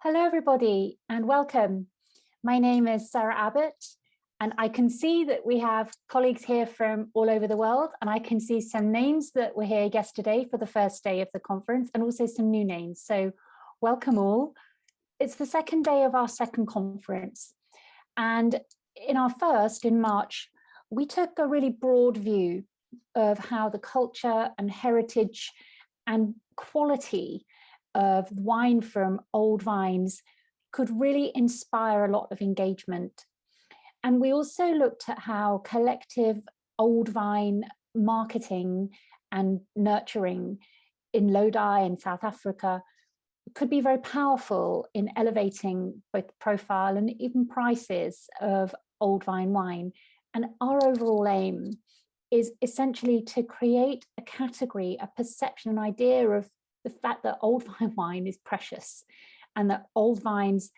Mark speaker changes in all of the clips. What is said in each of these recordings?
Speaker 1: Hello, everybody, and welcome. My name is Sarah Abbott, and I can see that we have colleagues here from all over the world, and I can see some names that were here yesterday for the first day of the conference, and also some new names. So welcome all. It's the second day of our second conference. And in our first, in March, we took a really broad view of how the culture and heritage and quality of wine from old vines could really inspire a lot of engagement. And we also looked at how collective old vine marketing and nurturing in Lodi in South Africa could be very powerful in elevating both profile and even prices of old vine wine. And our overall aim is essentially to create a category, a perception, an idea of the fact that old vine wine is precious and that old vines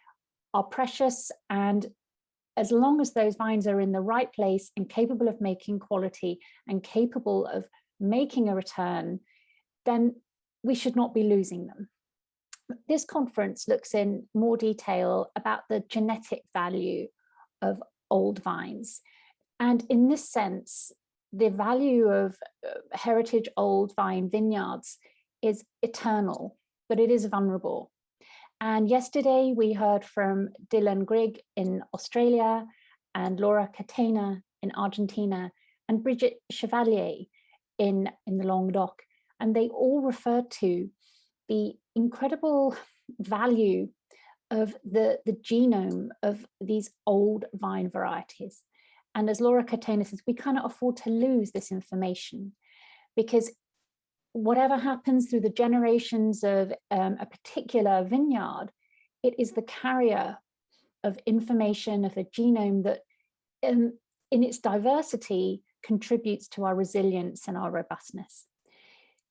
Speaker 1: are precious. And as long as those vines are in the right place and capable of making quality and capable of making a return, then we should not be losing them. This conference looks in more detail about the genetic value of old vines. And in this sense, the value of heritage old vine vineyards is eternal, but it is vulnerable. And yesterday we heard from Dylan Grigg in Australia and Laura Catena in Argentina and Bridget Chevalier in the Languedoc. And they all referred to the incredible value of the genome of these old vine varieties. And as Laura Catena says, we cannot afford to lose this information, because whatever happens through the generations of a particular vineyard, it is the carrier of information, of a genome that in its diversity contributes to our resilience and our robustness.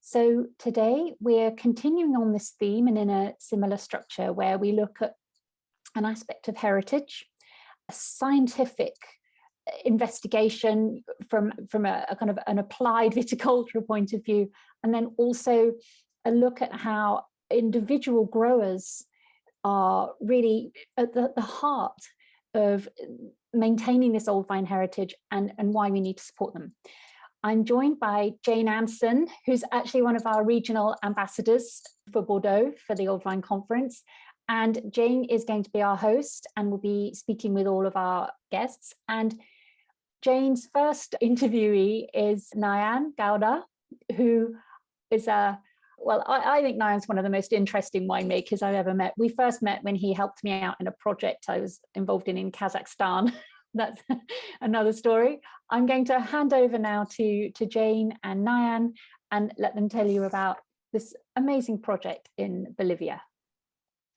Speaker 1: So today we're continuing on this theme and in a similar structure where we look at an aspect of heritage, a scientific investigation from a kind of an applied viticultural point of view, and then also a look at how individual growers are really at the heart of maintaining this old vine heritage and why we need to support them. I'm joined by Jane Anson, who's actually one of our regional ambassadors for Bordeaux for the Old Vine Conference. And Jane is going to be our host and will be speaking with all of our guests. And Jane's first interviewee is Nyan Gowda, who is I think Nyan's one of the most interesting winemakers I've ever met. We first met when he helped me out in a project I was involved in Kazakhstan. That's another story. I'm going to hand over now to Jane and Nyan and let them tell you about this amazing project in Bolivia.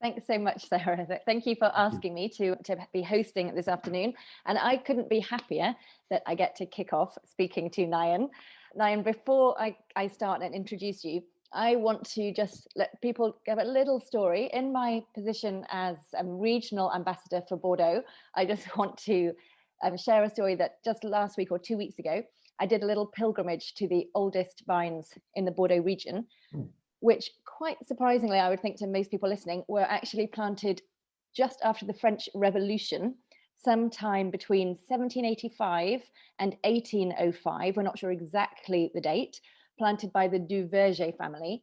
Speaker 2: Thanks so much, Sarah. Thank you for asking me to be hosting this afternoon. And I couldn't be happier that I get to kick off speaking to Nyan. Nyan, before I start and introduce you, I want to just let people give a little story. In my position as a regional ambassador for Bordeaux, I just want to share a story that just last week or 2 weeks ago, I did a little pilgrimage to the oldest vines in the Bordeaux region, which quite surprisingly, I would think to most people listening, were actually planted just after the French Revolution, sometime between 1785 and 1805. We're not sure exactly the date, planted by the Duverger family.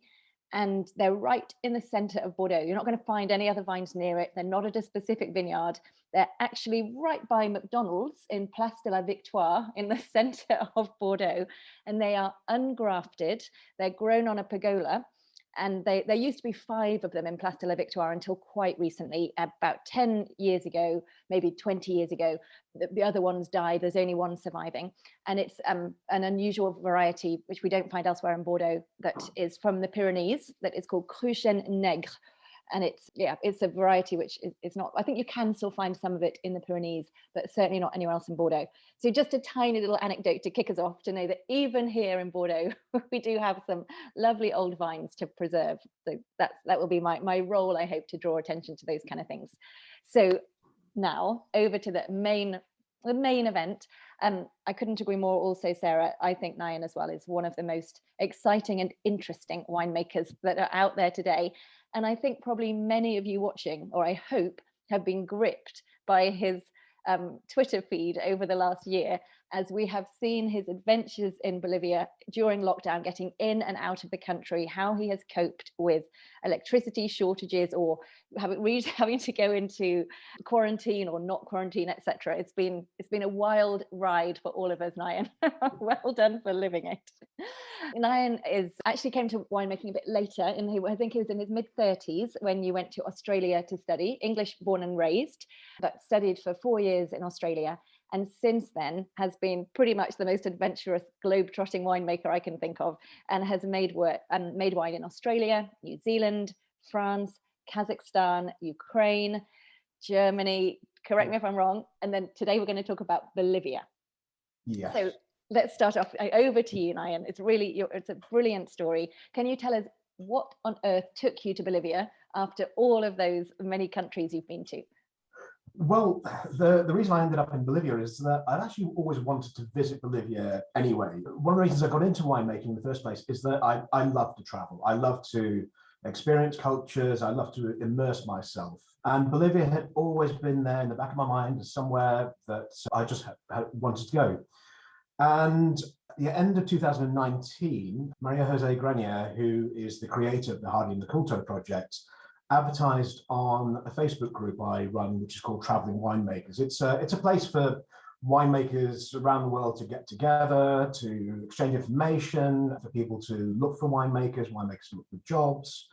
Speaker 2: And they're right in the center of Bordeaux. You're not going to find any other vines near it. They're not at a specific vineyard. They're actually right by McDonald's in Place de la Victoire in the center of Bordeaux. And they are ungrafted. They're grown on a pergola. And there used to be 5 of them in Place de la Victoire until quite recently, about 10 years ago, maybe 20 years ago. The other ones died. There's only one surviving. And it's an unusual variety, which we don't find elsewhere in Bordeaux, that is from the Pyrenees, that is called Cruchen Negre. And it's a variety which is not, I think you can still find some of it in the Pyrenees, but certainly not anywhere else in Bordeaux. So just a tiny little anecdote to kick us off to know that even here in Bordeaux, we do have some lovely old vines to preserve. So that will be my role, I hope, to draw attention to those kind of things. So now over to the main event. I couldn't agree more also, Sarah. I think Nyan as well is one of the most exciting and interesting winemakers that are out there today. And I think probably many of you watching, or I hope, have been gripped by his Twitter feed over the last year, as we have seen his adventures in Bolivia during lockdown, getting in and out of the country, how he has coped with electricity shortages or having to go into quarantine or not quarantine, etc. It's been a wild ride for all of us, Nyan. Well done for living it. Nyan actually came to winemaking a bit later. I think he was in his mid-30s when you went to Australia to study, English born and raised, but studied for 4 years in Australia. And since then has been pretty much the most adventurous globe-trotting winemaker I can think of, and has made wine in Australia, New Zealand, France, Kazakhstan, Ukraine, Germany, correct me if I'm wrong. And then today we're going to talk about Bolivia.
Speaker 3: Yes.
Speaker 2: So let's start off, over to you, Nyan. It's a brilliant story. Can you tell us what on earth took you to Bolivia after all of those many countries you've been to?
Speaker 3: Well, the reason I ended up in Bolivia is that I'd actually always wanted to visit Bolivia anyway. One of the reasons I got into winemaking in the first place is that I love to travel. I love to experience cultures. I love to immerse myself. And Bolivia had always been there in the back of my mind as somewhere that I just wanted to go. And at the end of 2019, Maria Jose Grenier, who is the creator of the Hardy and the Culto project, advertised on a Facebook group I run, which is called Traveling Winemakers. It's a place for winemakers around the world to get together, to exchange information, for people to look for winemakers to look for jobs.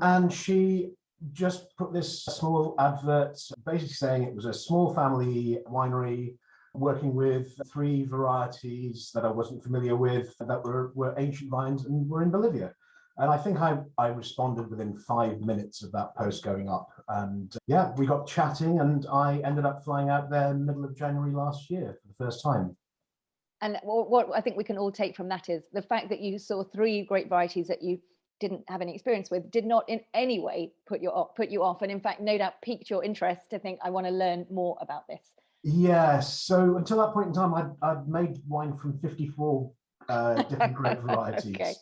Speaker 3: And she just put this small advert basically saying it was a small family winery working with 3 varieties that I wasn't familiar with that were ancient vines and were in Bolivia. And I think I responded within 5 minutes of that post going up. And yeah, we got chatting and I ended up flying out there middle of January last year for the first time.
Speaker 2: And what I think we can all take from that is the fact that you saw 3 great varieties that you didn't have any experience with did not in any way put you off. And in fact, no doubt piqued your interest to think, I want to learn more about this.
Speaker 3: Yes. So until that point in time, I'd made wine from 54 different grape varieties.
Speaker 2: Okay.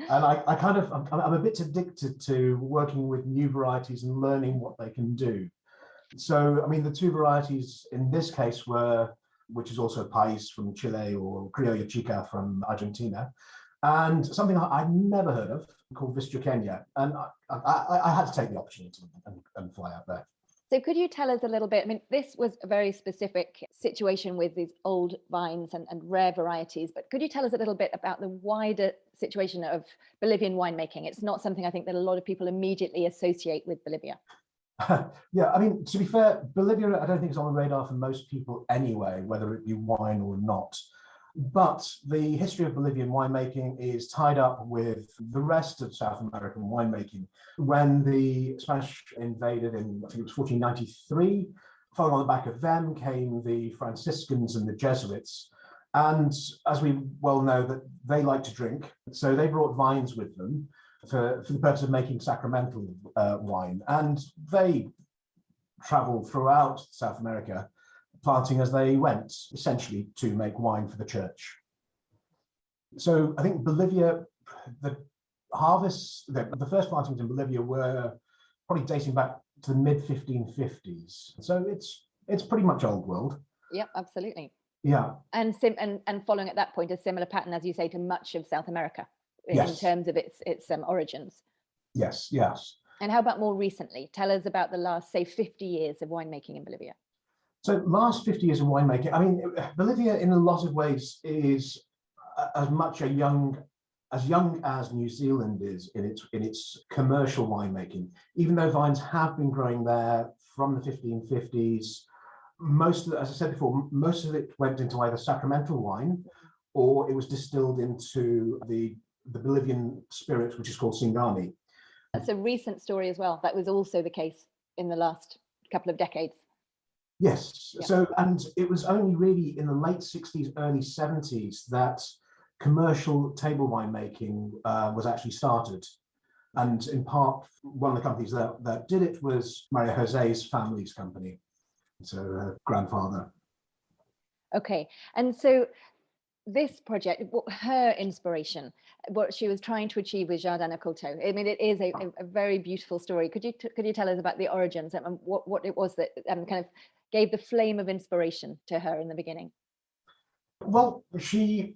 Speaker 3: And I'm a bit addicted to working with new varieties and learning what they can do. So, I mean, the 2 varieties in this case were, which is also Pais from Chile or Criolla Chica from Argentina, and something I'd never heard of called Viticulture. And I had to take the opportunity and fly out there.
Speaker 2: So could you tell us a little bit, I mean, this was a very specific situation with these old vines and rare varieties, but could you tell us a little bit about the wider situation of Bolivian winemaking? It's not something I think that a lot of people immediately associate with Bolivia.
Speaker 3: Yeah, I mean, to be fair, Bolivia, I don't think is on the radar for most people anyway, whether it be wine or not. But the history of Bolivian winemaking is tied up with the rest of South American winemaking. When the Spanish invaded in, I think it was 1493, following on the back of them came the Franciscans and the Jesuits. And as we well know, that they like to drink, so they brought vines with them for the purpose of making sacramental wine. And they traveled throughout South America, planting as they went, essentially to make wine for the church. So I think Bolivia, the harvests, the first plantings in Bolivia were probably dating back to the mid-1550s. So it's pretty much old world.
Speaker 2: Yep, absolutely.
Speaker 3: Yeah.
Speaker 2: And following at that point a similar pattern, as you say, to much of South America in
Speaker 3: Yes.
Speaker 2: terms of its origins.
Speaker 3: Yes, yes.
Speaker 2: And how about more recently? Tell us about the last, say, 50 years of winemaking in Bolivia.
Speaker 3: So last 50 years of winemaking, I mean, Bolivia in a lot of ways is as much as young as New Zealand is in its commercial winemaking. Even though vines have been growing there from the 1550s, most of it, as I said before, most of it went into either sacramental wine or it was distilled into the Bolivian spirit, which is called Singani.
Speaker 2: That's a recent story as well. That was also the case in the last couple of decades.
Speaker 3: Yes.
Speaker 2: Yeah.
Speaker 3: So, and it was only really in the late 60s, early 70s that commercial table winemaking was actually started. And in part, one of the companies that did it was Maria Jose's family's company. So her grandfather.
Speaker 2: Okay. And so this project, her inspiration, what she was trying to achieve with Jardin à Coteau. I mean, it is a very beautiful story. Could you tell us about the origins and what it was that kind of gave the flame of inspiration to her in the beginning?
Speaker 3: Well, she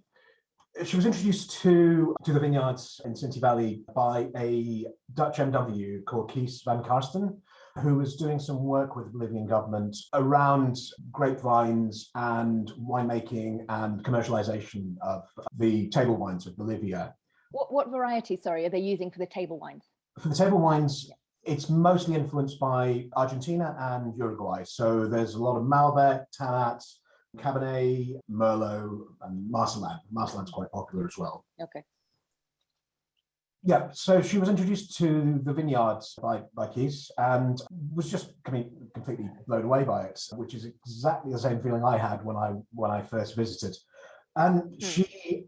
Speaker 3: was introduced to the vineyards in Cinti Valley by a Dutch MW called Kees van Karsten, who was doing some work with the Bolivian government around grapevines and winemaking and commercialization of the table wines of Bolivia.
Speaker 2: What variety, sorry, are they using for the table wines?
Speaker 3: For the table wines, it's mostly influenced by Argentina and Uruguay. So there's a lot of Malbec, Tannat, Cabernet, Merlot, and Marselan. Marselan's quite popular as well.
Speaker 2: Okay.
Speaker 3: Yeah, so she was introduced to the vineyards by Kees and was just completely blown away by it, which is exactly the same feeling I had when I first visited. And she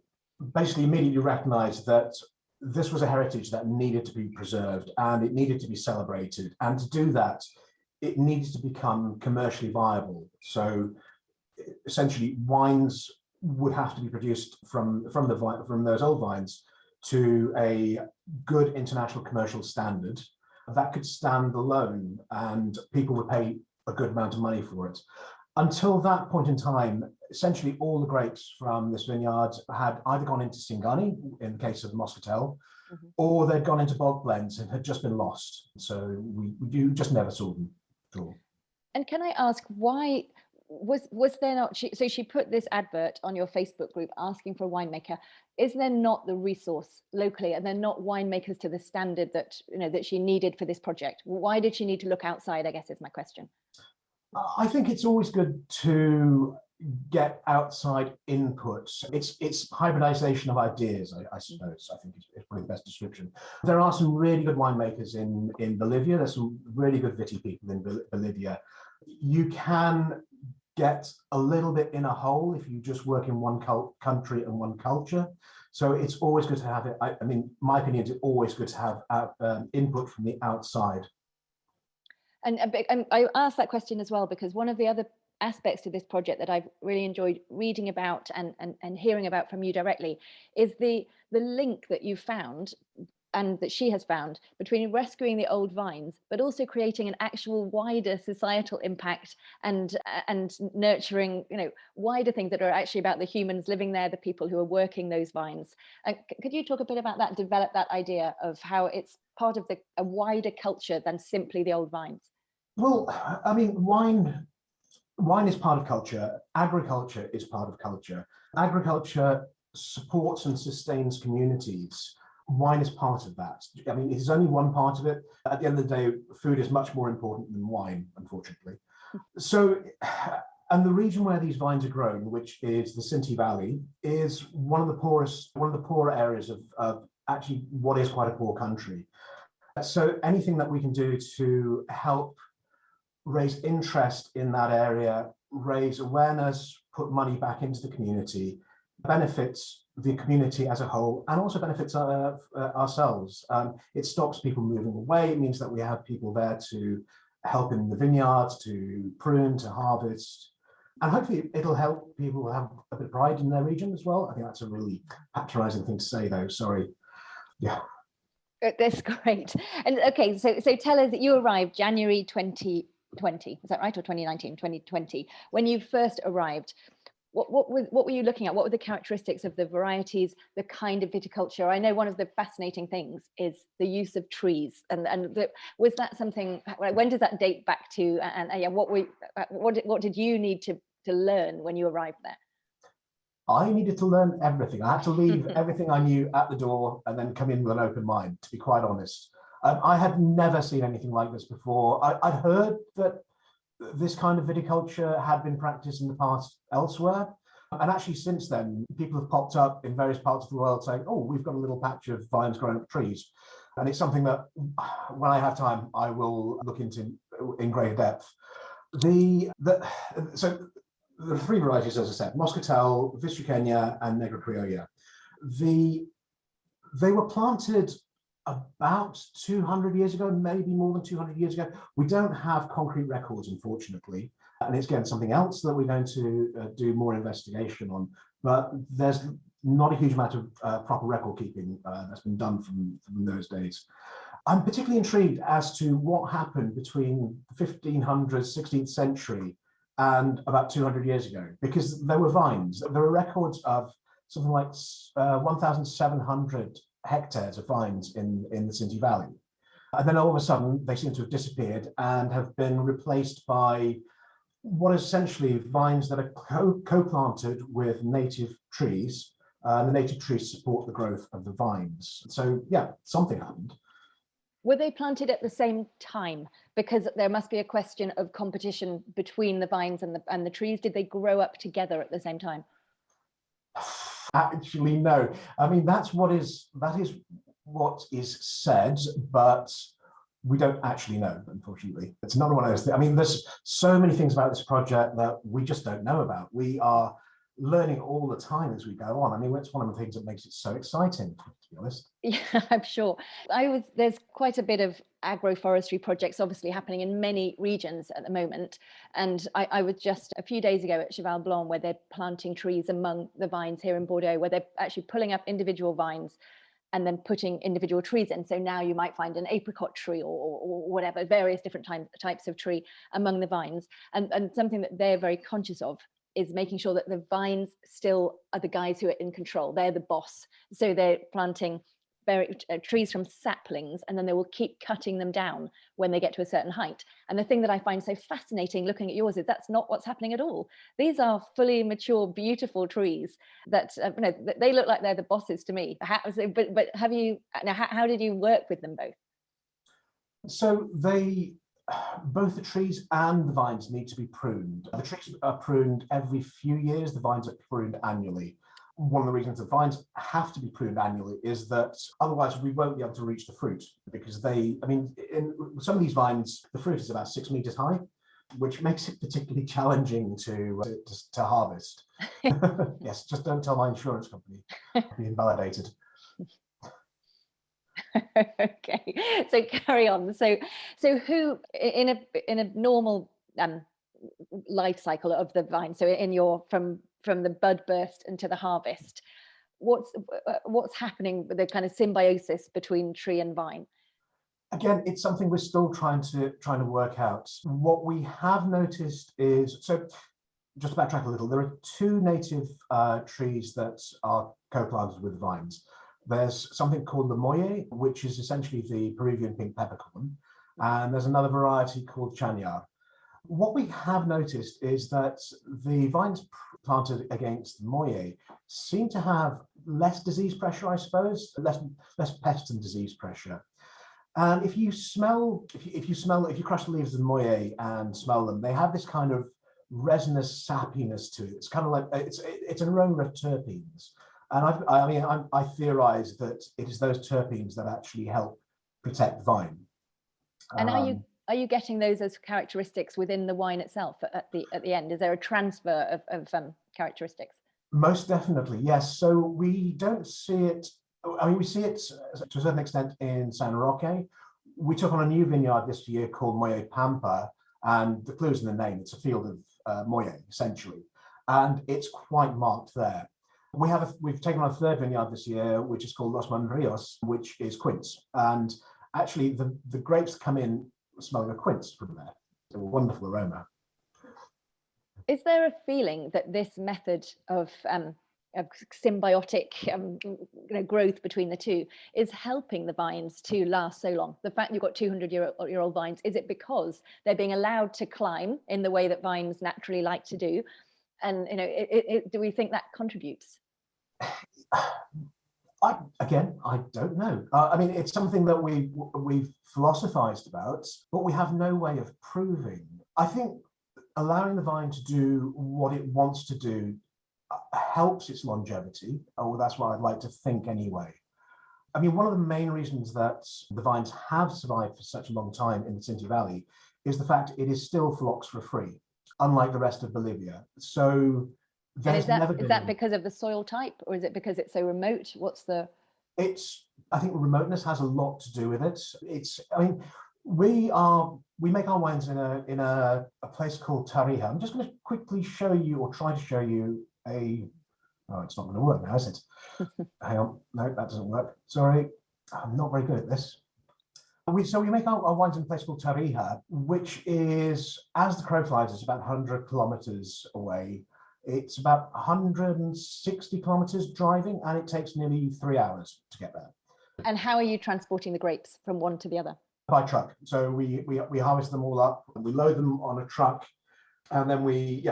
Speaker 3: basically immediately recognized that this was a heritage that needed to be preserved and it needed to be celebrated. And to do that, it needed to become commercially viable. So essentially, wines would have to be produced from those old vines to a good international commercial standard that could stand alone and people would pay a good amount of money for it. Until that point in time, essentially all the grapes from this vineyard had either gone into Singani, in the case of Moscatel, or they'd gone into bulk blends and had just been lost. So we just never saw them at all.
Speaker 2: And can I ask why was there not, so she put this advert on your Facebook group asking for a winemaker. Is there not the resource locally? Are there not winemakers to the standard that, that she needed for this project? Why did she need to look outside, I guess is my question.
Speaker 3: I think it's always good to get outside inputs. It's hybridization of ideas, I suppose. I think it's probably the best description. There are some really good winemakers in Bolivia. There's some really good viti people in Bolivia. You can get a little bit in a hole if you just work in one country and one culture. So it's always good to have it. I mean, my opinion is it's always good to have input from the outside.
Speaker 2: And I asked that question as well because one of the other aspects to this project that I've really enjoyed reading about and hearing about from you directly is the link that you found and that she has found between rescuing the old vines, but also creating an actual wider societal impact and nurturing, wider things that are actually about the humans living there, the people who are working those vines. Could you talk a bit about that, develop that idea of how it's part of a wider culture than simply the old vines?
Speaker 3: Well, I mean, wine is part of culture. Agriculture is part of culture. Agriculture supports and sustains communities. Wine is part of that. I mean, it is only one part of it. At the end of the day, food is much more important than wine, unfortunately. So, and the region where these vines are grown, which is the Cinti Valley, is one of the poorer areas of actually what is quite a poor country. So anything that we can do to help raise interest in that area, raise awareness, put money back into the community, benefits the community as a whole and also benefits ourselves. It stops people moving away. It means that we have people there to help in the vineyards, to prune, to harvest. And hopefully it'll help people have a bit of pride in their region as well. I think that's a really patronizing thing to say though, sorry. Yeah.
Speaker 2: That's great. And okay, so tell us that you arrived January 2020, is that right? Or 2019, 2020, when you first arrived. What were you looking at? What were the characteristics of the varieties, the kind of viticulture? I know one of the fascinating things is the use of trees, was that something? When does that date back to? And yeah, what did you need to learn when you arrived there?
Speaker 3: I needed to learn everything. I had to leave everything I knew at the door and then come in with an open mind. To be quite honest, I had never seen anything like this before. I'd heard that this kind of viticulture had been practiced in the past elsewhere. And actually since then, people have popped up in various parts of the world saying, oh, we've got a little patch of vines growing up trees. And it's something that when I have time, I will look into in greater depth. So the three varieties, as I said, Moscatel, Vistria and Negra Criolla. They were planted about 200 years ago, maybe more than 200 years ago. We don't have concrete records, unfortunately. And it's again something else that we're going to do more investigation on. but there's not a huge amount of proper record keeping that's been done from those days. I'm particularly intrigued as to what happened between the 1500s, 16th century and about 200 years ago, because there were vines. There were records of something like 1,700 hectares of vines in the Cinti Valley. And then all of a sudden, they seem to have disappeared and have been replaced by what is essentially vines that are co-planted with native trees. The native trees support the growth of the vines. So yeah, something happened.
Speaker 2: Were they planted at the same time? Because there must be a question of competition between the vines and the trees. Did they grow up together at the same time?
Speaker 3: Actually, no. I mean, that is what is said, but we don't actually know, unfortunately. It's another one of those things. I mean, there's so many things about this project that we just don't know about. We are learning all the time as we go on. I mean, it's one of the things that makes it so exciting, to be honest.
Speaker 2: Yeah, I'm sure. There's quite a bit of agroforestry projects obviously happening in many regions at the moment. And I was just a few days ago at Cheval Blanc, where they're planting trees among the vines here in Bordeaux, where they're actually pulling up individual vines and then putting individual trees in. So now you might find an apricot tree or whatever, various different types of tree among the vines. And something that they're very conscious of is making sure that the vines still are the guys who are in control. They're the boss. So they're planting trees from saplings, and then they will keep cutting them down when they get to a certain height. And the thing that I find so fascinating looking at yours is that's not what's happening at all. These are fully mature, beautiful trees that they look like they're the bosses to me. But have you? How did you work with them both?
Speaker 3: So both the trees and the vines need to be pruned. The trees are pruned every few years. The vines are pruned annually. One of the reasons the vines have to be pruned annually is that otherwise we won't be able to reach the fruit, because in some of these vines, the fruit is about 6 meters high, which makes it particularly challenging to harvest. Yes, just don't tell my insurance company. I'll be invalidated.
Speaker 2: Okay, so carry on. So who in a normal life cycle of the vine, so in your from the bud burst into the harvest, what's happening with the kind of symbiosis between tree and vine?
Speaker 3: Again, it's something we're still trying to work out. What we have noticed is, so just to backtrack a little, there are two native trees that are co-planted with vines. There's something called the moye, which is essentially the Peruvian pink peppercorn, and there's another variety called chanyar. What we have noticed is that the vines planted against the moye seem to have less disease pressure, I suppose, less pest and disease pressure. And if you crush the leaves of the moye and smell them, they have this kind of resinous sappiness to it. It's kind of like it's an aroma of terpenes. And I theorize that it is those terpenes that actually help protect the vine.
Speaker 2: And are you getting those as characteristics within the wine itself at the end? Is there a transfer of characteristics?
Speaker 3: Most definitely, yes. So we don't see it. I mean, we see it to a certain extent in San Roque. We took on a new vineyard this year called Moye Pampa, and the clue's in the name. It's a field of moye, essentially, and it's quite marked there. We've taken on a third vineyard this year, which is called Los Monrios, which is quince, and actually the grapes come in smelling of quince from there. It's a wonderful aroma.
Speaker 2: Is there a feeling that this method of symbiotic growth between the two is helping the vines to last so long? The fact you've got 200-year-old vines, is it because they're being allowed to climb in the way that vines naturally like to do? And do we think that contributes?
Speaker 3: I don't know. I mean, it's something that we've philosophized about, but we have no way of proving. I think allowing the vine to do what it wants to do helps its longevity. Oh, that's what I'd like to think anyway. I mean, one of the main reasons that the vines have survived for such a long time in the Cinti Valley is the fact it is still phylloxera-free, unlike the rest of Bolivia. So
Speaker 2: is that because of the soil type, or is it because it's so remote? I think remoteness has a lot to do with it. We make our wines in a place called Tarija. I'm just going to quickly show you, or try to show you, a
Speaker 3: Oh, it's not going to work now, is it? Hang on. No, that doesn't work. Sorry. I'm not very good at this. So we make our wines in a place called Tarija, which is, as the crow flies, it's about 100 kilometers away. It's about 160 kilometers driving, and it takes nearly 3 hours to get there.
Speaker 2: And how are you transporting the grapes from one to the other?
Speaker 3: By truck. So we harvest them all up, and we load them on a truck, and then we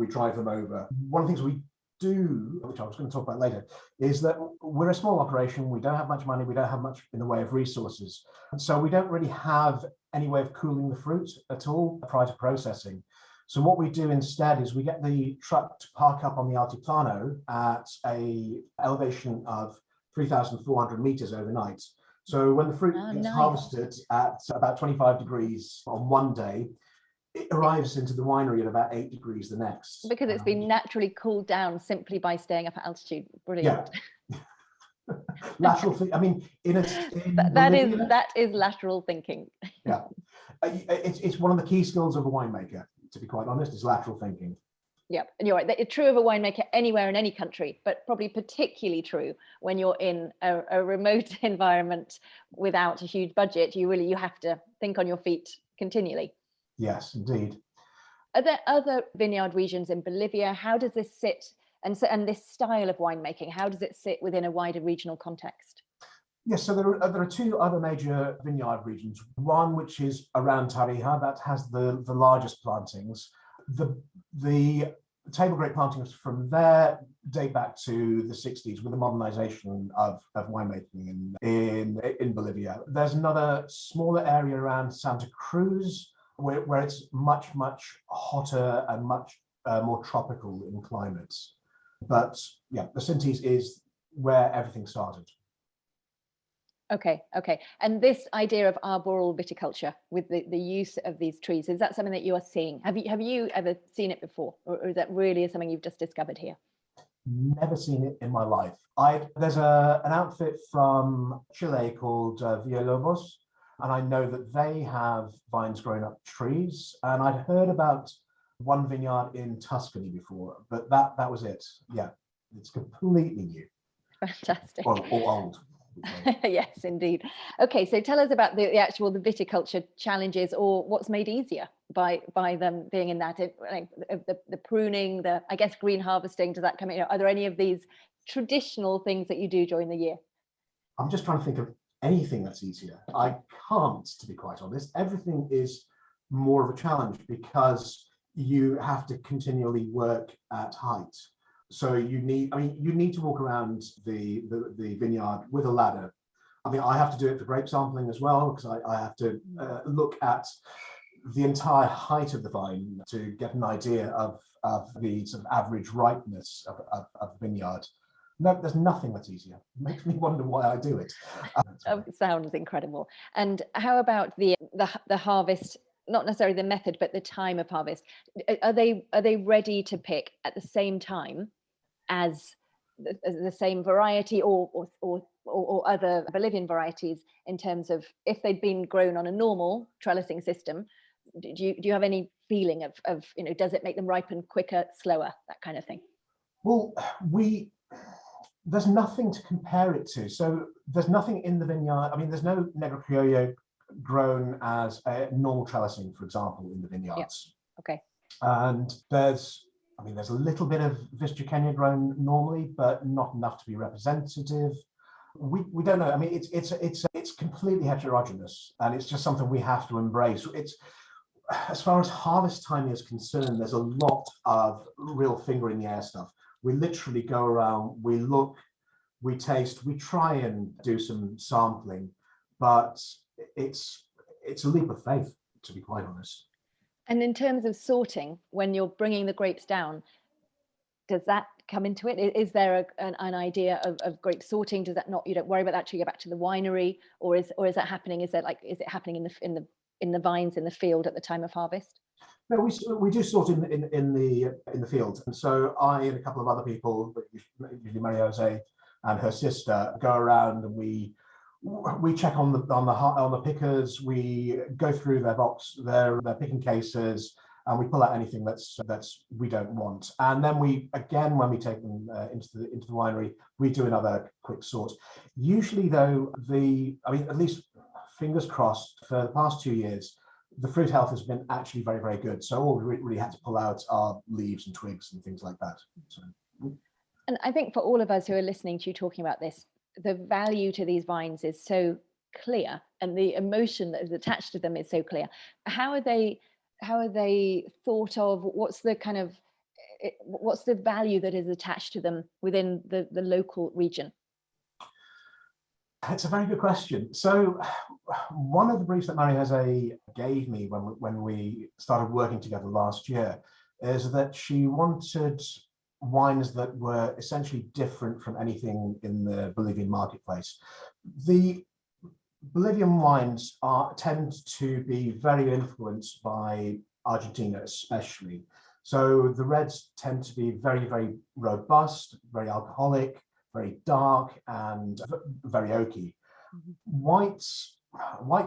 Speaker 3: drive them over. One of the things we do, which I was going to talk about later, is that we're a small operation. We don't have much money. We don't have much in the way of resources. So we don't really have any way of cooling the fruit at all prior to processing. So what we do instead is we get the truck to park up on the Altiplano at a elevation of 3,400 meters overnight. So when the fruit gets harvested at about 25 degrees on one day, it arrives into the winery at about 8 degrees the next.
Speaker 2: Because it's been naturally cooled down simply by staying up at altitude. Brilliant.
Speaker 3: Yeah. Lateral, I mean,
Speaker 2: that is lateral thinking.
Speaker 3: Yeah, it's one of the key skills of a winemaker, to be quite honest, is lateral thinking.
Speaker 2: Yep, and you're right. It's true of a winemaker anywhere in any country, but probably particularly true when you're in a remote environment without a huge budget. You have to think on your feet continually.
Speaker 3: Yes, indeed.
Speaker 2: Are there other vineyard regions in Bolivia? How does this sit, and this style of winemaking, how does it sit within a wider regional context?
Speaker 3: Yes, so there are two other major vineyard regions. One which is around Tarija, that has the largest plantings. The table grape plantings from there date back to the 60s with the modernization of winemaking in Bolivia. There's another smaller area around Santa Cruz where it's much hotter and much more tropical in climates. But yeah, the Sintes is where everything started.
Speaker 2: Okay. And this idea of arboreal viticulture with the use of these trees, is that something that you are seeing? Have you ever seen it before? Or is that really something you've just discovered here?
Speaker 3: Never seen it in my life. There's an outfit from Chile called Villalobos, and I know that they have vines growing up trees. And I'd heard about one vineyard in Tuscany before, but that was it. Yeah, it's completely new.
Speaker 2: Fantastic.
Speaker 3: Or old.
Speaker 2: Yes, indeed. Okay, so tell us about the viticulture challenges, or what's made easier by them being in that. The pruning, I guess green harvesting, does that come in? Are there any of these traditional things that you do during the year?
Speaker 3: I'm just trying to think of anything that's easier. I can't, to be quite honest. Everything is more of a challenge because you have to continually work at height. So you need to walk around the vineyard with a ladder. I mean, I have to do it for grape sampling as well, because I have to look at the entire height of the vine to get an idea of the sort of average ripeness of the vineyard. No, there's nothing that's easier. It makes me wonder why I do it.
Speaker 2: Sounds incredible. And how about the harvest? Not necessarily the method, but the time of harvest. Are they ready to pick at the same time as the same variety or other Bolivian varieties, in terms of if they'd been grown on a normal trellising system? Do you have any feeling of does it make them ripen quicker, slower, that kind of thing?
Speaker 3: Well, there's nothing to compare it to. So there's nothing in the vineyard. I mean, there's no Negro Criollo grown as a normal trellising, for example, in the vineyards.
Speaker 2: Yeah. Okay.
Speaker 3: And there's a little bit of Viticulture grown normally, but not enough to be representative. We don't know. I mean, it's completely heterogeneous, and it's just something we have to embrace. It's, as far as harvest time is concerned, there's a lot of real finger in the air stuff. We literally go around, we look, we taste, we try and do some sampling, but it's a leap of faith, to be quite honest.
Speaker 2: And in terms of sorting, when you're bringing the grapes down, does that come into it? Is there an idea of grape sorting? Does that not, you don't worry about that till you get back to the winery, or is that happening? Is it happening in the vines in the field at the time of harvest?
Speaker 3: No, we do sort in the field, and so I and a couple of other people, usually Maria Jose and her sister, go around and we check on the pickers. We go through their picking cases, and we pull out anything that's we don't want. And then we, again, when we take them into the winery, we do another quick sort. Usually though, at least fingers crossed, for the past 2 years, the fruit health has been actually very, very good. So all we really had to pull out are leaves and twigs and things like that. So.
Speaker 2: And I think for all of us who are listening to you talking about this, the value to these vines is so clear, and the emotion that is attached to them is so clear. How are they thought of? What's the value that is attached to them within the local region?
Speaker 3: It's a very good question. So one of the briefs that Marie-José gave me when we started working together last year is that she wanted wines that were essentially different from anything in the Bolivian marketplace. The Bolivian wines tend to be very influenced by Argentina, especially. So the reds tend to be very, very robust, very alcoholic, very dark, and very oaky. Mm-hmm. Whites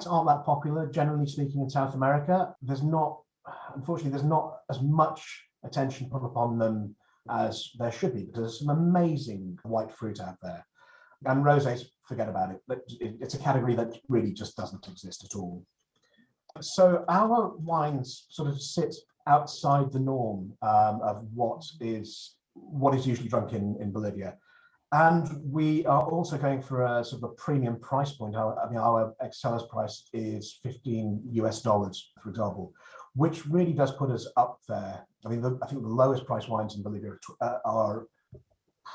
Speaker 3: aren't that popular, generally speaking, in South America. Unfortunately, there's not as much attention put upon them as there should be, because there's some amazing white fruit out there. And rosés, forget about it. It's a category that really just doesn't exist at all. So our wines sort of sit outside the norm of what is usually drunk in Bolivia. And we are also going for a sort of a premium price point. Our ex-seller's price is $15, for example, which really does put us up there. I think the lowest price wines in Bolivia are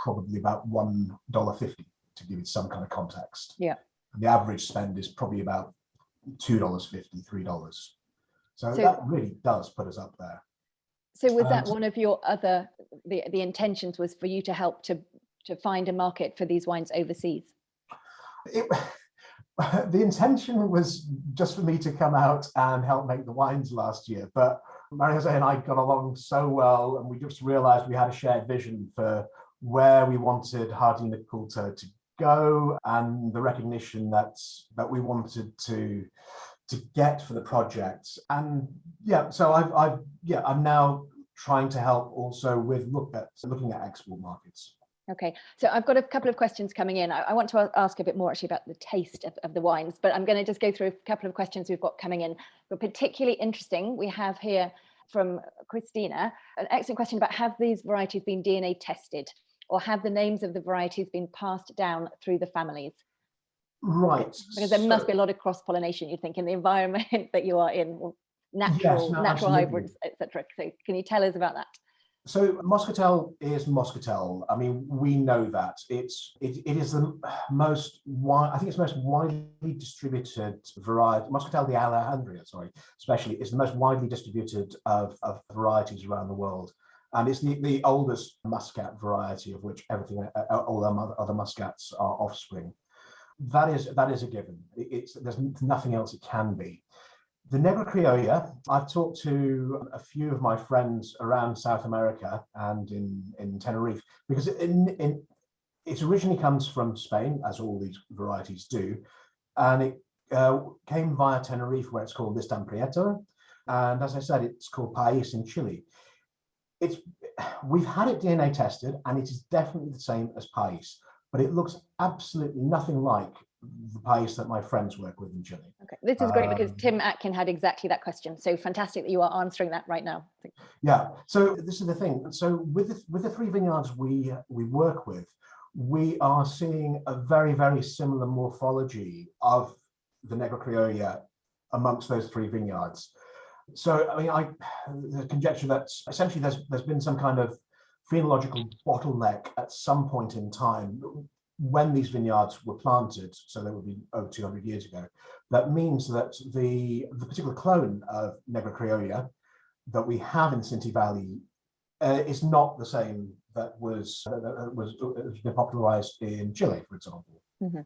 Speaker 3: probably about $1.50, to give it some kind of context.
Speaker 2: Yeah.
Speaker 3: And the average spend is probably about $2.50, $3. So that really does put us up there.
Speaker 2: So was that one of your other, the intentions was for you to help to find a market for these wines overseas?
Speaker 3: The intention was just for me to come out and help make the wines last year, but Marie-José and I got along so well, and we just realized we had a shared vision for where we wanted Viticulture to go, and the recognition that we wanted to get for the project. And so I'm now trying to help also with looking at export markets.
Speaker 2: Okay, so I've got a couple of questions coming in. I want to ask a bit more actually about the taste of the wines, but I'm going to just go through a couple of questions we've got coming in. But particularly interesting, we have here from Christina, an excellent question about, have these varieties been DNA tested, or have the names of the varieties been passed down through the families?
Speaker 3: Right.
Speaker 2: Because there must be a lot of cross-pollination, you'd think, in the environment that you are in, natural hybrids, etc. So can you tell us about that?
Speaker 3: So Moscatel is Moscatel. I mean, we know that it is the most widely distributed variety. Moscatel de Alejandría, especially, is the most widely distributed of varieties around the world, and it's the oldest muscat variety of which all other muscats are offspring. That is a given. There's nothing else it can be. The Negra Criolla, I've talked to a few of my friends around South America and in Tenerife, because it originally comes from Spain, as all these varieties do, and it came via Tenerife, where it's called Listan Prieto, and as I said, it's called País in Chile. We've had it DNA tested, and it is definitely the same as País, but it looks absolutely nothing like the País that my friends work with in Chile. Okay,
Speaker 2: this is great, because Tim Atkin had exactly that question. So fantastic that you are answering that right now.
Speaker 3: Yeah, so this is the thing. So with the three vineyards we work with, we are seeing a very, very similar morphology of the Negra Criolla amongst those three vineyards. So I mean, the conjecture that essentially there's been some kind of phenological bottleneck at some point in time when these vineyards were planted, so that would be over 200 years ago. That means that the particular clone of Negra Criolla that we have in Cinti Valley is not the same that was popularized in Chile, for example. Mm-hmm.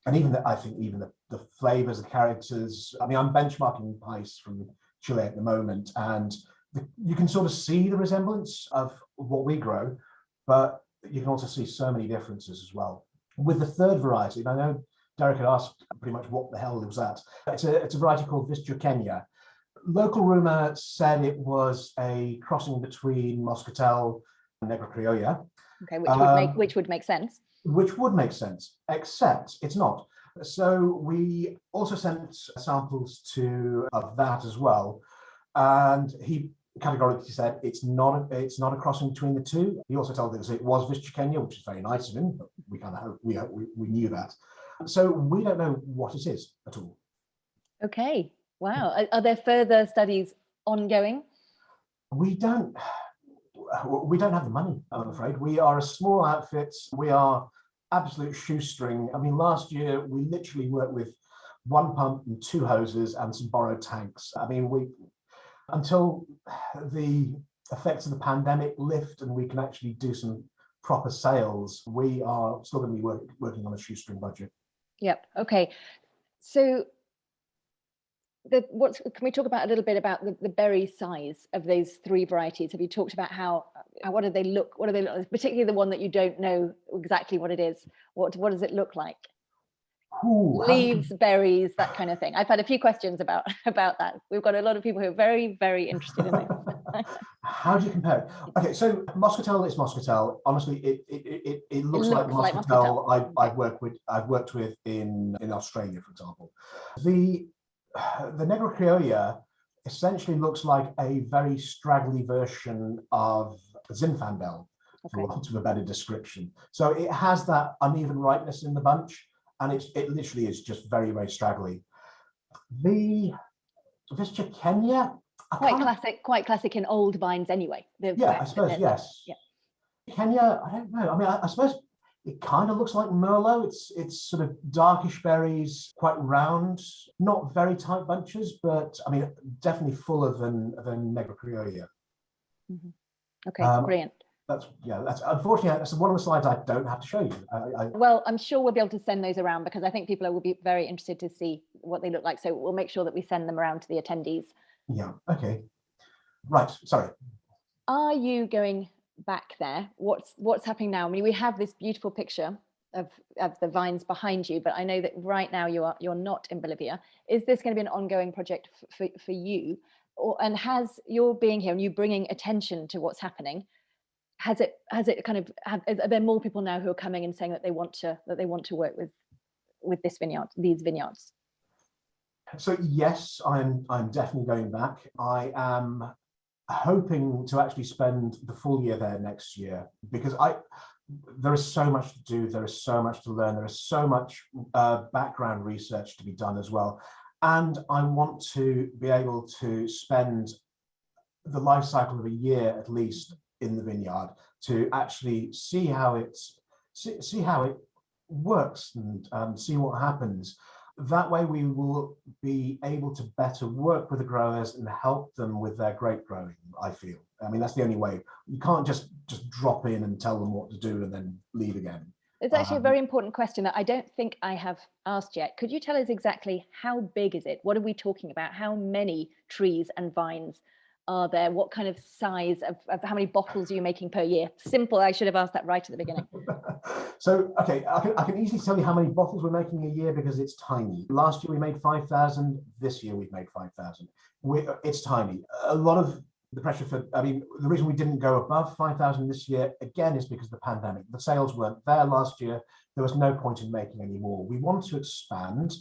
Speaker 3: And even the flavors, the characters. I mean, I'm benchmarking País from Chile at the moment, and you can sort of see the resemblance of what we grow, but you can also see so many differences as well. With the third variety, and I know Derek had asked pretty much what the hell was that. It's a variety called Viticulture Challenges. local rumor said it was a crossing between Moscatel and Negra Criolla.
Speaker 2: Okay, which would make sense.
Speaker 3: Which would make sense, except it's not. So we also sent samples of that as well, and he categorically said it's not a crossing between the two. He also told us it was Viticulture, which is very nice of him, but we kind of we knew that. So we don't know what it is at all.
Speaker 2: Okay, wow. Are there further studies ongoing?
Speaker 3: We don't have the money, I'm afraid. We are a small outfit. We are absolute shoestring. I mean, last year we literally worked with one pump and two hoses and some borrowed tanks. I mean, until the effects of the pandemic lift and we can actually do some proper sales, we are still going to be working on a shoestring budget.
Speaker 2: Yep. Okay. So can we talk about a little bit about the berry size of those three varieties? Have you talked about what do they look, particularly the one that you don't know exactly what it is? What does it look like?
Speaker 3: Ooh,
Speaker 2: leaves, berries, that kind of thing. I've had a few questions about that. We've got a lot of people who are very, very interested in this.
Speaker 3: How do you compare it? Okay, so Moscatel is Moscatel. Honestly, it looks like Moscatel I've worked with in Australia, for example. The Negra Criolla essentially looks like a very straggly version of Zinfandel, for want of a better description. So it has that uneven ripeness in the bunch, and it literally is just very, very straggly. The Viticulture,
Speaker 2: quite classic in old vines anyway.
Speaker 3: I suppose, yes. Yeah. Kenya, I don't know. I mean, I suppose it kind of looks like Merlot. It's sort of darkish berries, quite round, not very tight bunches, but I mean, definitely fuller than Negra Criolla.
Speaker 2: Mm-hmm. Okay, brilliant.
Speaker 3: That's unfortunately that's one of the slides I don't have to show you.
Speaker 2: Well, I'm sure we'll be able to send those around because I think people will be very interested to see what they look like. So we'll make sure that we send them around to the attendees.
Speaker 3: Yeah. Okay. Right. Sorry.
Speaker 2: Are you going back there? What's happening now? I mean, we have this beautiful picture of the vines behind you, but I know that right now you're not in Bolivia. Is this going to be an ongoing project for you, and has your being here and you bringing attention to what's happening? Has it kind of are there more people now who are coming and saying that they want to work with these vineyards?
Speaker 3: So yes, I'm definitely going back. I am hoping to actually spend the full year there next year because there is so much to do, there is so much to learn, there is so much background research to be done as well, and I want to be able to spend the life cycle of a year at least in the vineyard to actually see how it works and see what happens. That way we will be able to better work with the growers and help them with their grape growing, I feel. I mean, that's the only way. You can't just drop in and tell them what to do and then leave again.
Speaker 2: It's actually a very important question that I don't think I have asked yet. Could you tell us exactly how big is it? What are we talking about? How many trees and vines are there? What kind of size of how many bottles are you making per year? Simple, I should have asked that right at the beginning.
Speaker 3: So, okay, I can easily tell you how many bottles we're making a year because it's tiny. Last year we made 5,000. This year we've made 5,000. It's tiny. A lot of the pressure the reason we didn't go above 5,000 this year, again, is because of the pandemic. The sales weren't there last year. There was no point in making any more. We want to expand.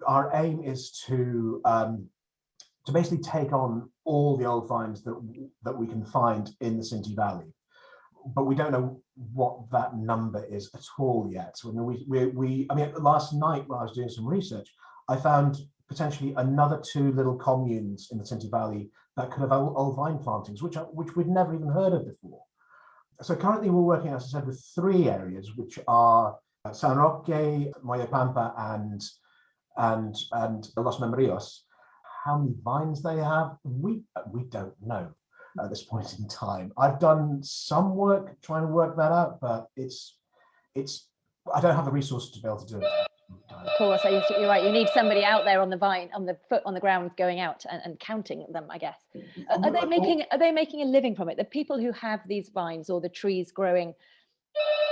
Speaker 3: Our aim is to basically take on all the old vines that we can find in the Sinti Valley. But we don't know what that number is at all yet. So last night when I was doing some research, I found potentially another 2 little communes in the Sinti Valley that could have old vine plantings, which we'd never even heard of before. So currently we're working, as I said, with 3 areas, which are San Roque, Moyapampa, and Los Membrillos. How many vines they have, we don't know at this point in time. I've done some work trying to work that out, but it's I don't have the resources to be able to do it.
Speaker 2: Of course, you're right. You need somebody out there on the vine, on the foot on the ground, going out and counting them, I guess. Are they making a living from it? The people who have these vines or the trees growing.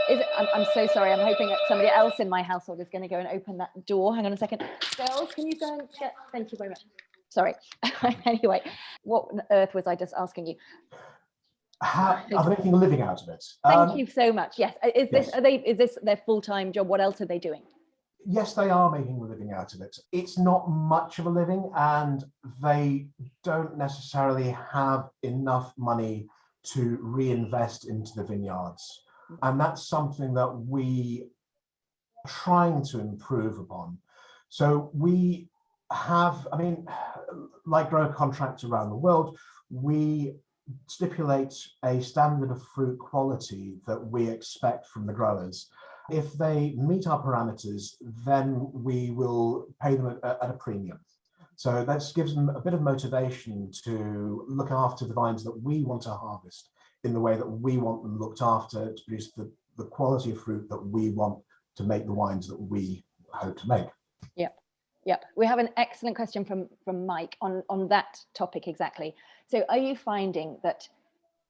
Speaker 2: I'm so sorry. I'm hoping that somebody else in my household is going to go and open that door. Hang on a second. Girls, can you go and get? Thank you very much. Sorry. Anyway, what on earth was I just asking you?
Speaker 3: Are they making a living out of it?
Speaker 2: Thank you so much. Yes. Is this
Speaker 3: Yes.
Speaker 2: is this their full-time job? What else are they doing?
Speaker 3: Yes, they are making a living out of it. It's not much of a living, and they don't necessarily have enough money to reinvest into the vineyards. And that's something that we are trying to improve upon. So we have, I mean, like grower contracts around the world, we stipulate a standard of fruit quality that we expect from the growers. If they meet our parameters, then we will pay them at a premium. So that gives them a bit of motivation to look after the vines that we want to harvest in the way that we want them looked after to produce the quality of fruit that we want to make the wines that we hope to make.
Speaker 2: Yeah, we have an excellent question from Mike on that topic exactly. So are you finding that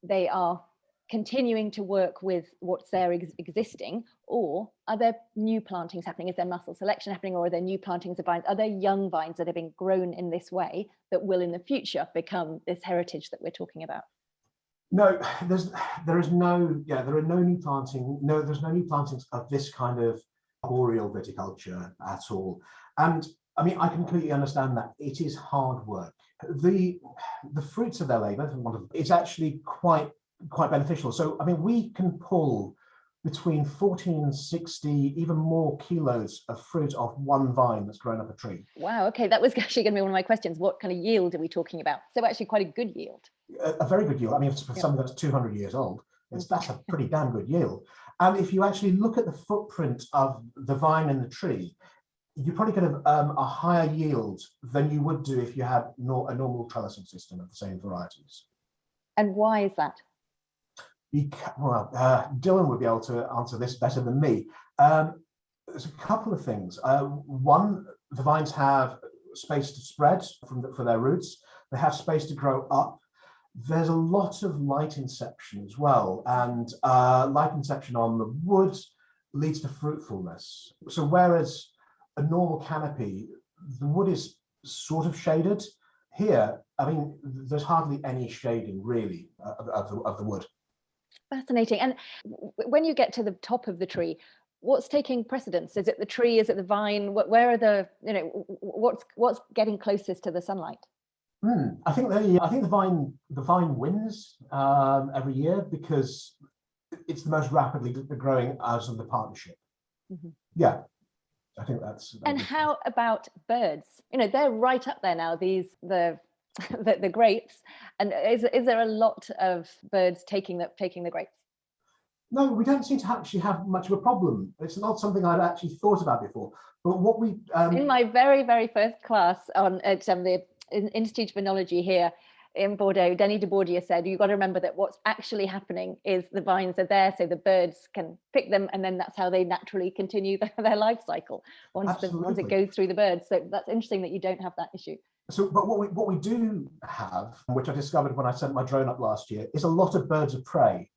Speaker 2: they are continuing to work with what's there existing, or are there new plantings happening? Is there mussel selection happening, or are there new plantings of vines? Are there young vines that have been grown in this way that will in the future become this heritage that we're talking about?
Speaker 3: No, there are no new planting. No, there's no new plantings of this kind of arboreal viticulture at all. And I mean, I completely understand that it is hard work. The fruits of their labour, it's actually quite beneficial. So I mean, we can pull between 14 and 60, even more kilos of fruit off one vine that's grown up a tree.
Speaker 2: Wow, okay, that was actually going to be one of my questions. What kind of yield are we talking about? So actually quite a good yield.
Speaker 3: A very good yield. I mean, for something that's 200 years old, that's a pretty damn good yield. And if you actually look at the footprint of the vine and the tree, you probably get a higher yield than you would do if you had a normal trellising system of the same varieties.
Speaker 2: And why is that?
Speaker 3: Dylan would be able to answer this better than me. There's a couple of things. One, the vines have space to spread for their roots. They have space to grow up. There's a lot of light inception as well, and light inception on the wood leads to fruitfulness. So whereas a normal canopy, the wood is sort of shaded. Here, I mean, there's hardly any shading really of the wood.
Speaker 2: Fascinating. And when you get to the top of the tree, what's taking precedence? Is it the tree? Is it the vine? Where are the, what's getting closest to the sunlight?
Speaker 3: I think the vine wins every year because it's the most rapidly growing out of the partnership. Mm-hmm. Yeah. I think that's.
Speaker 2: And how about birds? They're right up there now. The grapes, and is there a lot of birds taking the grapes?
Speaker 3: No, we don't seem to actually have much of a problem. It's not something I'd actually thought about before. But what we
Speaker 2: in my very first class at the Institute of Enology here in Bordeaux, Denis de Bourdieu said, you've got to remember that what's actually happening is the vines are there so the birds can pick them, and then that's how they naturally continue their life cycle once it goes through the birds. So that's interesting that you don't have that issue.
Speaker 3: So, but what we do have, which I discovered when I sent my drone up last year, is a lot of birds of prey.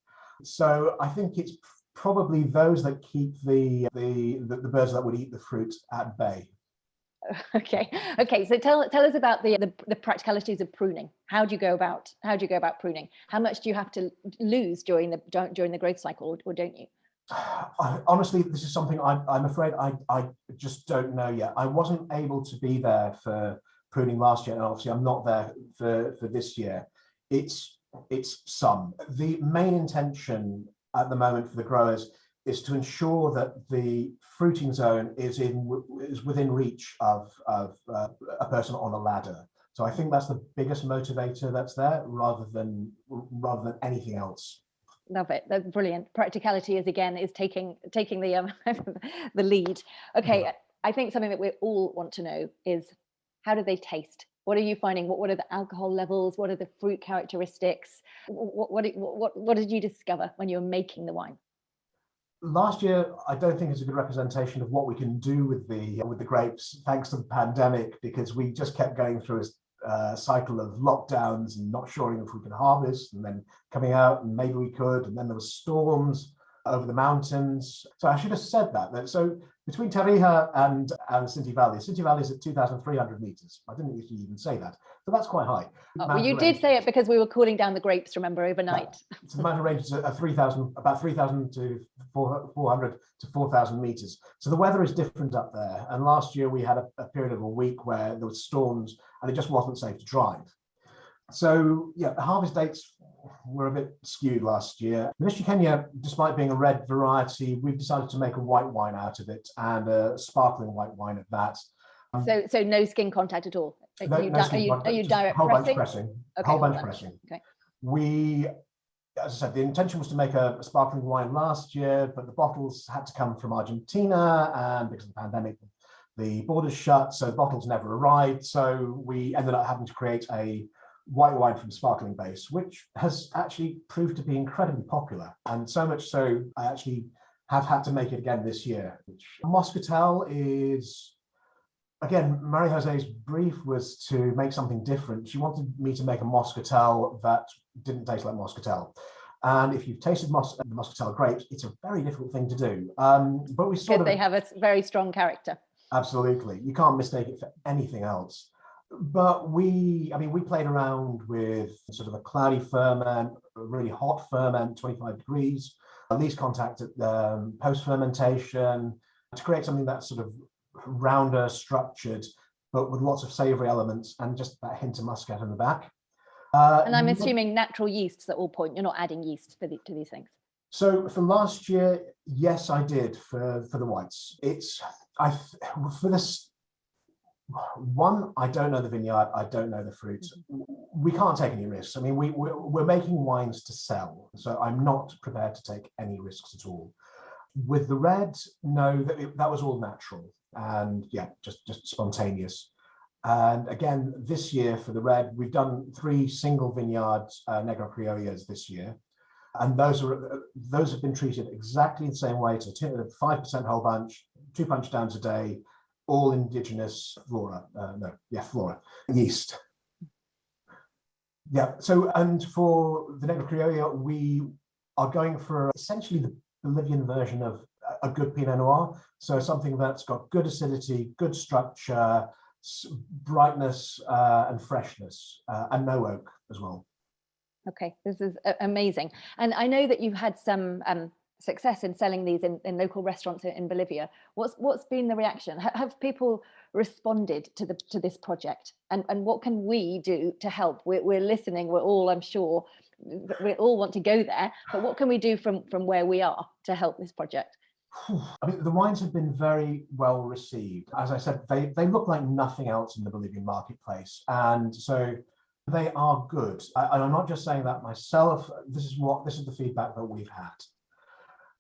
Speaker 3: So I think it's probably those that keep the birds that would eat the fruit at bay.
Speaker 2: Okay. So tell us about the practicalities of pruning. How do you go about pruning? How much do you have to lose during the growth cycle, or don't you?
Speaker 3: Honestly, this is something I'm afraid I just don't know yet. I wasn't able to be there for pruning last year, and obviously I'm not there for this year. It's some. The main intention at the moment for the growers is to ensure that the fruiting zone is within reach of a person on a ladder. So I think that's the biggest motivator that's there, rather than anything else.
Speaker 2: Love it. That's brilliant. Practicality is taking the the lead. Okay, yeah. I think something that we all want to know is, how do they taste? What are you finding? What are the alcohol levels? What are the fruit characteristics? What did you discover when you were making the wine?
Speaker 3: Last year, I don't think it's a good representation of what we can do with the grapes, thanks to the pandemic, because we just kept going through a cycle of lockdowns and not sure if we could harvest, and then coming out and maybe we could, and then there were storms. over the mountains. So I should have said that. So between Tarija and Sinti Valley is at 2,300 meters. I didn't usually even say that, but that's quite high.
Speaker 2: Well, you did say it because we were cooling down the grapes, remember, overnight.
Speaker 3: Yeah. So the mountain ranges are about 3,000 to 400 to 4,000 meters. So the weather is different up there. And last year we had a period of a week where there was storms and it just wasn't safe to drive. So yeah, the harvest dates were a bit skewed last year. Mystery Kenya, despite being a red variety, we've decided to make a white wine out of it, and a sparkling white wine at that.
Speaker 2: So no skin contact at all? Are you direct
Speaker 3: whole
Speaker 2: pressing?
Speaker 3: Bunch pressing.
Speaker 2: Okay,
Speaker 3: whole bunch pressing.
Speaker 2: Okay.
Speaker 3: We, as I said, the intention was to make a sparkling wine last year, but the bottles had to come from Argentina, and because of the pandemic, the borders shut, so the bottles never arrived. So we ended up having to create a white wine from sparkling base, which has actually proved to be incredibly popular. And so much so, I actually have had to make it again this year. Moscatel is, again, Marie-José's brief was to make something different. She wanted me to make a Moscatel that didn't taste like Moscatel. And if you've tasted the Moscatel grapes, it's a very difficult thing to do. But we sort of...
Speaker 2: They have a very strong character.
Speaker 3: Absolutely. You can't mistake it for anything else. But we played around with sort of a cloudy ferment, a really hot ferment, 25 degrees, least contact at post-fermentation, to create something that's sort of rounder, structured, but with lots of savory elements and just that hint of muscat in the back.
Speaker 2: And I'm assuming natural yeasts at all point. You're not adding yeast to these things.
Speaker 3: So for last year, yes, I did for the whites. For this one, I don't know the vineyard, I don't know the fruit. We can't take any risks. I mean, we're making wines to sell, so I'm not prepared to take any risks at all. With the red, no, that was all natural and yeah, just spontaneous. And again, this year for the red, we've done 3 single vineyard Negro Criollas this year. And those have been treated exactly the same way, to 5% whole bunch, 2 punch downs a day, all indigenous flora, yeast. Yeah, so, and for the Negro Criolla, we are going for essentially the Bolivian version of a good Pinot Noir. So something that's got good acidity, good structure, brightness and freshness, and no oak as well.
Speaker 2: Okay, this is amazing. And I know that you've had some success in selling these in local restaurants in Bolivia. What's been the reaction? Have people responded to this project? And what can we do to help? We're listening. We're all, I'm sure, we all want to go there. But what can we do from where we are to help this project?
Speaker 3: I mean, the wines have been very well received. As I said, they look like nothing else in the Bolivian marketplace, and so they are good. And I'm not just saying that myself. This is the feedback that we've had.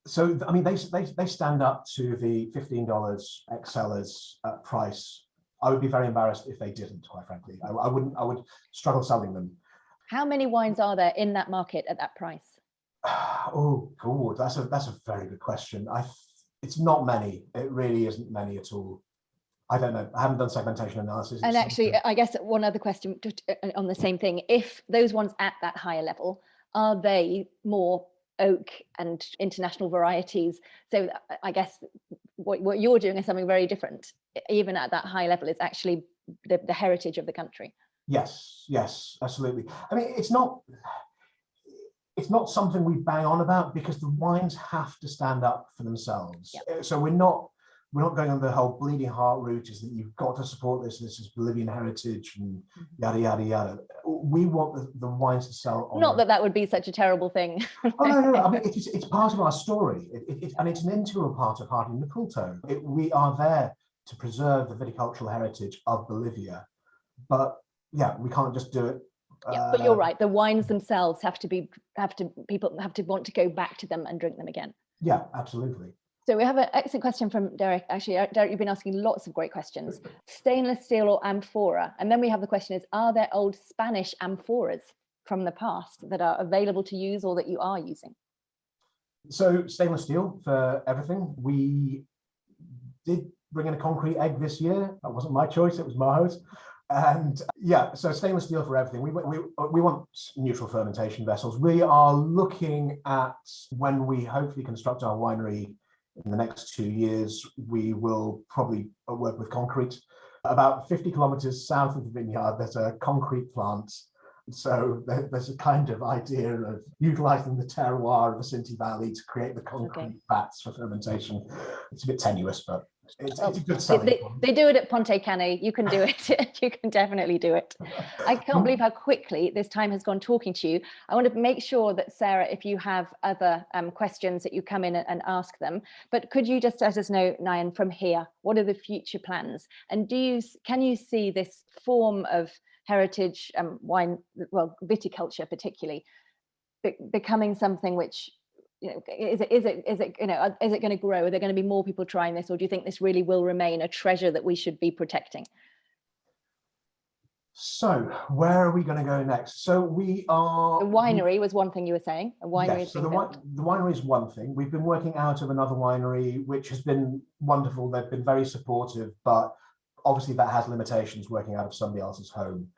Speaker 3: So, I mean, they stand up to the $15 ex-sellers price. I would be very embarrassed if they didn't, quite frankly. I would struggle selling them.
Speaker 2: How many wines are there in that market at that price?
Speaker 3: Oh, God, that's a very good question. It's not many. It really isn't many at all. I don't know. I haven't done segmentation analysis.
Speaker 2: And actually, I guess one other question on the same thing. If those ones at that higher level, are they more oak and international varieties? So I guess what you're doing is something very different. Even at that high level, it's actually the heritage of the country.
Speaker 3: Yes, absolutely. I mean, it's not something we bang on about, because the wines have to stand up for themselves. Yep. So we're not going on the whole bleeding heart route, is that you've got to support this is Bolivian heritage and yada yada yada. We want the wines to sell on.
Speaker 2: Not that would be such a terrible thing.
Speaker 3: Oh no. I mean, it's part of our story, and it's an integral part of Harding Mikulto. We are there to preserve the viticultural heritage of Bolivia, but yeah, we can't just do it.
Speaker 2: Yeah, but you're right. The wines themselves people have to want to go back to them and drink them again.
Speaker 3: Yeah, absolutely.
Speaker 2: So we have an excellent question from Derek. Actually, Derek, you've been asking lots of great questions. Stainless steel or amphora? And then we have the question is, are there old Spanish amphoras from the past that are available to use or that you are using?
Speaker 3: So stainless steel for everything. We did bring in a concrete egg this year. That wasn't my choice, it was Maho's. And yeah, so stainless steel for everything. We want neutral fermentation vessels. We are looking at, when we hopefully construct our winery in the next 2 years, we will probably work with concrete. About 50 kilometers south of the vineyard, there's a concrete plant. So there's a kind of idea of utilizing the terroir of the Sinti Valley to create the concrete vats for fermentation. It's a bit tenuous, but it's a good selling point.
Speaker 2: They do it at Ponte Cane. You can do it. You can definitely do it. I can't believe how quickly this time has gone talking to you. I want to make sure that, Sarah, if you have other questions, that you come in and ask them. But could you just let us know, Nyan, from here, what are the future plans? And can you see this form of heritage wine, well, viticulture particularly, becoming something which, you know, is it going to grow? Are there going to be more people trying this, or do you think this really will remain a treasure that we should be protecting?
Speaker 3: So where are we going to go next? So the
Speaker 2: winery was one thing you were saying. A winery.
Speaker 3: Yes, so the winery is one thing. We've been working out of another winery, which has been wonderful. They've been very supportive, but obviously that has limitations, working out of somebody else's home.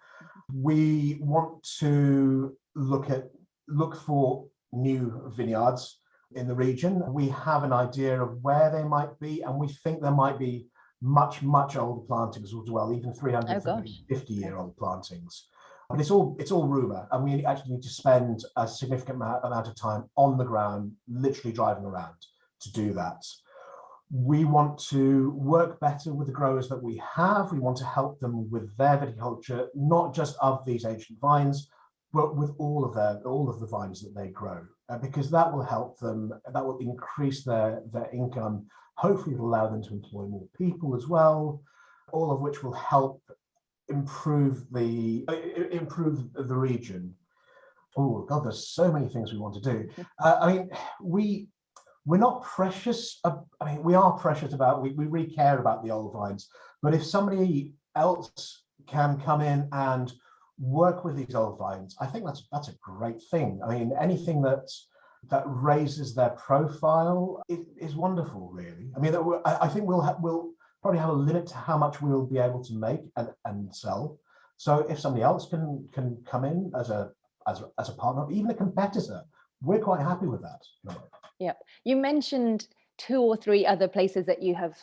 Speaker 3: We want to look for new vineyards in the region. We have an idea of where they might be, and we think there might be much older plantings as well, even 350-year-old plantings. But it's all rumor, and we actually need to spend a significant amount of time on the ground, literally driving around to do that. We want to work better with the growers that we have. We want to help them with their viticulture, not just of these ancient vines, but with all of the vines that they grow, because that will help them. That will increase their income. Hopefully, it'll allow them to employ more people as well. All of which will help improve the region. Oh God, there's so many things we want to do. I mean, we're not precious. I mean, we are precious about. We really care about the old vines. But if somebody else can come in and work with these old vines, I think that's a great thing. I mean, anything that raises their profile is wonderful, really. I mean, I think we'll probably have a limit to how much we'll be able to make and sell. So if somebody else can come in as a partner, even a competitor, we're quite happy with that.
Speaker 2: Yeah, you mentioned 2 or 3 other places that you have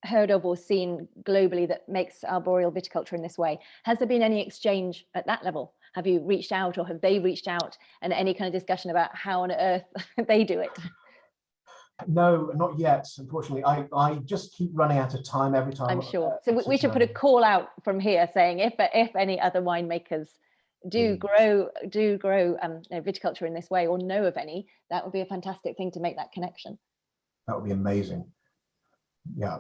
Speaker 2: heard of or seen globally that makes arboreal viticulture in this way. Has there been any exchange at that level? Have you reached out, or have they reached out, and any kind of discussion about how on earth they do it?
Speaker 3: No, not yet. Unfortunately, I just keep running out of time every time.
Speaker 2: I'm sure. So we should put a call out from here saying if any other winemakers do grow viticulture in this way, or know of any, that would be a fantastic thing to make that connection.
Speaker 3: That would be amazing. Yeah.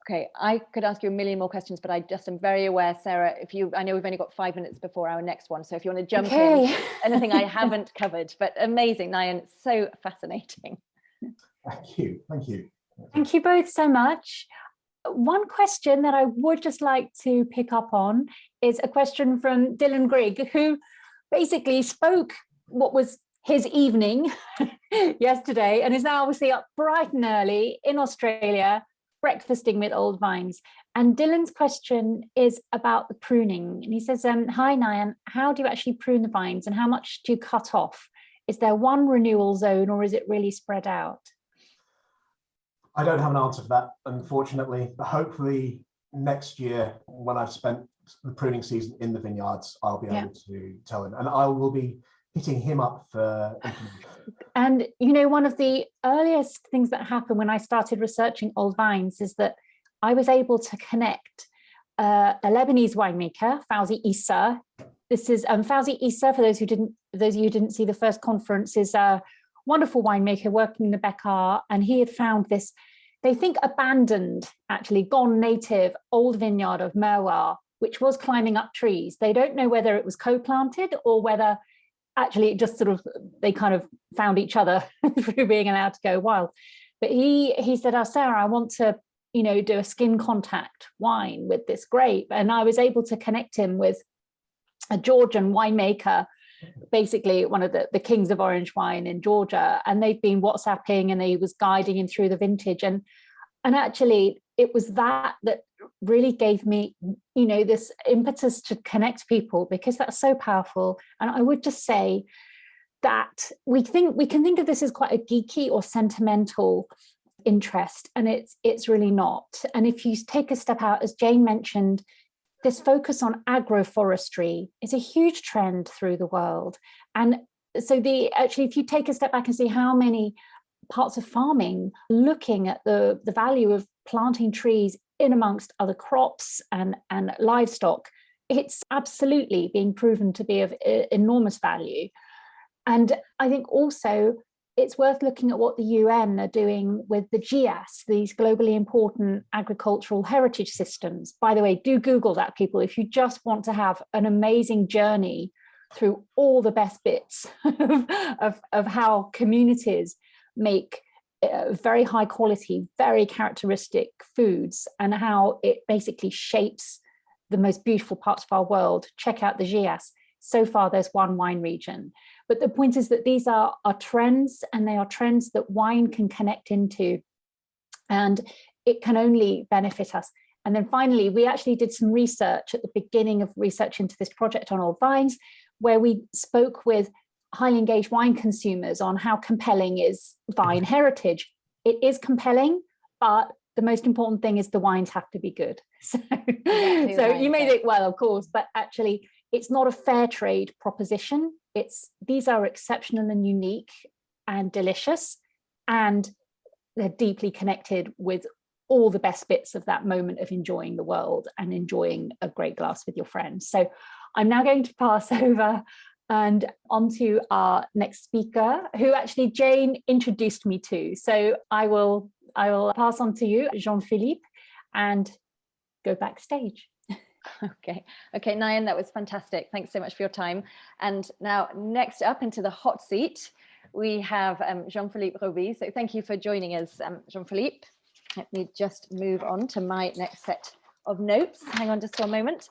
Speaker 2: Okay, I could ask you a million more questions, but I just am very aware, Sarah, I know we've only got 5 minutes before our next one, so if you want to jump in, anything I haven't covered. But amazing, Nyan, so fascinating.
Speaker 3: Thank you.
Speaker 1: Thank you both so much. One question that I would just like to pick up on is a question from Dylan Grigg, who basically spoke what was his evening yesterday, and is now obviously up bright and early in Australia, breakfasting with old vines. And Dylan's question is about the pruning. And he says, hi, Nyan, how do you actually prune the vines, and how much do you cut off? Is there one renewal zone, or is it really spread out?
Speaker 3: I don't have an answer for that, unfortunately. But hopefully next year, when I've spent the pruning season in the vineyards, I'll be able to tell him, and I will be hitting him up for information.
Speaker 1: And you know, one of the earliest things that happened when I started researching old vines is that I was able to connect a Lebanese winemaker, Fawzi Issa. This is Fawzi Issa, for those of you who didn't see the first conference, is a wonderful winemaker working in the Bekaa, and he had found this, they think abandoned, actually gone native old vineyard of Merwa, which was climbing up trees. They don't know whether it was co-planted or whether actually it just sort of, they kind of found each other through being allowed to go wild. But he said, oh, Sarah, I want to, do a skin contact wine with this grape. And I was able to connect him with a Georgian winemaker, basically one of the kings of orange wine in Georgia, and they've been WhatsApping, and he was guiding him through the vintage, and actually it was that really gave me, this impetus to connect people, because that's so powerful. And I would just say that we can think of this as quite a geeky or sentimental interest, and it's really not. And if you take a step out, as Jane mentioned, this focus on agroforestry is a huge trend through the world. And so if you take a step back and see how many parts of farming looking at the value of planting trees in amongst other crops and livestock, it's absolutely being proven to be of enormous value. And I think also it's worth looking at what the UN are doing with the GIAS, these globally important agricultural heritage systems. By the way, do Google that, people, if you just want to have an amazing journey through all the best bits of how communities make very high quality, very characteristic foods, and how it basically shapes the most beautiful parts of our world. Check out the GIAS. So far, there's one wine region. But the point is that these are trends, and they are trends that wine can connect into, and it can only benefit us. And then finally, we actually did some research at the beginning of research into this project on old vines, where we spoke with highly engaged wine consumers on how compelling is vine heritage. It is compelling, but the most important thing is the wines have to be good. So, you may think, well, of course, but actually it's not a fair trade proposition. These are exceptional and unique and delicious, and they're deeply connected with all the best bits of that moment of enjoying the world and enjoying a great glass with your friends. So I'm now going to pass over and on to our next speaker, who actually Jane introduced me to. So I will pass on to you, Jean-Philippe, and go backstage.
Speaker 2: Okay, Nyan, that was fantastic. Thanks so much for your time. And now next up into the hot seat, we have Jean-Philippe Roby. So thank you for joining us, Jean-Philippe. Let me just move on to my next set of notes. Hang on just one moment.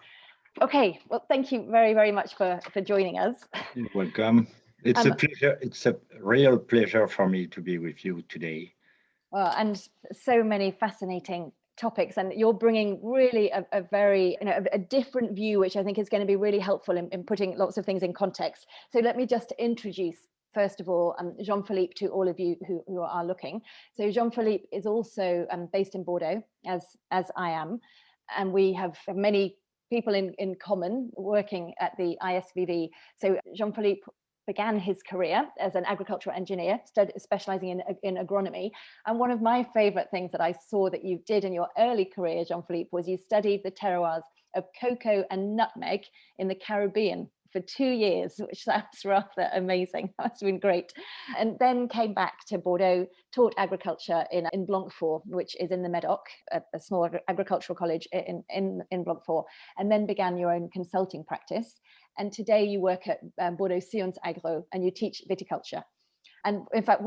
Speaker 2: Okay, well, thank you very, very much for joining us.
Speaker 4: You're welcome. It's a pleasure. It's a real pleasure for me to be with you today.
Speaker 2: Well, and so many fascinating topics, and you're bringing really a very a different view, which I think is going to be really helpful in putting lots of things in context. So let me just introduce first of all Jean-Philippe to all of you who are looking. So Jean-Philippe is also based in Bordeaux, as I am, and we have many people in common working at the ISVV. So Jean-Philippe began his career as an agricultural engineer, specializing in agronomy. And one of my favorite things that I saw that you did in your early career, Jean-Philippe, was you studied the terroirs of cocoa and nutmeg in the Caribbean for 2 years, which sounds rather amazing. That's been great. And then came back to Bordeaux, taught agriculture in Blanquefort, which is in the Médoc, a small agricultural college in Blanquefort, and then began your own consulting practice. And today you work at Bordeaux Sciences Agro, and you teach viticulture. And in fact,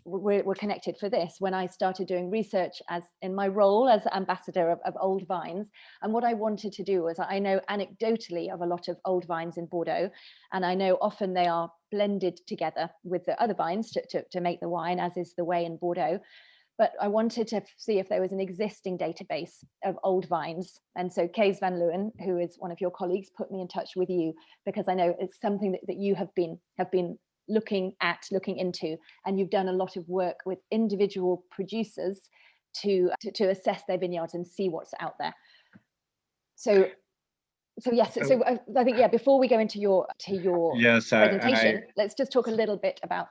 Speaker 2: we're connected for this when I started doing research as in my role as ambassador of old vines. And what I wanted to do was, I know anecdotally of a lot of old vines in Bordeaux, and I know often they are blended together with the other vines to make the wine, as is the way in Bordeaux. But I wanted to see if there was an existing database of old vines. And so Kees van Leeuwen, who is one of your colleagues, put me in touch with you, because I know it's something that you have been looking into, and you've done a lot of work with individual producers to assess their vineyards and see what's out there. So yes, so I think, yeah, before we go into your
Speaker 4: yes,
Speaker 2: presentation, let's just talk a little bit about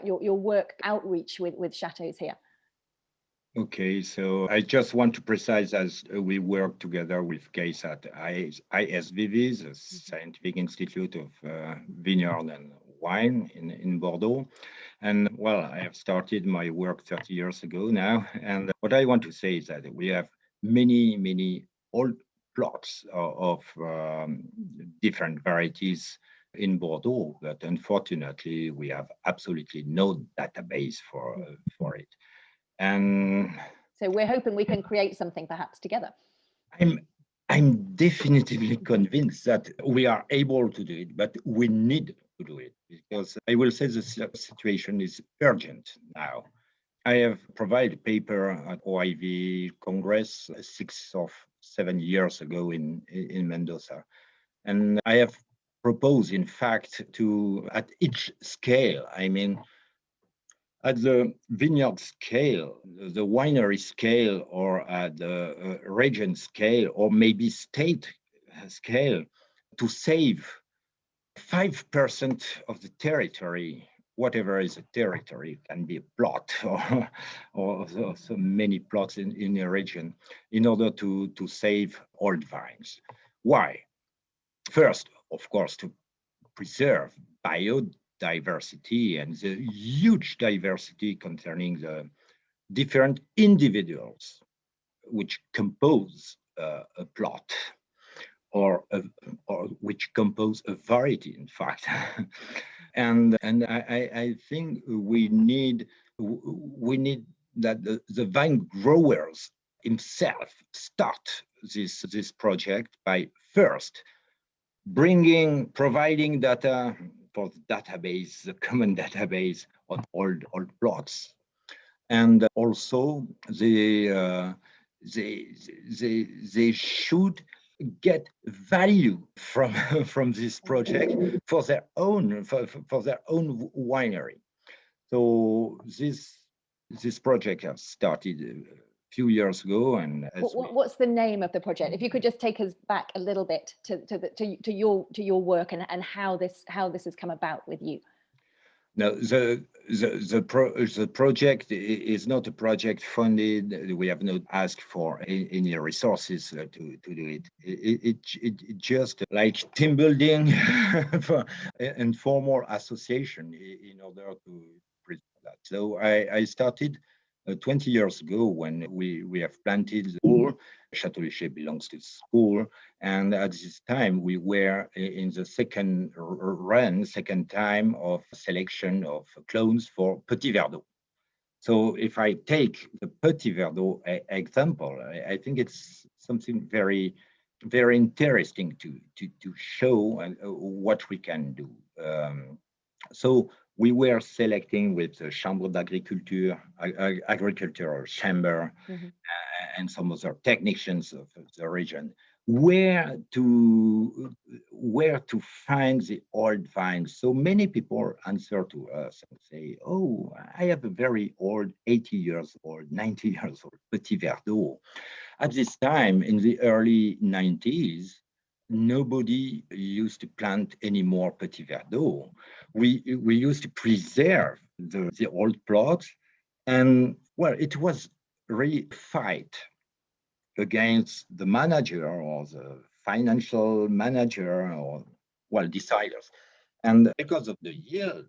Speaker 2: your work outreach with chateaus here.
Speaker 4: Okay, so I just want to precise, as we work together with Kees at ISVV, the Scientific Institute of Vineyard and Wine in Bordeaux. And well, I have started my work 30 years ago now. And what I want to say is that we have many old plots of different varieties in Bordeaux, but unfortunately, we have absolutely no database for it. And
Speaker 2: so we're hoping we can create something perhaps together.
Speaker 4: I'm definitively convinced that we are able to do it, but we need to do it, because I will say the situation is urgent now. I have provided a paper at OIV Congress 6th of 7 years ago in Mendoza. And I have proposed, in fact, to, at each scale, I mean, at the vineyard scale, the winery scale, or at the region scale, or maybe state scale, to save 5% of the territory, whatever is a territory, it can be a plot or so many plots in a region, in order to save old vines. Why? First, of course, to preserve biodiversity and the huge diversity concerning the different individuals which compose a plot, or which compose a variety, in fact. and I think we need that the vine growers himself start this project by first providing data for the database, the common database on old plots, and also they should get value from this project for their own winery. So this project has started a few years ago, and
Speaker 2: what's the name of the project? If you could just take us back a little bit to your work and how this has come about with you.
Speaker 4: No, the project is not a project funded. We have not asked for any resources to do it. It just like team building for informal association in order to present that. So I started 20 years ago when we have planted the school. Chateau Léger belongs to the school, and at this time we were in the second time of selection of clones for Petit Verdot. So if I take the Petit Verdot example, I think it's something very, very interesting to show what we can do. So we were selecting with the Chambre d'Agriculture, agricultural chamber, and some other technicians of the region, where to find the old vines. So many people answer to us and say, "Oh, I have a very old, 80 years old, 90 years old Petit Verdot." At this time, in the early 90s, nobody used to plant any more Petit Verdot. We used to preserve the old plots, and well, it was really a fight against the manager or the financial manager, or well, deciders. And because of the yield,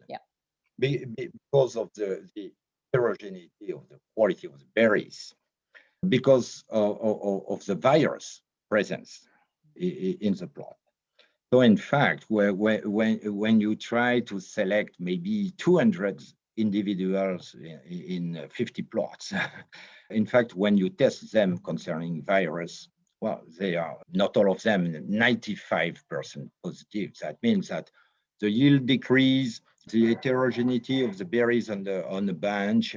Speaker 4: because of the heterogeneity of the quality of the berries, because of the virus presence in the plot. So in fact, when you try to select maybe 200 individuals in 50 plots, in fact, when you test them concerning virus, well, they are not all of them 95% positive. That means that the yield decrease, the heterogeneity of the berries on the bench,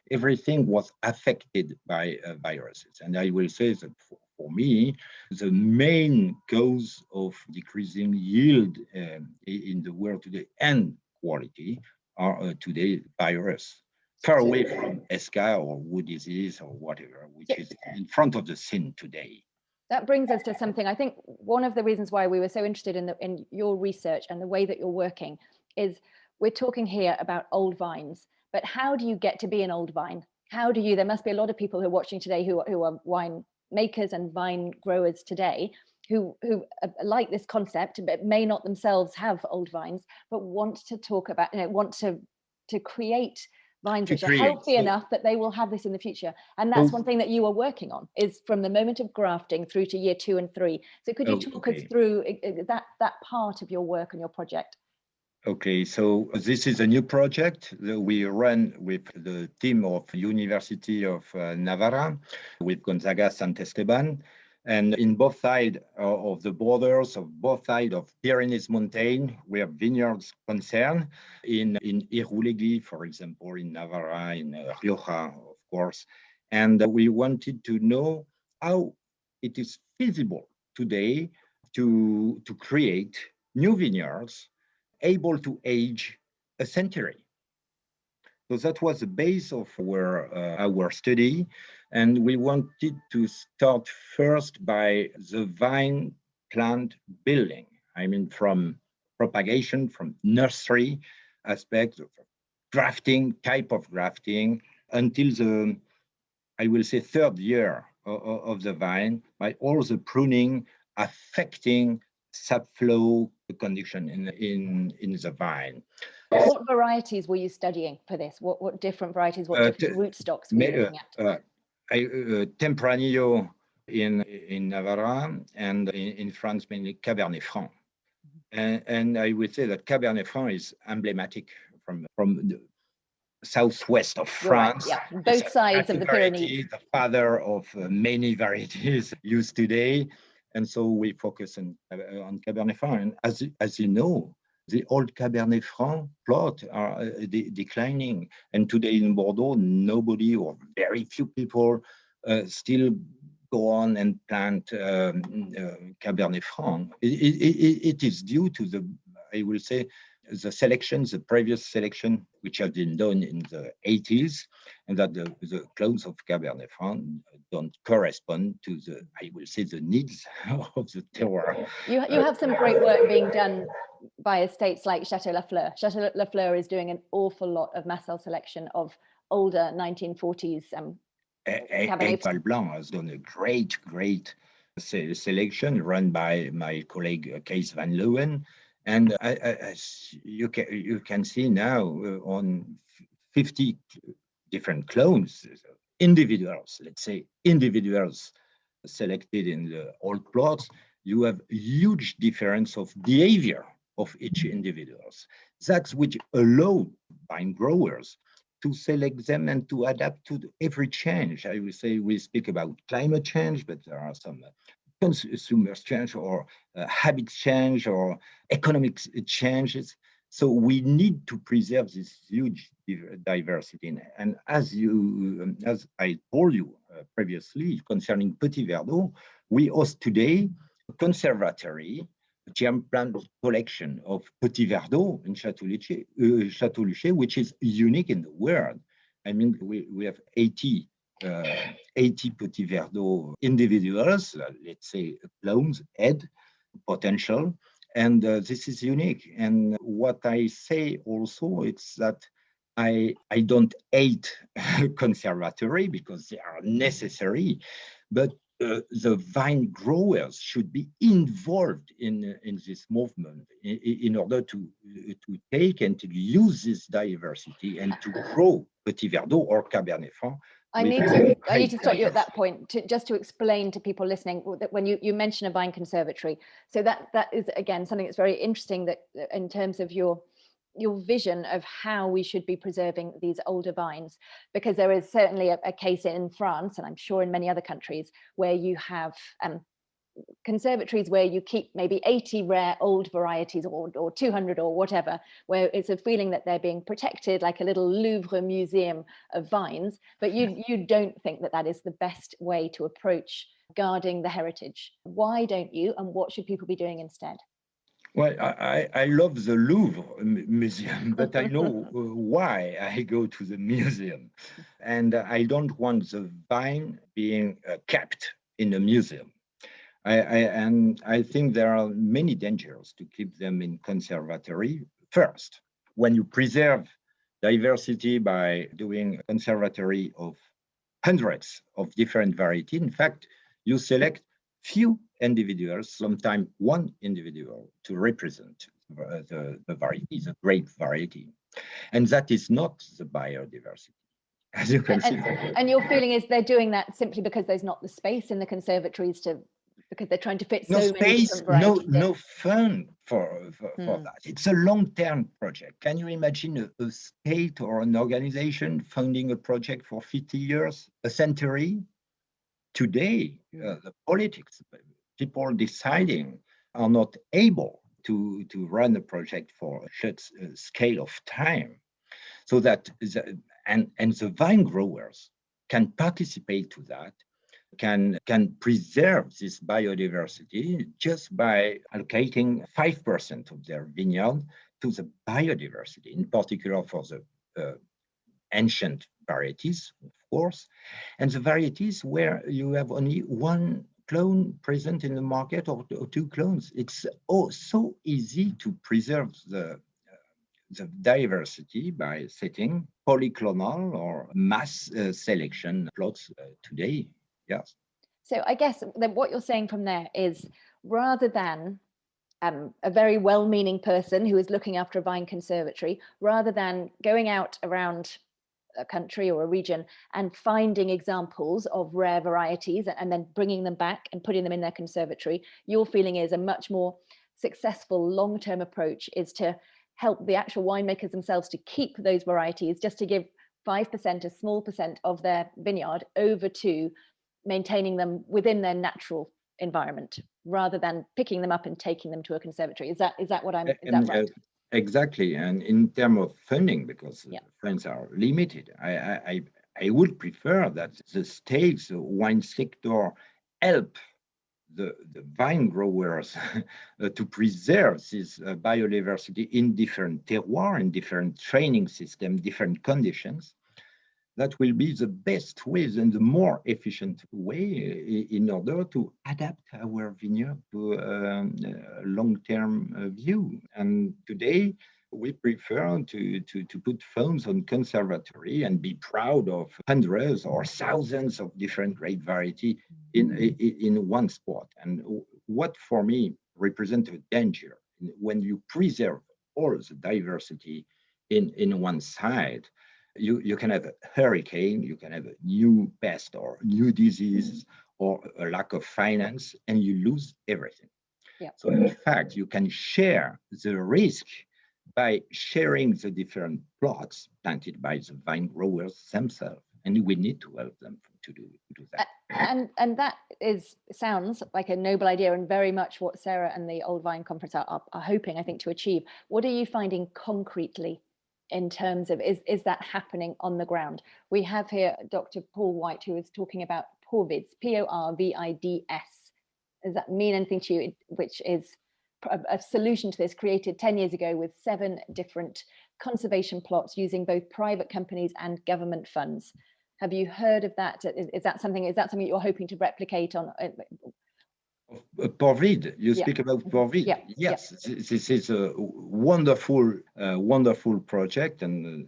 Speaker 4: everything was affected by viruses. And I will say that for me, the main cause of decreasing yield in the world today and quality are today virus, far away from ESCA or wood disease or whatever, which is in front of the scene today.
Speaker 2: That brings us to something. I think one of the reasons why we were so interested in your research and the way that you're working is we're talking here about old vines, but how do you get to be an old vine? There must be a lot of people who are watching today who are wine makers and vine growers today who like this concept, but may not themselves have old vines, but want to talk about, want to create vines which are healthy enough that they will have this in the future. And that's one thing that you are working on, is from the moment of grafting through to year 2 and 3. So could you talk us through that part of your work and your project?
Speaker 4: Okay, so this is a new project that we run with the team of University of Navarra, with Gonzaga Sant Esteban. And in both sides of the borders, of both sides of Pyrenees Mountain, we have vineyards concerned in Irulegui, for example, in Navarra, in Rioja, of course. And we wanted to know how it is feasible today to create new vineyards able to age a century. So that was the base of our study. And we wanted to start first by the vine plant building. I mean, from propagation, from nursery aspect of grafting, type of grafting, until the, I will say, third year of the vine, by all the pruning affecting sap flow condition in the vine.
Speaker 2: What varieties were you studying for this? What different varieties, what different rootstocks were you looking at?
Speaker 4: Tempranillo in Navarra, and in France, mainly Cabernet Franc. And I would say that Cabernet Franc is emblematic from the southwest of France.
Speaker 2: Right, yeah, both sides of the Pyrenees.
Speaker 4: The father of many varieties used today. And so we focus on Cabernet Franc. And as you know, the old Cabernet Franc plot are declining. And today in Bordeaux, nobody or very few people still go on and plant Cabernet Franc. It is due to the, I will say, the selections, the previous selection, which have been done in the 80s, and that the clones of Cabernet Franc don't correspond to the, I will say, the needs of the terroir.
Speaker 2: You have some great work being done by estates like Chateau Lafleur. Chateau Lafleur is doing an awful lot of mass cell selection of older 1940s Cabernet
Speaker 4: Franc. Blanc has done a great selection run by my colleague Kees van Leeuwen. And as you can see now on 50 different clones, individuals, let's say individuals selected in the old plots, you have huge difference of behavior of each individuals. That's which allowed vine growers to select them and to adapt to every change. I would say we speak about climate change, but there are some consumer change or habit change or economic changes. So we need to preserve this huge diversity. And as I told you previously concerning Petit Verdot, we host today a conservatory, a germplant collection of Petit Verdot in Château-Luché, which is unique in the world. I mean, we have 80 Petit Verdot individuals, let's say clones, head potential, and this is unique. And what I say also, it's that I don't hate conservatory because they are necessary, but the vine growers should be involved in this movement in order to take and to use this diversity and to grow Petit Verdot or Cabernet Franc.
Speaker 2: I need to stop you at that point just to explain to people listening that when you mention a vine conservatory, so that is again something that's very interesting, that in terms of your vision of how we should be preserving these older vines, because there is certainly a case in France, and I'm sure in many other countries, where you have conservatories where you keep maybe 80 rare old varieties or 200 or whatever, where it's a feeling that they're being protected like a little Louvre museum of vines, but you don't think that that is the best way to approach guarding the heritage. Why don't you, and what should people be doing instead?
Speaker 4: Well, I love the Louvre Museum, but I know why I go to the museum. And I don't want the vine being kept in a museum. And I think there are many dangers to keep them in conservatory. First, when you preserve diversity by doing a conservatory of hundreds of different varieties, in fact, you select few individuals, sometimes one individual, to represent the variety, the grape variety. And that is not the biodiversity, as you can see.
Speaker 2: And your feeling is they're doing that simply because there's not the space in the conservatories because they're trying to fit so many different varieties.
Speaker 4: No fund for that. It's a long-term project. Can you imagine a state or an organization funding a project for 50 years, a century? Today, the politics, people deciding are not able to run a project for such a scale of time. So that, and the vine growers can participate to that can preserve this biodiversity just by allocating 5% of their vineyard to the biodiversity, in particular for the ancient varieties, of course, and the varieties where you have only one clone present in the market or two clones. It's so easy to preserve the diversity by setting polyclonal or mass selection plots today. Yes.
Speaker 2: So I guess that what you're saying from there is, rather than a very well-meaning person who is looking after a vine conservatory, rather than going out around a country or a region and finding examples of rare varieties and then bringing them back and putting them in their conservatory, your feeling is a much more successful long-term approach is to help the actual winemakers themselves to keep those varieties, just to give 5%, a small percent of their vineyard, over to maintaining them within their natural environment, rather than picking them up and taking them to a conservatory. Is that what I'm, is that right?
Speaker 4: Exactly. And in terms of funding, because funds are limited, I would prefer that the states, the wine sector, help the vine growers to preserve this biodiversity in different terroirs, in different training systems, different conditions. That will be the best way and the more efficient way in order to adapt our vineyard to a long-term view. And today, we prefer to put funds on conservatory and be proud of hundreds or thousands of different grape variety in one spot. And what for me represents a danger when you preserve all the diversity in one side. You can have a hurricane, you can have a new pest or new disease or a lack of finance, and you lose everything.
Speaker 2: Yeah.
Speaker 4: So in fact, you can share the risk by sharing the different plots planted by the vine growers themselves, and we need to help them to do that.
Speaker 2: And that sounds like a noble idea, and very much what Sarah and the Old Vine Conference are hoping, I think, to achieve. What are you finding concretely in terms of, is that happening on the ground? We have here Dr. Paul White, who is talking about PORVIDS, PORVIDS. Does that mean anything to you? Which is a solution to this, created 10 years ago with 7 different conservation plots using both private companies and government funds. Have you heard of that? Is that something you're hoping to replicate on?
Speaker 4: PORVID, you speak about PORVID.
Speaker 2: Yeah.
Speaker 4: Yes, this is a wonderful project, and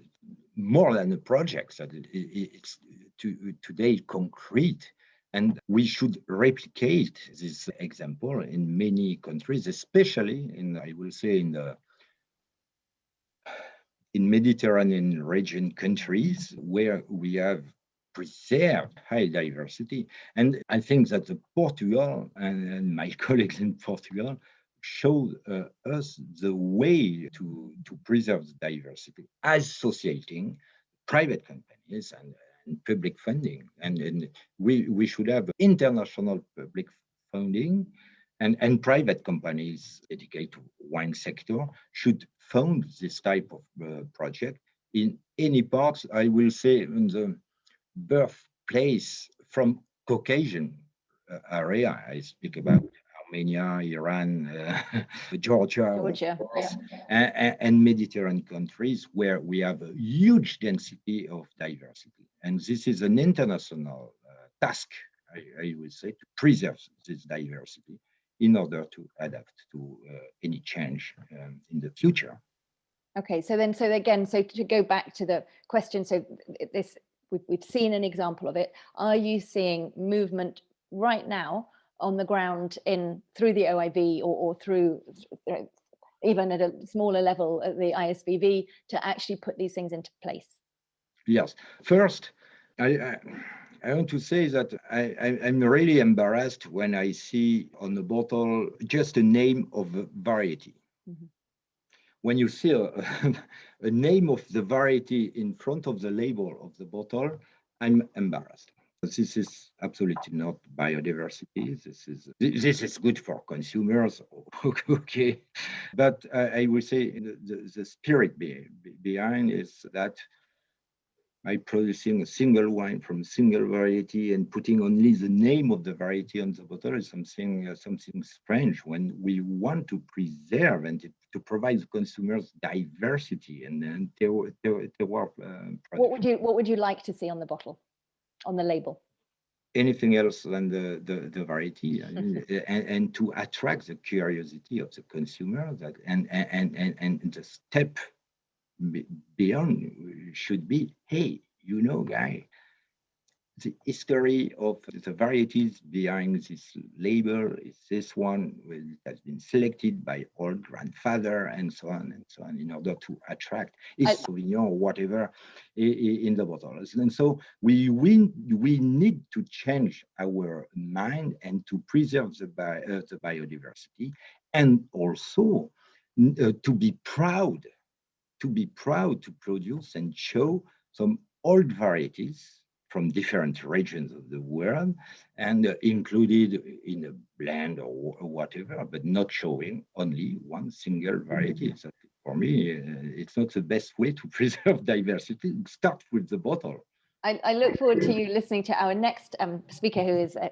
Speaker 4: more than a project, that it's today concrete. And we should replicate this example in many countries, especially I will say, in Mediterranean region countries where we have preserved high diversity. And I think that Portugal and my colleagues in Portugal showed us the way to preserve the diversity, associating private companies and public funding. And we should have international public funding, and private companies dedicated to wine sector should fund this type of project in any parts, I will say, in the birthplace from Caucasian area. I speak about Armenia, Iran, Georgia, of course, and Mediterranean countries where we have a huge density of diversity. And this is an international task, I would say, to preserve this diversity in order to adapt to any change in the future.
Speaker 2: Okay, so to go back to the question, so this, we've seen an example of it. Are you seeing movement right now on the ground through the OIV or through even at a smaller level at the ISVV to actually put these things into place?
Speaker 4: Yes. First, I want to say that I'm really embarrassed when I see on the bottle just a name of a variety. Mm-hmm. When you see a name of the variety in front of the label of the bottle, I'm embarrassed. This is absolutely not biodiversity. This is good for consumers, okay. But I will say the spirit behind is that by producing a single wine from a single variety and putting only the name of the variety on the bottle is something strange when we want to preserve and to provide the consumers diversity and terroir.
Speaker 2: What would you like to see on the bottle, on the label?
Speaker 4: Anything else than the variety, and to attract the curiosity of the consumer, that and the step beyond should be, hey, guy, the history of the varieties behind this label is this one that has been selected by old grandfather and so on in order to attract Sauvignon or whatever in the bottles. And so we need to change our mind and to preserve the biodiversity, and also to be proud to produce and show some old varieties from different regions of the world and included in a blend or whatever, but not showing only one single variety. So for me, it's not the best way to preserve diversity. Start with the bottle.
Speaker 2: I look forward to you listening to our next speaker,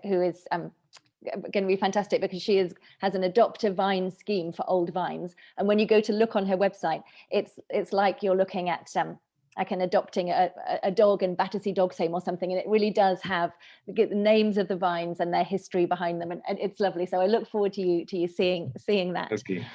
Speaker 2: who is going to be fantastic, because she has an adopt a vine scheme for old vines, and when you go to look on her website, it's like you're looking at like an adopting a dog in Battersea Dog Same or something, and it really does have the names of the vines and their history behind them, and it's lovely. So I look forward to you seeing that.
Speaker 4: Okay.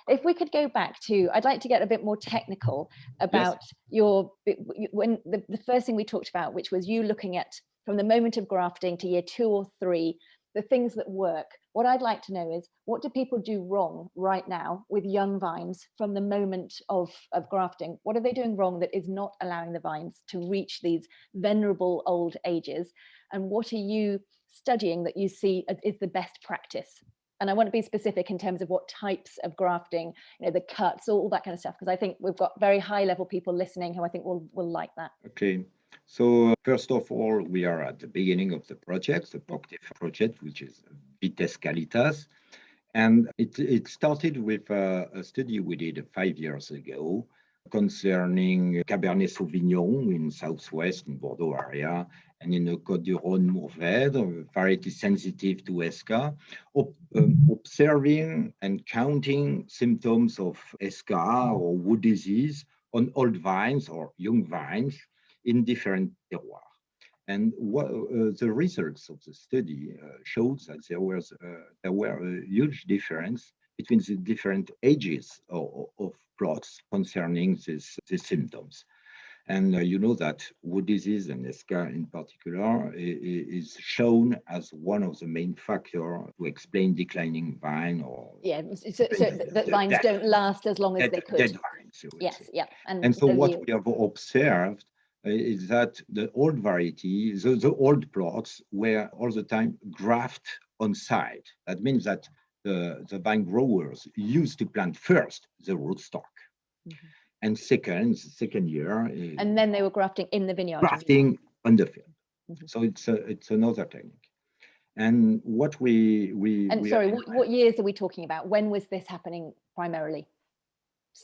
Speaker 2: If we could go back to, I'd like to get a bit more technical about when the first thing we talked about, which was you looking at from the moment of grafting to year 2 or 3, the things that work. What I'd like to know is, what do people do wrong right now with young vines from the moment of grafting? What are they doing wrong that is not allowing the vines to reach these venerable old ages? And what are you studying that you see is the best practice? And I want to be specific in terms of what types of grafting, the cuts, all that kind of stuff, because I think we've got very high level people listening who I think will like that.
Speaker 4: Okay. So first of all, we are at the beginning of the project, the POCTEF project, which is Viticulture. And it started with a study we did 5 years ago concerning Cabernet Sauvignon in southwest in Bordeaux area and in the Côte du Rhône Mourvèdre, variety sensitive to ESCA, observing and counting symptoms of ESCA or wood disease on old vines or young vines in different terroirs. And what the results of the study showed that there were a huge difference between the different ages of plots concerning these symptoms. And you know that wood disease and ESCA in particular is shown as one of the main factors to explain declining vine or
Speaker 2: so the vines don't last as long as they could.
Speaker 4: Dead vines,
Speaker 2: yes, yeah.
Speaker 4: And so what we have observed is that the old variety, the old plots were all the time graft on site. That means that the vine growers used to plant first the rootstock, and second year,
Speaker 2: and then they were grafting in the vineyard.
Speaker 4: Grafting on the field. So it's another technique. And what
Speaker 2: what years are we talking about? When was this happening primarily?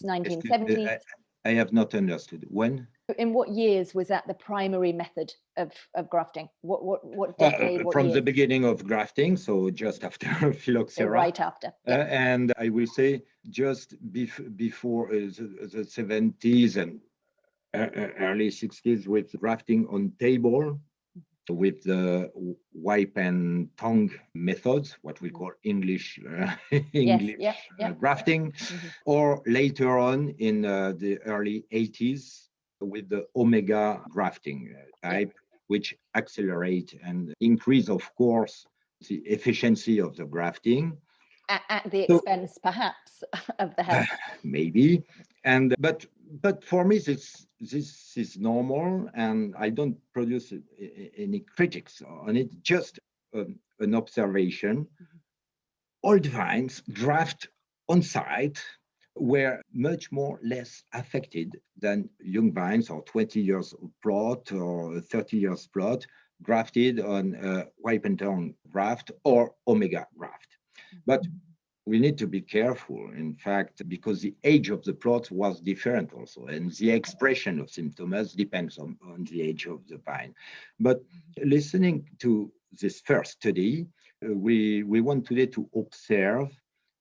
Speaker 2: 1970s.
Speaker 4: I have not understood. When?
Speaker 2: In what years was that the primary method of grafting? What decade? What
Speaker 4: from
Speaker 2: years?
Speaker 4: the beginning of grafting, so just after phylloxera.
Speaker 2: So right after.
Speaker 4: And I will say just before the 70s and early 60s with grafting on table with the wipe and tongue methods, what we call English grafting, or later on in the early 80s with the omega grafting type, which accelerate and increase, of course, the efficiency of the grafting.
Speaker 2: At the expense, perhaps, of the health. Maybe.
Speaker 4: And but for me, this is normal, and I don't produce any critics on it, just an observation. Old vines graft on site were much less affected than young vines or 20 years plot or 30 years plot grafted on wipe and tongue graft or omega graft. But we need to be careful, in fact, because the age of the plot was different also, and the expression of symptoms depends on the age of the vine. But listening to this first study, we want today to observe,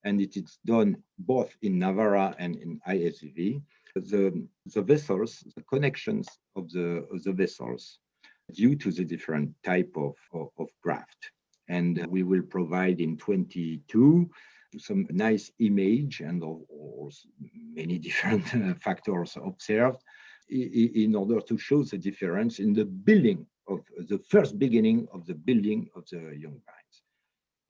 Speaker 4: and it is done both in Navarra and in ISVV, the vessels, the connections of the vessels due to the different type of graft. And we will provide in 22 some nice image and or many different factors observed in order to show the difference in the building of the first beginning of the building of the young vines.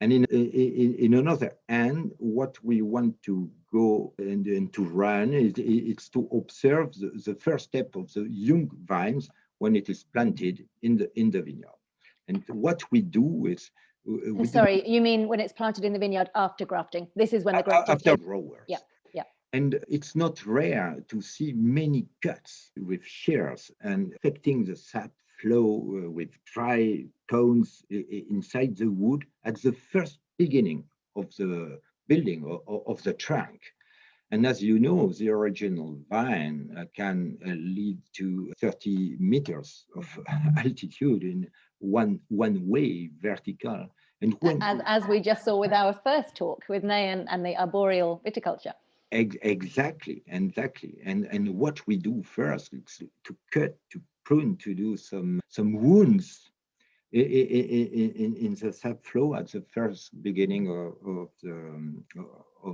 Speaker 4: And in another hand, what we want to go and to run is to observe the first step of the young vines when it is planted in the vineyard. And what we do is
Speaker 2: Sorry, you mean when it's planted in the vineyard after grafting? This is when the grafting
Speaker 4: after growers.
Speaker 2: Yeah, yeah.
Speaker 4: And it's not rare to see many cuts with shears and affecting the sap flow with dry cones inside the wood at the first beginning of the building of the trunk. And as you know, the original vine can lead to 30 meters of altitude in one way, vertical. And when,
Speaker 2: as we just saw with our first talk with Nayan and the arboreal viticulture.
Speaker 4: Exactly. And what we do first is to cut, to prune, to do some wounds in the sap flow at the first beginning of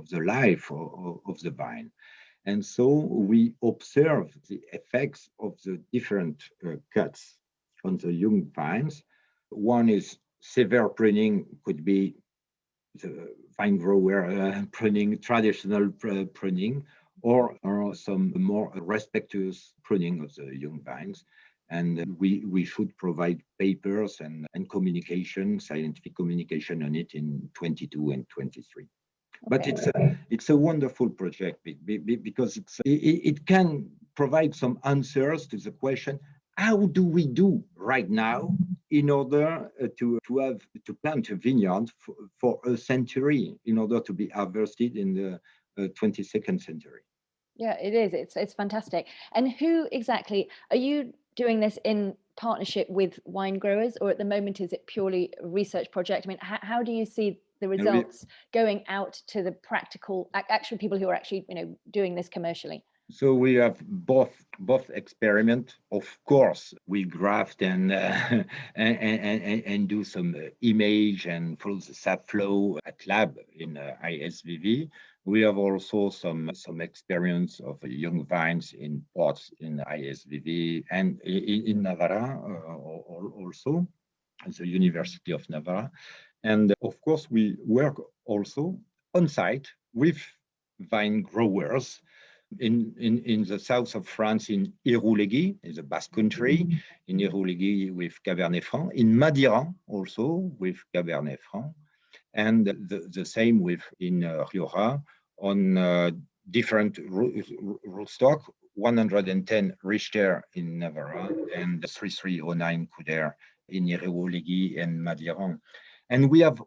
Speaker 4: the life of the vine. And so we observe the effects of the different cuts on the young vines. One is severe pruning, could be the vine grower pruning, traditional pruning, or some more respectuous pruning of the young vines. And we should provide papers and communication, scientific communication on it in 22 and 23. But it's a wonderful project because it can provide some answers to the question, how do we do right now in order to plant a vineyard for a century in order to be harvested in the 22nd century?
Speaker 2: Yeah, it is. It's fantastic. And who exactly are you doing this in partnership with wine growers, or at the moment is it purely a research project? I mean, how do you see the results going out to the practical, actual people who are actually, doing this commercially?
Speaker 4: So we have both experiment. Of course, we graft and do some image and follow the sap flow at lab in ISVV. We have also some experience of young vines in pots in ISVV and in Navarra also, at the University of Navarra. And of course, we work also on site with vine growers in the south of France, in Héroux-Léguy, in the Basque Country, in Héroux-Léguy with Cabernet Franc, in Madiran also with Cabernet Franc, and the same with in Rioja on different rootstock, 110 Richter in Navarra and 3309 Couder in Héroux-Léguy and Madiran. And we have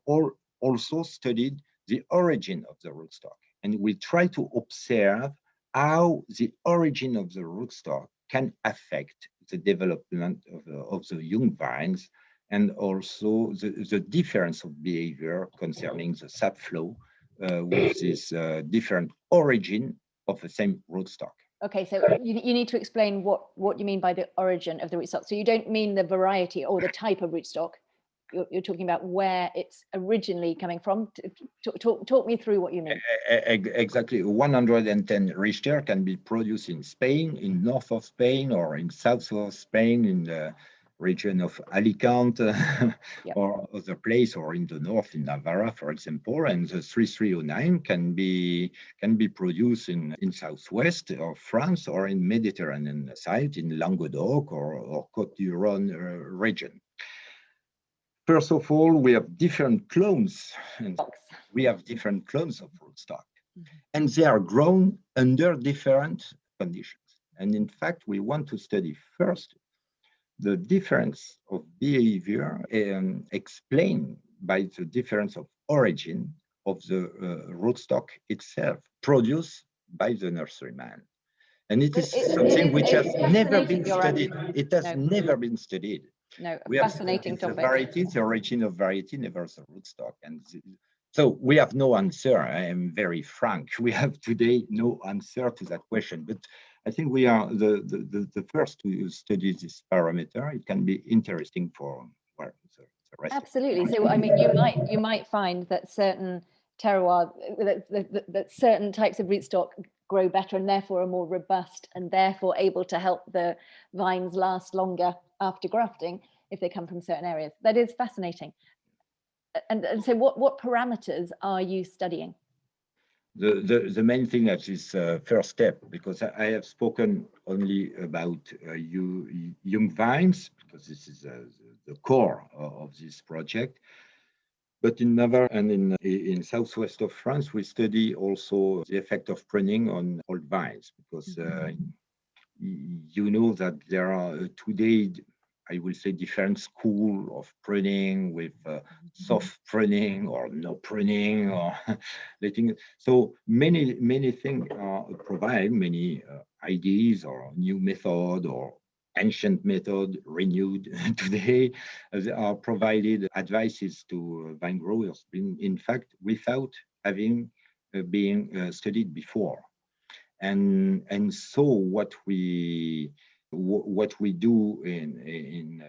Speaker 4: also studied the origin of the rootstock, and we try to observe how the origin of the rootstock can affect the development of the young vines, and also the difference of behavior concerning the sap flow with this different origin of the same rootstock.
Speaker 2: Okay, so you need to explain what you mean by the origin of the rootstock. So you don't mean the variety or the type of rootstock. You're talking about where it's originally coming from. Talk me through what you mean.
Speaker 4: Exactly. 110 Richter can be produced in Spain, in north of Spain, or in south of Spain, in the region of Alicante, yep, or other place, or in the north in Navarra, for example. And the 3309 can be produced in southwest of France or in Mediterranean side, in Languedoc or Côte d'Ivoire region. First of all, we have different clones, and we have different clones of rootstock, and they are grown under different conditions. And in fact, we want to study first the difference of behavior explained by the difference of origin of the rootstock itself, produced by the nurseryman. And it is something which has never been studied. It has never been studied.
Speaker 2: No,
Speaker 4: We have
Speaker 2: fascinating
Speaker 4: studied
Speaker 2: topic.
Speaker 4: the variety, the origin of variety, never the rootstock. And so we have no answer. I am very frank. We have today no answer to that question. But I think we are the first to study this parameter. It can be interesting for well, the rest.
Speaker 2: Absolutely. So I mean, you might find that certain terroir, that certain types of rootstock grow better and therefore are more robust and therefore able to help the vines last longer after grafting if they come from certain areas. That is fascinating. And so what parameters are you studying?
Speaker 4: The main thing that is first step, because I have spoken only about young vines, because this is the core of this project. But in Navarre and in southwest of France, we study also the effect of pruning on old vines, because you know that there are today, I will say, different school of pruning with soft pruning or no pruning or letting. So many things are provided, many ideas or new method or ancient method renewed today are provided advices to vine growers, in fact, without having been studied before. And so what we do in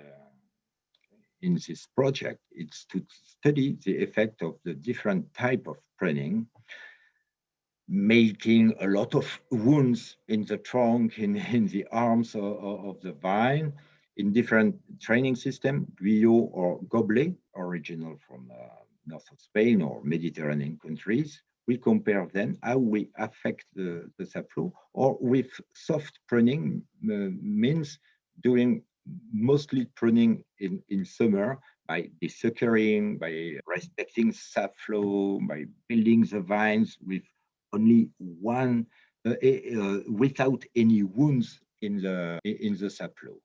Speaker 4: this project is to study the effect of the different type of pruning, making a lot of wounds in the trunk, in the arms of the vine, in different training system, Guyot or Goblet, original from north of Spain or Mediterranean countries. We compare then how we affect the sap flow, or with soft pruning means doing mostly pruning in summer by desuckering, by respecting sap flow, by building the vines with only one, without any wounds in the sap flow.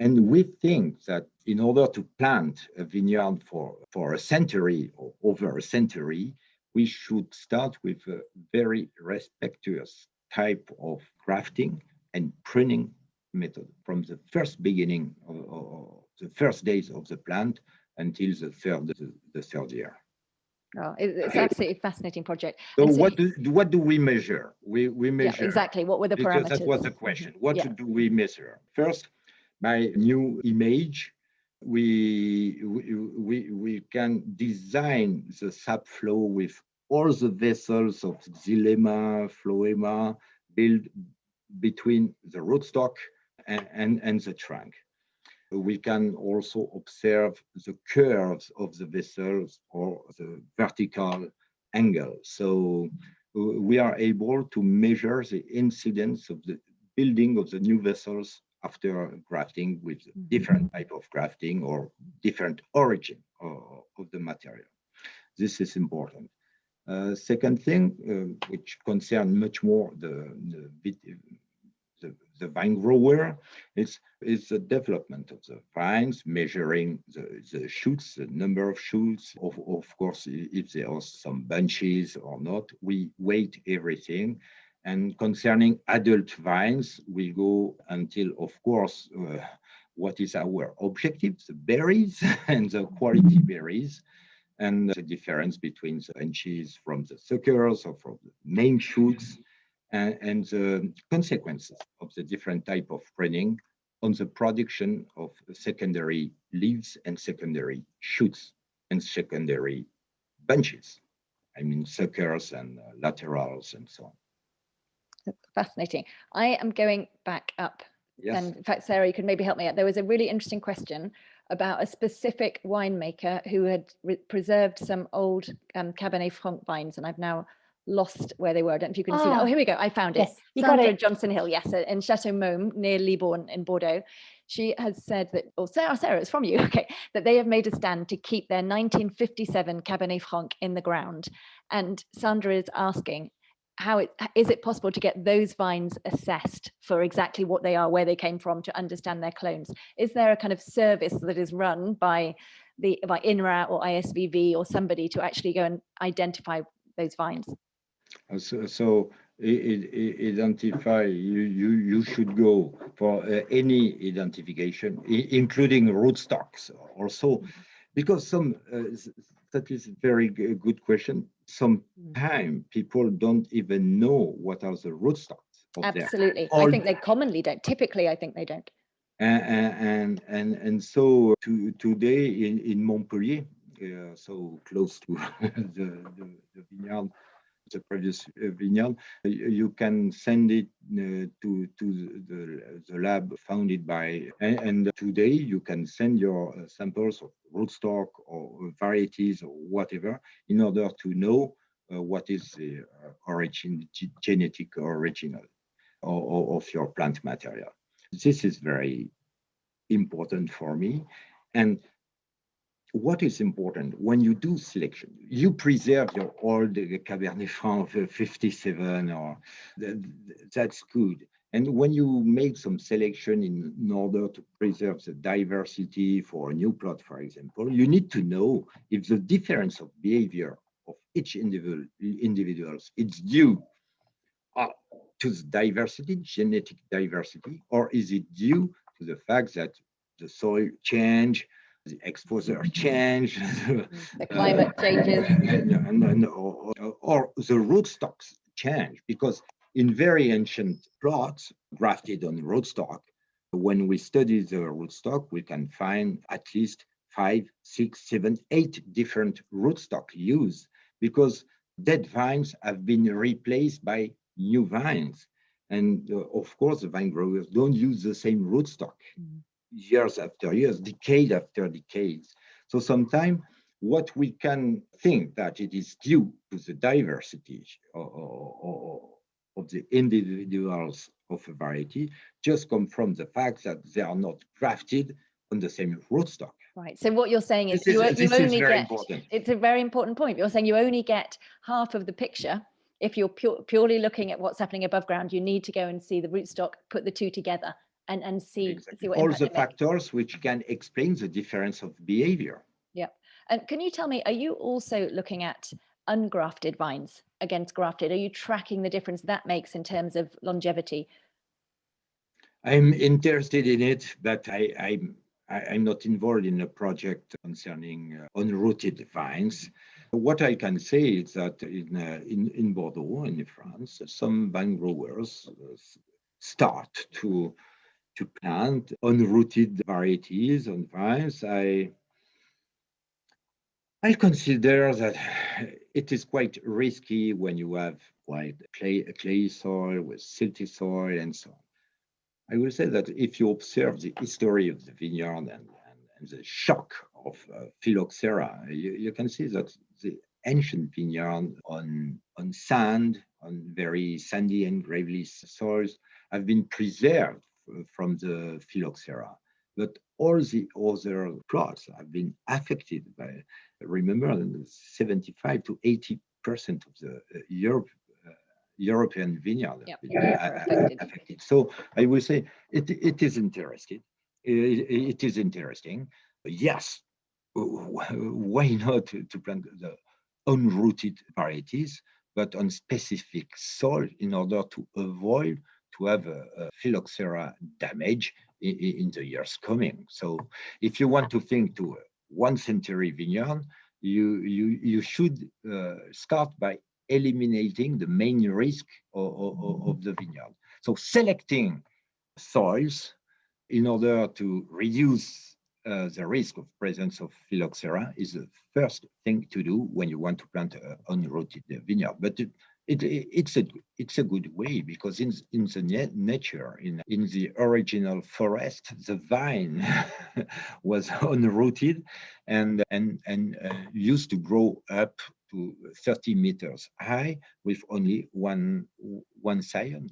Speaker 4: And we think that in order to plant a vineyard for a century or over a century, we should start with a very respectuous type of grafting and pruning method from the first beginning of the first days of the plant until the third year.
Speaker 2: Oh, it's absolutely fascinating project.
Speaker 4: So what do we measure? We measure,
Speaker 2: yeah, exactly. What were the parameters?
Speaker 4: Because that was the question. What do we measure? First, by new image, we can design the sap flow with all the vessels of xylema, phloema built between the rootstock and the trunk. We can also observe the curves of the vessels or the vertical angle. So we are able to measure the incidence of the building of the new vessels after grafting with different type of grafting or different origin of the material. This is important. Second thing, which concerns much more the vine grower, is the development of the vines, measuring the shoots, the number of shoots. Of course, if there are some bunches or not, we weight everything. And concerning adult vines, we go until, of course, what is our objective, the berries and the quality berries, and the difference between the bunches from the suckers or from the main shoots, and the consequences of the different type of pruning on the production of secondary leaves and secondary shoots and secondary bunches. I mean, suckers and laterals and so on.
Speaker 2: Fascinating. I am going back up.
Speaker 4: Yes.
Speaker 2: And in fact, Sarah, you could maybe help me out. There was a really interesting question about a specific winemaker who had preserved some old Cabernet Franc vines, and I've now lost where they were. I don't know if you can see that. Oh, here we go. I found it.
Speaker 1: Yes, you
Speaker 2: Sandra
Speaker 1: got it.
Speaker 2: Johnson Hill, yes, in Chateau Maume near Libourne in Bordeaux. She has said that, or Sarah, it's from you, okay, that they have made a stand to keep their 1957 Cabernet Franc in the ground. And Sandra is asking, is it possible to get those vines assessed for exactly what they are, where they came from, to understand their clones? Is there a kind of service that is run by INRA or ISVV or somebody to actually go and identify those vines?
Speaker 4: So identify, you should go for any identification, including rootstocks also, because that is a very good question. Sometimes people don't even know what are the rootstocks.
Speaker 2: Absolutely. I think they commonly don't. Typically, I think they don't.
Speaker 4: And so today in Montpellier, so close to the vineyard, the previous vineyard, you can send it to the lab founded by, and today you can send your samples of rootstock or varieties or whatever in order to know what is the genetic origin of your plant material. This is very important for me. And what is important when you do selection, you preserve your old Cabernet Franc 57, or that's good. And when you make some selection in order to preserve the diversity for a new plot, for example, you need to know if the difference of behavior of each individuals is due to the diversity, genetic diversity, or is it due to the fact that the soil change, the exposure change,
Speaker 2: the climate changes,
Speaker 4: or the rootstocks change? Because in very ancient plots grafted on rootstock, when we study the rootstock, we can find at least 5, 6, 7, 8 different rootstock used, because dead vines have been replaced by new vines. And of course, the vine growers don't use the same rootstock years after years, decade after decades. So sometimes what we can think that it is due to the diversity of the individuals of a variety just come from the fact that they are not grafted on the same rootstock.
Speaker 2: Right. So what you're saying is it's a very important point. You're saying you only get half of the picture. If you're purely looking at what's happening above ground, you need to go and see the rootstock, put the two together, and see what
Speaker 4: all the factors which can explain the difference of behavior.
Speaker 2: Yeah. And can you tell me, are you also looking at ungrafted vines against grafted? Are you tracking the difference that makes in terms of longevity?
Speaker 4: I'm interested in it, but I'm not involved in a project concerning unrooted vines. What I can say is that in Bordeaux, in France, some vine growers start to plant unrooted varieties on vines. I consider that it is quite risky when you have quite clay soil with silty soil and so on. I will say that if you observe the history of the vineyard and the shock of phylloxera, you can see that the ancient vineyard on sand, on very sandy and gravelly soils, have been preserved from the phylloxera. But all the other plots have been affected by, remember, 75 to 80% of the European vineyard affected. So I will say it is interesting. It is interesting. Yes, why not to plant the unrooted varieties, but on specific soil in order to avoid to have a phylloxera damage in the years coming. So if you want to think to 1 century vineyard, you should start by eliminating the main risk of the vineyard. So selecting soils in order to reduce the risk of presence of phylloxera is the first thing to do when you want to plant an unrooted vineyard. But it's a good way, because in the nature, in the original forest, the vine was unrooted and used to grow up to 30 meters high with only one scion,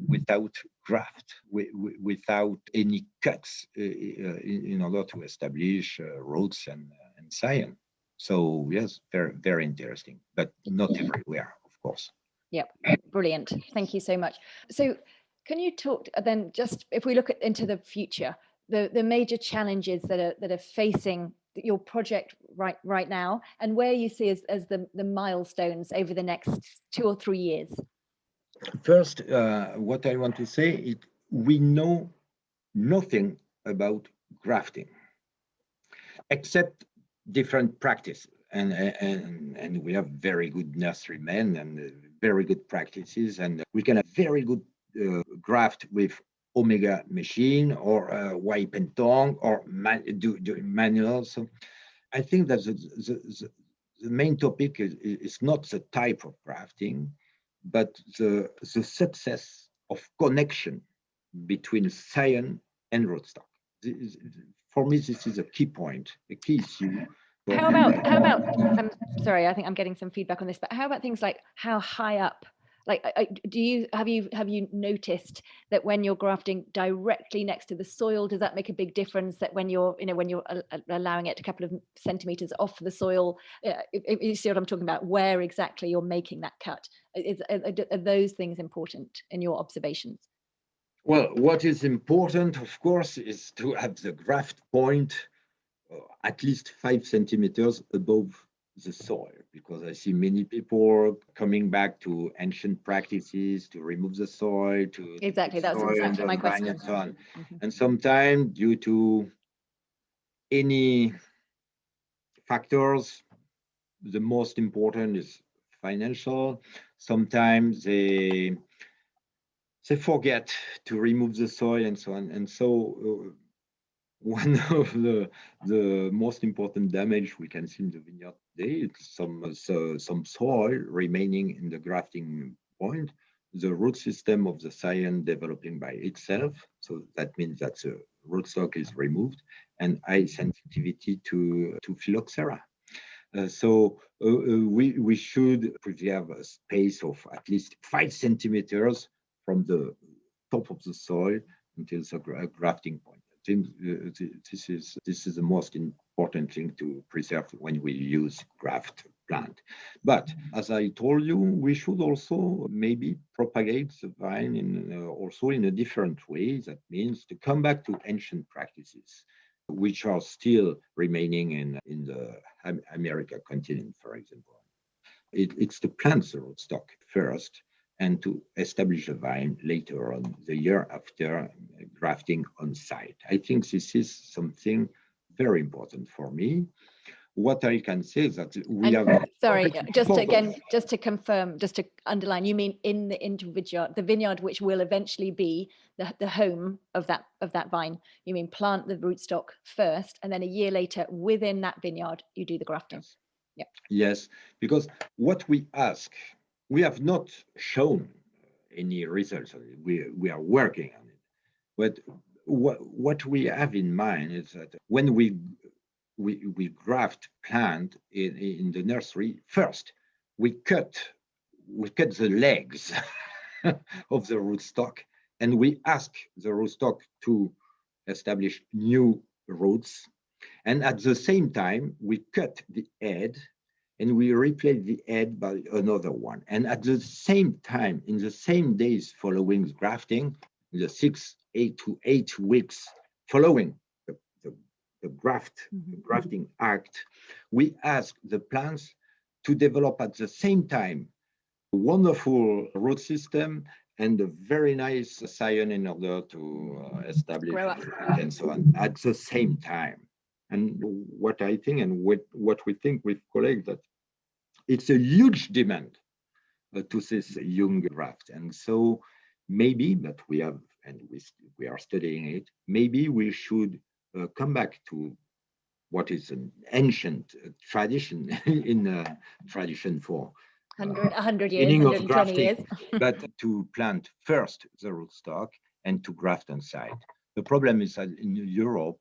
Speaker 4: without graft, without any cuts in order to establish roots and scion. So yes, very, very interesting, but not everywhere, of course.
Speaker 2: Yep, brilliant. Thank you so much. So can you talk then, just if we look into the future, the major challenges that are facing your project right now, and where you see as the milestones over the next 2 or 3 years?
Speaker 4: First, what I want to say is we know nothing about grafting, except different practices. And we have very good nurserymen and very good practices, and we can have very good graft with Omega machine or wipe and tongue or do manual. So I think that the main topic is not the type of grafting, but the success of connection between science and rootstock. For me, this is a key point, a key issue.
Speaker 2: How about I'm sorry, I think I'm getting some feedback on this, but how about things like how high up, like have you noticed that when you're grafting directly next to the soil, does that make a big difference? That when you're allowing it a couple of centimeters off the soil, you see what I'm talking about, where exactly you're making that cut? Are those things important in your observations?
Speaker 4: Well, what is important, of course, is to have the graft point at least 5 centimeters above the soil, because I see many people coming back to ancient practices to remove the soil,
Speaker 2: exactly, that's exactly my question,
Speaker 4: and so on. And sometimes, due to any factors, the most important is financial. Sometimes they forget to remove the soil and so on. And so one of the most important damage we can see in the vineyard today is some soil remaining in the grafting point, the root system of the scion developing by itself. So that means that the rootstock is removed, and high sensitivity to phylloxera. So we should preserve a space of at least 5 centimeters from the top of the soil until the grafting point. I think this is the most important thing to preserve when we use graft plant. But as I told you, we should also maybe propagate the vine also in a different way. That means to come back to ancient practices, which are still remaining in the America continent, for example. It's to plant the rootstock first and to establish a vine later on, the year after, grafting on site. I think this is something very important for me. What I can say is that we have...
Speaker 2: Sorry, just to confirm, just to underline, you mean in the vineyard, which will eventually be the home of that vine. You mean plant the rootstock first, and then a year later, within that vineyard, you do the grafting.
Speaker 4: Yes. Yeah. Yes, because what we ask, we have not shown any results. We are working on it, but what we have in mind is that when we graft plant in the nursery, first we cut the legs of the rootstock, and we ask the rootstock to establish new roots, and at the same time we cut the head and we replace the head by another one, and at the same time, in the same days following grafting, the 8 to 8 weeks following the grafting act, we ask the plants to develop at the same time a wonderful root system and a very nice scion in order to establish and so on at the same time. And what I think and what we think with colleagues, that it's a huge demand to this young graft. And so maybe, but we are studying it, maybe we should come back to what is an ancient tradition in tradition for
Speaker 2: 100 years, 120 years.
Speaker 4: But to plant first the rootstock and to graft on site. The problem is that in Europe,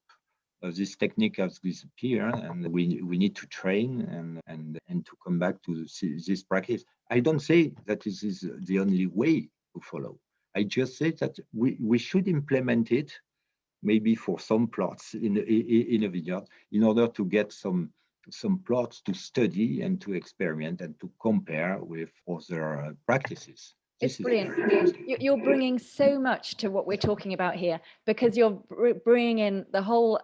Speaker 4: this technique has disappeared, and we need to train and to come back to this practice. I don't say that this is the only way to follow. I just say that we should implement it maybe for some plots in a vineyard in order to get some some plots to study and to experiment and to compare with other practices.
Speaker 2: It's brilliant. You're bringing so much to what we're talking about here, because you're bringing in the whole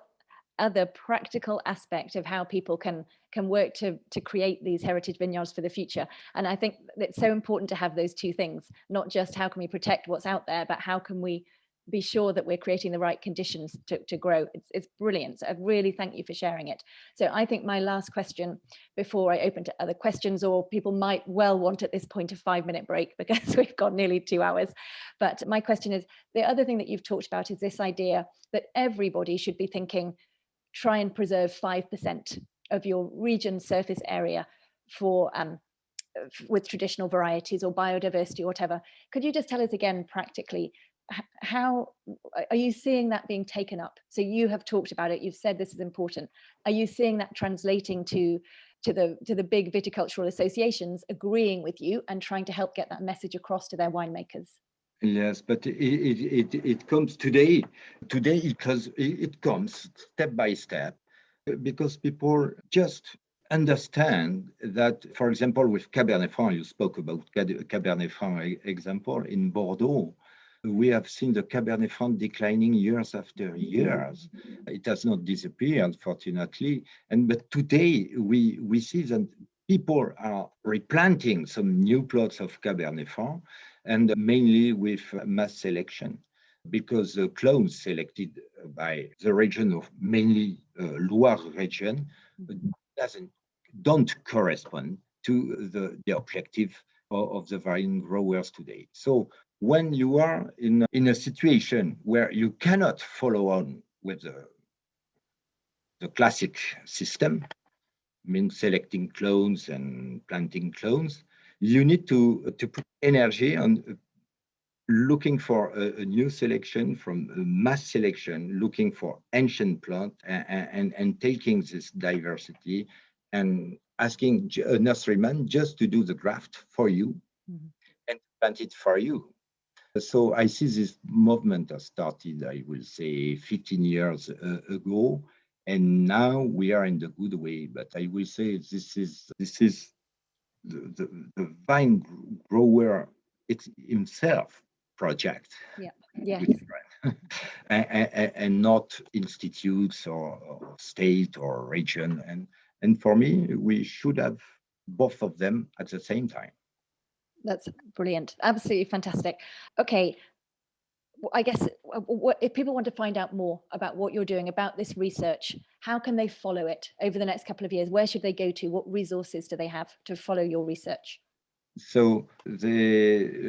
Speaker 2: other practical aspect of how people can work to create these heritage vineyards for the future. And I think it's so important to have those two things, not just how can we protect what's out there, but how can we be sure that we're creating the right conditions to grow. It's brilliant. So I really thank you for sharing it. So I think my last question before I open to other questions, or people might well want at this point a 5-minute break because we've got nearly 2 hours. But my question is, the other thing that you've talked about is this idea that everybody should be thinking, try and preserve 5% of your region surface area for with traditional varieties or biodiversity or whatever. Could you just tell us again practically, how are you seeing that being taken up? So you have talked about it, you've said this is important. Are you seeing that translating to the big viticultural associations agreeing with you and trying to help get that message across to their winemakers?
Speaker 4: Yes, but it comes today because it comes step by step, because people just understand that, for example, with Cabernet Franc, you spoke about Cabernet Franc example in Bordeaux. We have seen the Cabernet Franc declining years after years. It has not disappeared, fortunately. But today we see that people are replanting some new plots of Cabernet Franc, and mainly with mass selection, because the clones selected by the region of mainly Loire region don't correspond to the objective of the vine growers today. So when you are in a situation where you cannot follow on with the classic system, means selecting clones and planting clones, you need to put energy on looking for a new selection from mass selection, looking for ancient plant and taking this diversity and asking a nurseryman just to do the graft for you and plant it for you. So I see this movement has started, I will say, 15 years ago, and now we are in the good way. But I will say this is the vine grower it's himself project.
Speaker 2: Yeah. Yes.
Speaker 4: and not institutes or state or region. And for me, we should have both of them at the same time.
Speaker 2: That's brilliant. Absolutely fantastic. Okay. I guess if people want to find out more about what you're doing, about this research, how can they follow it over the next couple of years? Where should they go to? What resources do they have to follow your research?
Speaker 4: So they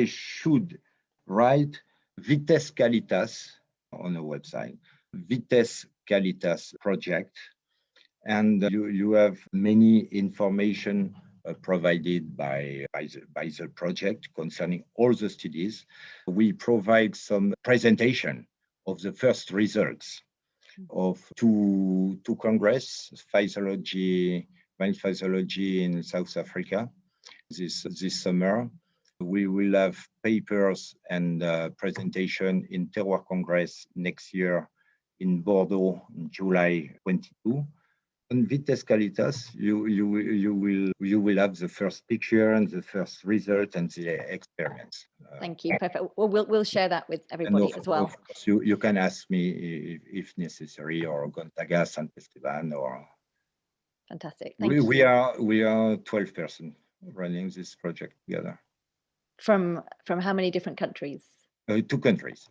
Speaker 4: should write Vites Qualitas on a website, Vites Qualitas project, and you have many information provided by the project concerning all the studies. We provide some presentation of the first results of two congress, physiology in South Africa this summer. We will have papers and presentation in Terroir Congress next year in Bordeaux in July 22. On Vites Qualitas, you will have the first picture and the first result and the experience.
Speaker 2: Thank you. Perfect. Well, we'll share that with everybody as well.
Speaker 4: Of course, you can ask me if necessary, or contact us and Esteban, or.
Speaker 2: Fantastic. Thank you.
Speaker 4: We are 12 persons running this project together.
Speaker 2: From how many different countries?
Speaker 4: 2 countries.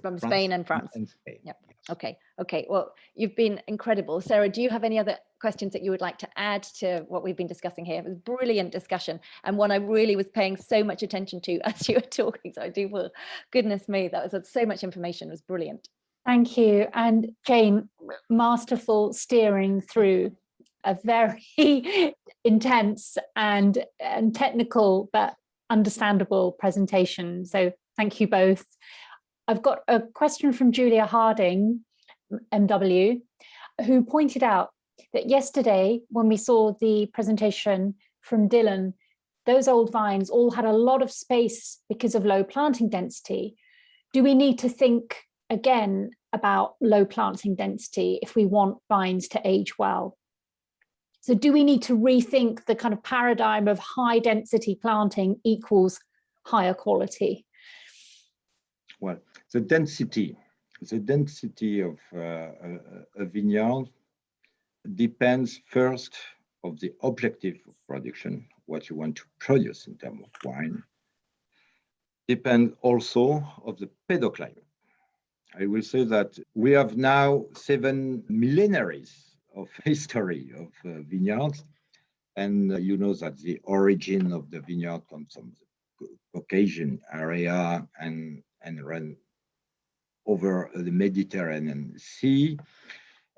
Speaker 2: From Spain and France.
Speaker 4: And Spain.
Speaker 2: Yep. Yes. Okay. Well, you've been incredible. Sarah, do you have any other questions that you would like to add to what we've been discussing here? It was a brilliant discussion, and one I really was paying so much attention to as you were talking. So I do, well, goodness me, that was so much information. It was brilliant.
Speaker 1: Thank you. And Jane, masterful steering through a very intense and technical but understandable presentation. So thank you both. I've got a question from Julia Harding, MW, who pointed out that yesterday when we saw the presentation from Dylan, those old vines all had a lot of space because of low planting density. Do we need to think again, about low planting density if we want vines to age well. So do we need to rethink the kind of paradigm of high density planting equals higher quality?
Speaker 4: Well, the density of a vineyard depends first of the objective of production, what you want to produce in terms of wine. Depends also of the pedoclimate. I will say that we have now 7 millenaries of history of vineyards, and you know that the origin of the vineyard comes from the Caucasian area and run over the Mediterranean Sea.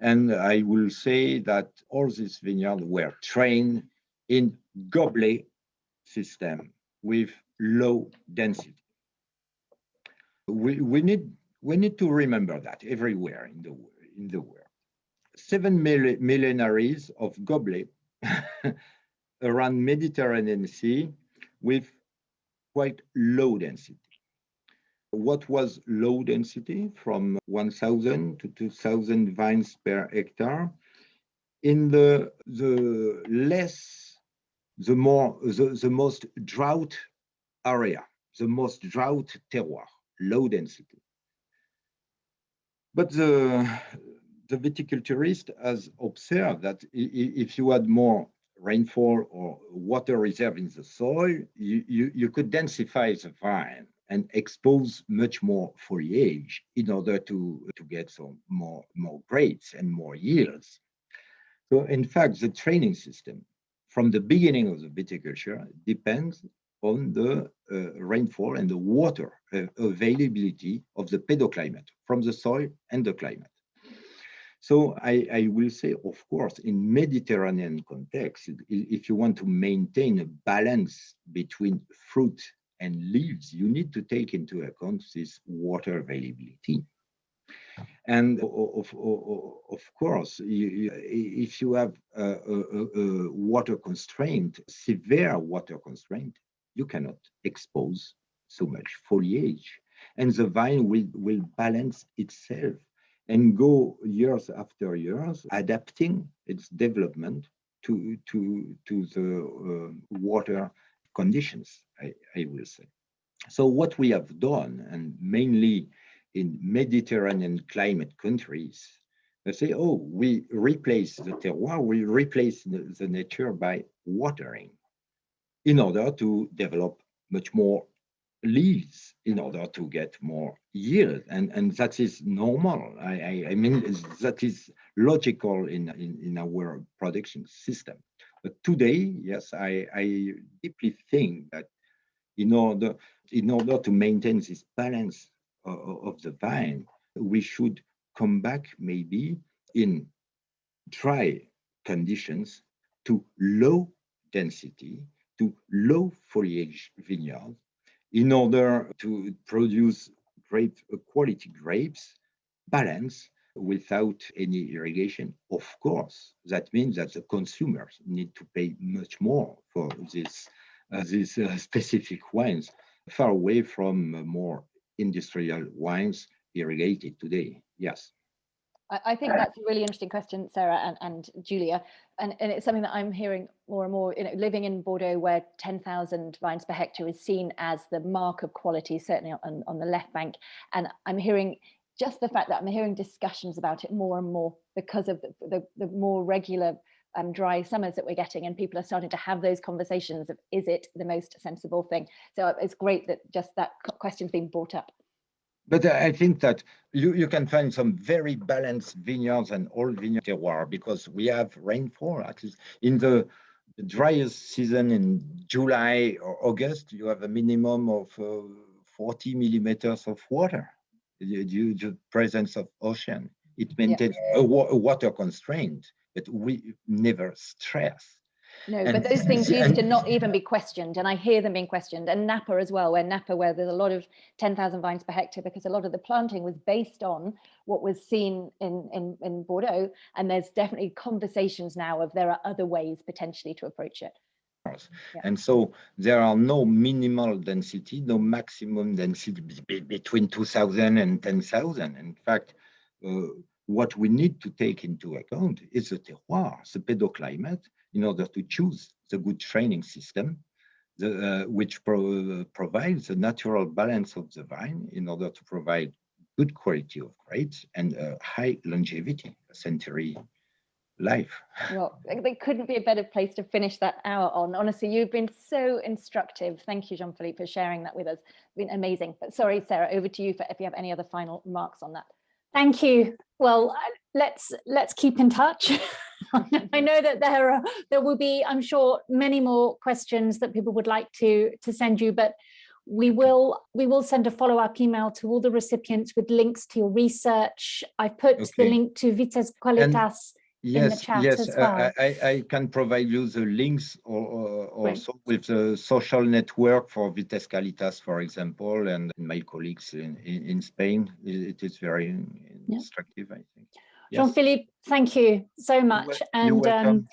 Speaker 4: And I will say that all these vineyards were trained in goblet system with low density. We need to remember that everywhere in the world. 7 millenaries of goblet around Mediterranean Sea with quite low density. What was low density? From 1,000 to 2,000 vines per hectare. In the most drought area, the most drought terroir, low density. But the viticulturist has observed that if you had more rainfall or water reserve in the soil, you could densify the vine and expose much more foliage in order to get some more grapes and more yields. So in fact, the training system from the beginning of the viticulture depends on the rainfall and the water availability of the pedoclimate from the soil and the climate. So I will say, of course, in Mediterranean context, if you want to maintain a balance between fruit and leaves, you need to take into account this water availability. And of course, if you have a water constraint, severe water constraint, you cannot expose so much foliage. And the vine will balance itself and go years after years, adapting its development to the water conditions, I will say. So what we have done, and mainly in Mediterranean climate countries, they say, oh, we replace the terroir, we replace the nature by watering in order to develop much more leaves, in order to get more yield. And that is normal. I mean, that is logical in our production system. But today, yes, I deeply think that in order to maintain this balance of the vine, we should come back maybe in dry conditions to low density, to low foliage vineyards, in order to produce quality grapes, balanced without any irrigation. Of course, that means that the consumers need to pay much more for these specific wines, far away from more industrial wines irrigated today. Yes.
Speaker 2: I think that's a really interesting question, Sarah and Julia, and it's something that I'm hearing more and more. You know, living in Bordeaux, where 10,000 vines per hectare is seen as the mark of quality, certainly on the left bank, and I'm hearing just the fact that I'm hearing discussions about it more and more because of the more regular dry summers that we're getting, and people are starting to have those conversations of, is it the most sensible thing? So it's great that just that question's being brought up.
Speaker 4: But I think that you can find some very balanced vineyards and old vineyard terroir, because we have rainfall. At least in the driest season in July or August, you have a minimum of 40 millimeters of water due to the presence of ocean. It maintains a water constraint, but we never stress.
Speaker 2: No, but those things used to not even be questioned, and I hear them being questioned. And Napa as well, where there's a lot of 10,000 vines per hectare, because a lot of the planting was based on what was seen in Bordeaux. And there's definitely conversations now of there are other ways potentially to approach it. Yeah.
Speaker 4: And so there are no minimal density, no maximum density between 2,000 and 10,000. In fact, what we need to take into account is the terroir, the pedoclimate, in order to choose the good training system, which provides the natural balance of the vine in order to provide good quality of grapes and high longevity, a century life.
Speaker 2: Well, there couldn't be a better place to finish that hour on. Honestly, you've been so instructive. Thank you, Jean-Philippe, for sharing that with us. It's been amazing. But sorry, Sarah, over to you if you have any other final remarks on that.
Speaker 1: Thank you. Well, let's keep in touch. I know that there will be, I'm sure, many more questions that people would like to send you, but we will send a follow-up email to all the recipients with links to your research. I've put the link to Viticulture in the chat as well.
Speaker 4: I can provide you the links also with the social network for Viticulture, for example, and my colleagues in Spain. It is very instructive, I think. Yes.
Speaker 1: Jean-Philippe, thank you so much.
Speaker 4: You're welcome.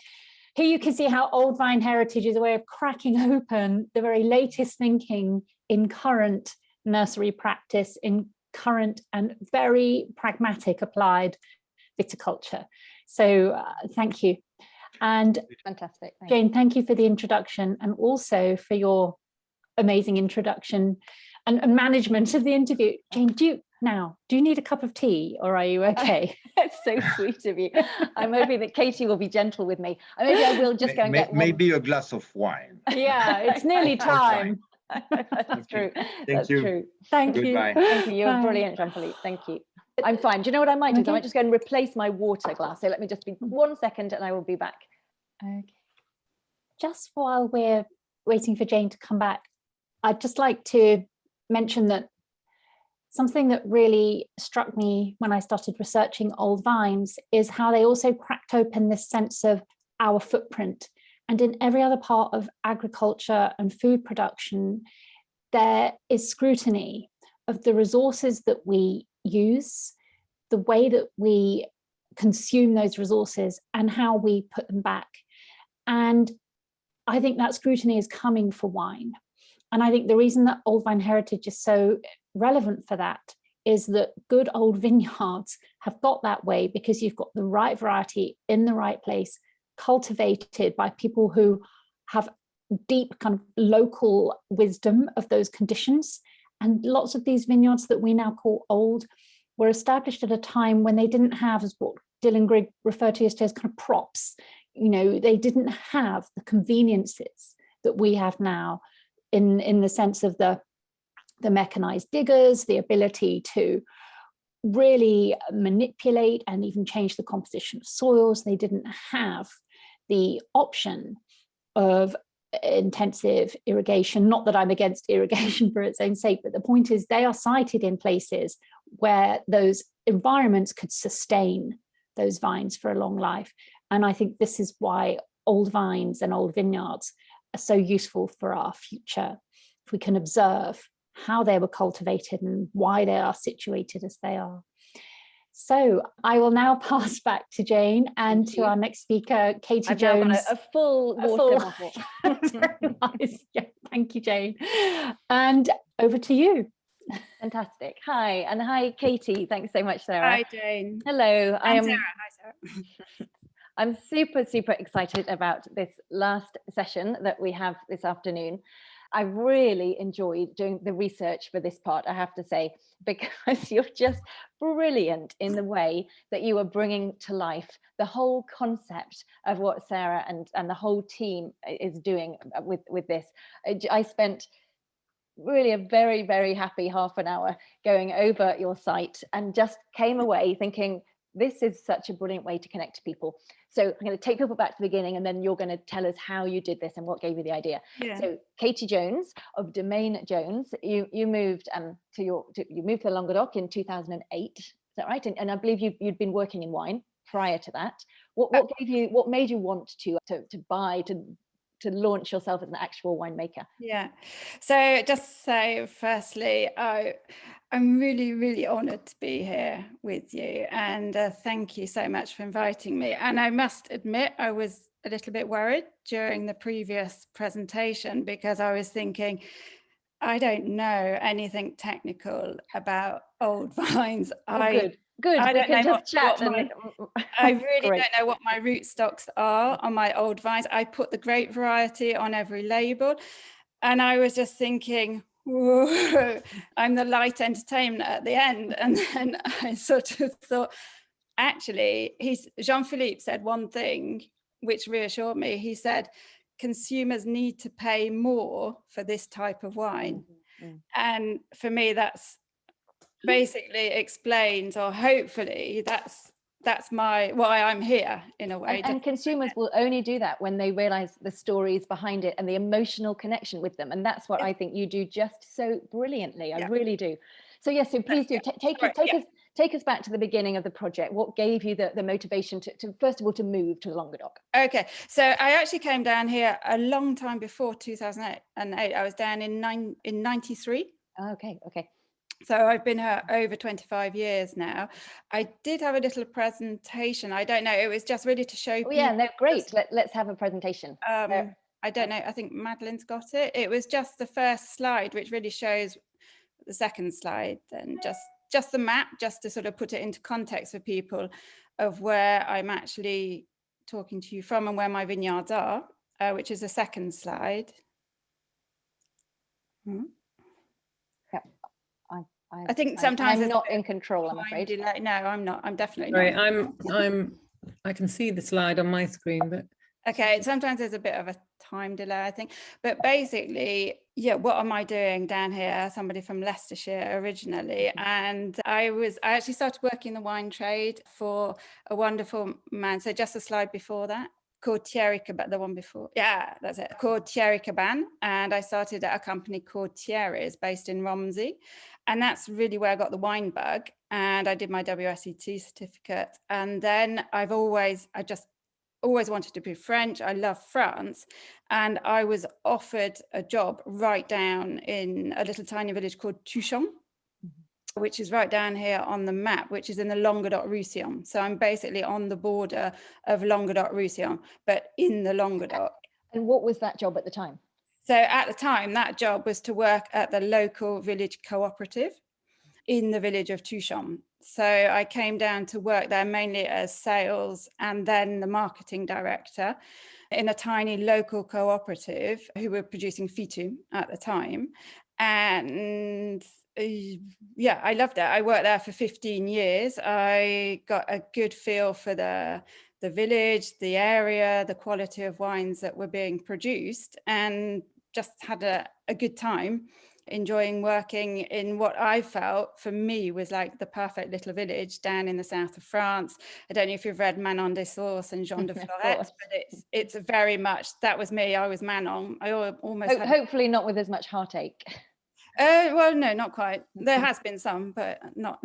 Speaker 1: Here you can see how Old Vine Heritage is a way of cracking open the very latest thinking in current nursery practice, in current and very pragmatic applied viticulture. So thank you. And
Speaker 2: fantastic.
Speaker 1: Jane, thank you for the introduction and also for your amazing introduction and management of the interview. Jane, do you need a cup of tea or are you okay?
Speaker 2: That's so sweet of you. I'm hoping that Katie will be gentle with me. Maybe I will just go and get one.
Speaker 4: Maybe a glass of wine.
Speaker 1: Yeah, it's nearly time.
Speaker 2: That's true.
Speaker 4: Thank you.
Speaker 2: True.
Speaker 1: Thank
Speaker 4: Goodbye.
Speaker 1: you.
Speaker 2: Thank you. You're brilliant, Jean-Philippe. Thank you. I'm fine. Do you know what I might do? I might just go and replace my water glass. So let me just be 1 second and I will be back.
Speaker 1: Okay. Just while we're waiting for Jane to come back, I'd just like to mention that something that really struck me when I started researching old vines is how they also cracked open this sense of our footprint. And in every other part of agriculture and food production, there is scrutiny of the resources that we use, the way that we consume those resources and how we put them back. And I think that scrutiny is coming for wine. And I think the reason that Old Vine Heritage is so relevant for that is that good old vineyards have got that way because you've got the right variety in the right place, cultivated by people who have deep kind of local wisdom of those conditions. And lots of these vineyards that we now call old were established at a time when they didn't have, as what Dylan Grigg referred to as kind of props. You know, they didn't have the conveniences that we have now in the sense of the mechanized diggers, the ability to really manipulate and even change the composition of soils. They didn't have the option of intensive irrigation. Not that I'm against irrigation for its own sake, but the point is they are sited in places where those environments could sustain those vines for a long life. And I think this is why old vines and old vineyards are so useful for our future. If we can observe how they were cultivated and why they are situated as they are. So I will now pass back to Jane and to our next speaker, Katie
Speaker 2: I've
Speaker 1: Jones.
Speaker 2: Now got a full water bottle.
Speaker 1: Very nice. Yeah, thank you, Jane. And over to you.
Speaker 2: Fantastic. Hi, and hi, Katie. Thanks so much, Sarah.
Speaker 5: Hi, Jane.
Speaker 2: Hello.
Speaker 5: I'm Sarah. Hi, Sarah.
Speaker 2: I'm super, super excited about this last session that we have this afternoon. I really enjoyed doing the research for this part, I have to say, because you're just brilliant in the way that you are bringing to life the whole concept of what Sarah and the whole team is doing with this. I spent really a very, very happy half an hour going over your site and just came away thinking, this is such a brilliant way to connect to people. So I'm going to take people back to the beginning and then you're going to tell us how you did this and what gave you the idea.
Speaker 5: Yeah.
Speaker 2: So Katie Jones of Domaine Jones, you moved you moved to Languedoc in 2008. Is that right? And I believe you'd been working in wine prior to that. What made you want to launch yourself as an actual winemaker?
Speaker 5: Yeah. So just say, firstly, I'm really, really honoured to be here with you, and thank you so much for inviting me. And I must admit, I was a little bit worried during the previous presentation because I was thinking, I don't know anything technical about old vines.
Speaker 2: Good.
Speaker 5: I
Speaker 2: We
Speaker 5: don't
Speaker 2: can
Speaker 5: know
Speaker 2: just chat.
Speaker 5: I really
Speaker 2: Great.
Speaker 5: don't know what my root stocks are on my old vines. I put the grape variety on every label, and I was just thinking, whoa, I'm the light entertainment at the end. And then I sort of thought, actually, Jean-Philippe said one thing which reassured me. He said, consumers need to pay more for this type of wine. And for me, that's basically explains, or hopefully that's why I'm here in a way.
Speaker 2: And consumers will only do that when they realize the stories behind it and the emotional connection with them. And that's what I think you do just so brilliantly. I really do. So yes, so please do take us back to the beginning of the project. What gave you the motivation to first of all to move to Languedoc?
Speaker 5: Okay, so I actually came down here a long time before 2008. I was down in 93.
Speaker 2: Okay.
Speaker 5: So I've been here over 25 years now. I did have a little presentation. I don't know, it was just really to show people.
Speaker 2: Yeah, no, great. Let's have a presentation.
Speaker 5: I don't know, I think Madeline's got it. It was just the first slide, which really shows the second slide, and just the map, just to sort of put it into context for people of where I'm actually talking to you from and where my vineyards are, which is the second slide. I think sometimes
Speaker 2: I'm not in control, I'm afraid.
Speaker 5: Delay. No, I'm not. I'm definitely
Speaker 6: not. I can see the slide on my screen, but
Speaker 5: okay. Sometimes there's a bit of a time delay, I think. But basically, yeah, what am I doing down here? Somebody from Leicestershire originally, and I actually started working in the wine trade for a wonderful man. So just a slide before that, called Thierry Caban, the one before. Yeah, that's it. Called Thierry Caban, and I started at a company called Thierry's based in Romsey. And that's really where I got the wine bug, and I did my WSET certificate. And then I just always wanted to be French. I love France. And I was offered a job right down in a little tiny village called Touchon, which is right down here on the map, which is in the Languedoc-Roussillon. So I'm basically on the border of Languedoc-Roussillon, but in the Languedoc.
Speaker 2: And what was that job at the time?
Speaker 5: So at the time, that job was to work at the local village cooperative in the village of Touchon. So I came down to work there mainly as sales and then the marketing director in a tiny local cooperative who were producing Fitu at the time. And yeah, I loved it. I worked there for 15 years. I got a good feel for the village, the area, the quality of wines that were being produced, and just had a good time enjoying working in what I felt for me was like the perfect little village down in the south of France. I don't know if you've read Manon des Sources and Jean de Florette, but it's very much, that was me. I was Manon. I almost
Speaker 2: hopefully not with as much heartache.
Speaker 5: Well, no, not quite. There has been some, but not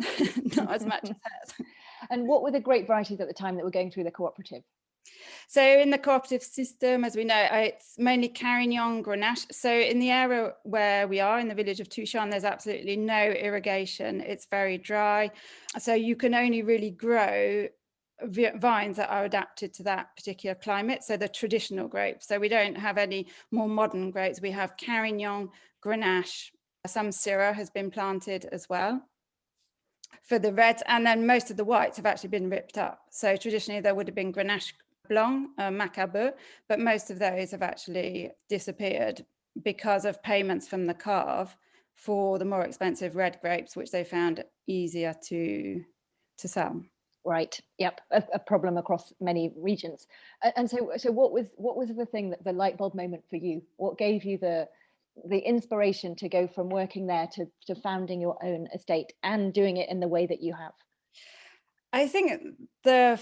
Speaker 5: as much as hers.
Speaker 2: And what were the grape varieties at the time that were going through the cooperative?
Speaker 5: So in the cooperative system, as we know, it's mainly Carignan, Grenache. So in the area where we are in the village of Touchon, there's absolutely no irrigation. It's very dry. So you can only really grow vines that are adapted to that particular climate. So the traditional grapes. So we don't have any more modern grapes. We have Carignan, Grenache. Some Syrah has been planted as well for the reds. And then most of the whites have actually been ripped up. So traditionally there would have been Grenache Blanc, Macabeu, but most of those have actually disappeared because of payments from the Cave for the more expensive red grapes, which they found easier to sell.
Speaker 2: Right. Yep. A problem across many regions. And so what was the thing, that the light bulb moment for you? What gave you the inspiration to go from working there to founding your own estate and doing it in the way that you have?
Speaker 5: I think the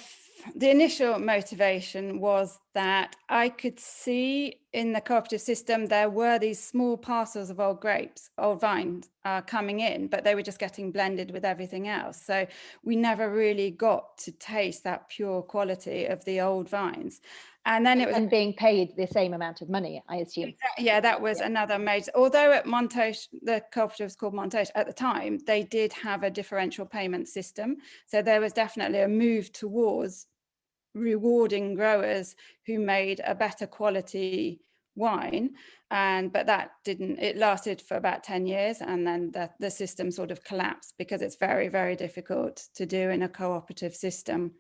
Speaker 5: the initial motivation was that I could see in the cooperative system there were these small parcels of old grapes, old vines coming in, but they were just getting blended with everything else. So we never really got to taste that pure quality of the old vines. And then it was
Speaker 2: being paid the same amount of money, I assume.
Speaker 5: Yeah, that was another major. Although at Montoche, the cooperative was called Montoche at the time, they did have a differential payment system. So there was definitely a move towards rewarding growers who made a better quality wine. But that didn't, it lasted for about 10 years. And then the system sort of collapsed because it's very, very difficult to do in a cooperative system.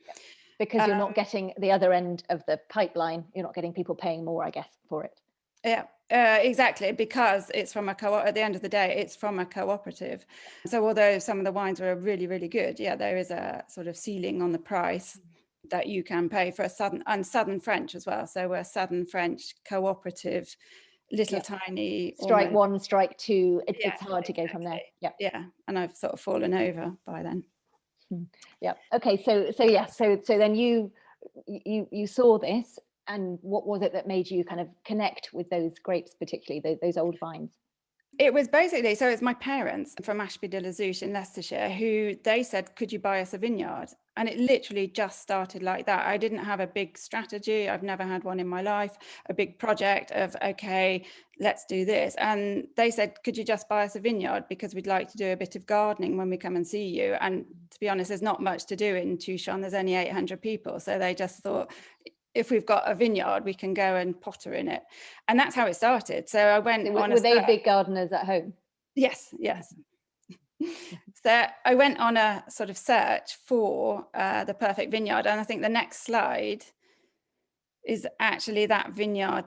Speaker 2: Because you're not getting the other end of the pipeline. You're not getting people paying more, I guess, for it.
Speaker 5: Yeah, exactly, because it's from a co-op. At the end of the day, it's from a cooperative. So although some of the wines were really, really good, yeah, there is a sort of ceiling on the price that you can pay for a Southern French as well. So we're Southern French cooperative, little tiny.
Speaker 2: Strike
Speaker 5: almost,
Speaker 2: one, strike two. It's hard to go from there. Yeah.
Speaker 5: Yeah, and I've sort of fallen over by then.
Speaker 2: Yeah. Okay. So then you saw this, and what was it that made you kind of connect with those grapes, particularly those old vines?
Speaker 5: It was basically, so it's my parents from Ashby de la Zouch in Leicestershire who they said, could you buy us a vineyard? And it literally just started like that. I didn't have a big strategy. I've never had one in my life, a big project of, okay, let's do this. And they said, could you just buy us a vineyard? Because we'd like to do a bit of gardening when we come and see you. And to be honest, there's not much to do in Tucson. There's only 800 people. So they just thought, if we've got a vineyard, we can go and potter in it. And that's how it started. So I went on.
Speaker 2: Were they big gardeners at home?
Speaker 5: Yes. So I went on a sort of search for the perfect vineyard. And I think the next slide is actually that vineyard.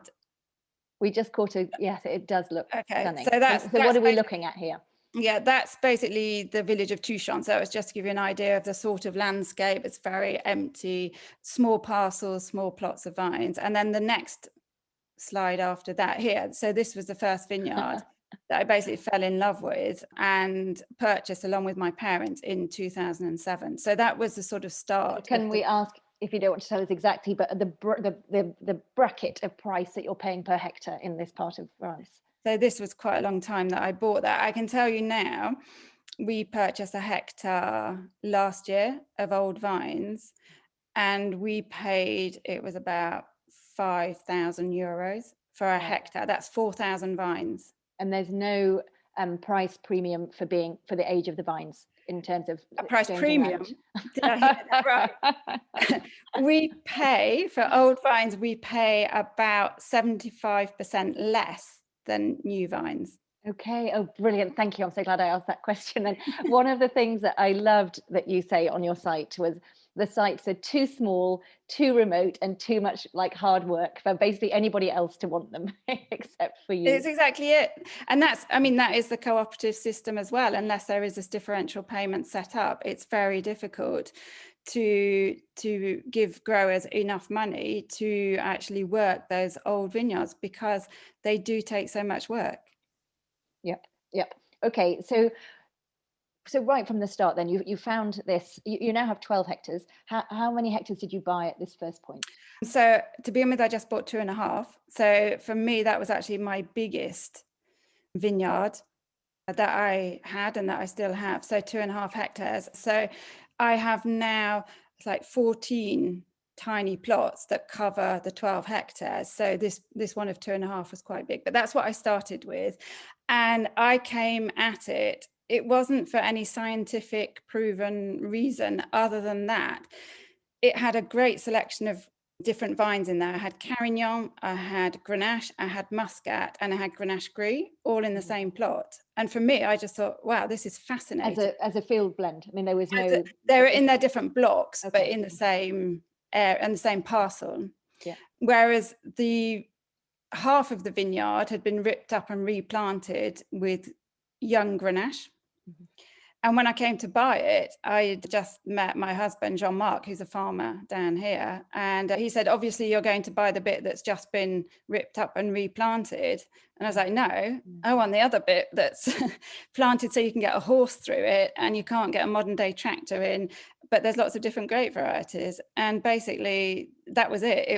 Speaker 2: We just caught yes, it does look stunning.
Speaker 5: So that's
Speaker 2: what are we looking at here?
Speaker 5: Yeah, that's basically the village of Tucson. So it's just to give you an idea of the sort of landscape. It's very empty, small parcels, small plots of vines. And then the next slide after that here. So this was the first vineyard that I basically fell in love with and purchased along with my parents in 2007. So that was the sort of start.
Speaker 2: Can we ask, if you don't want to tell us exactly, but the bracket of price that you're paying per hectare in this part of France?
Speaker 5: So this was quite a long time that I bought that. I can tell you now, we purchased a hectare last year of old vines, and we paid, it was about 5,000 euros for a hectare. That's 4,000 vines.
Speaker 2: And there's no price premium for the age of the vines in terms of
Speaker 5: a price premium. Did I hear that right? We pay for old vines. We pay about 75% less than new vines.
Speaker 2: Okay. Oh, brilliant. Thank you. I'm so glad I asked that question. And one of the things that I loved that you say on your site was the sites are too small, too remote, and too much like hard work for basically anybody else to want them except for you.
Speaker 5: It's exactly it. And that's, I mean, that is the cooperative system as well. Unless there is this differential payment set up, it's very difficult to give growers enough money to actually work those old vineyards because they do take so much work.
Speaker 2: Yep. Okay, so right from the start then you found this, you now have 12 hectares. How many hectares did you buy at this first point?
Speaker 5: So to begin with, I just bought 2.5. So for me, that was actually my biggest vineyard that I had and that I still have. So 2.5 hectares. So I have now like 14 tiny plots that cover the 12 hectares. So this one of 2.5 was quite big, but that's what I started with. And I came at it. It wasn't for any scientific proven reason other than that. It had a great selection of different vines in there. I had Carignan, I had Grenache, I had Muscat, and I had Grenache Gris, all in the same plot. And for me, I just thought, wow, this is fascinating.
Speaker 2: As a field blend. I mean, there was no...
Speaker 5: They were in their different blocks,
Speaker 2: okay,
Speaker 5: but in the same area and the same parcel.
Speaker 2: Yeah.
Speaker 5: Whereas the half of the vineyard had been ripped up and replanted with young Grenache. Mm-hmm. And when I came to buy it, I just met my husband, Jean-Marc, who's a farmer down here. And he said, obviously, you're going to buy the bit that's just been ripped up and replanted. And I was like, no, I want the other bit that's planted so you can get a horse through it and you can't get a modern day tractor in. but there's lots of different grape varieties. And basically that was it.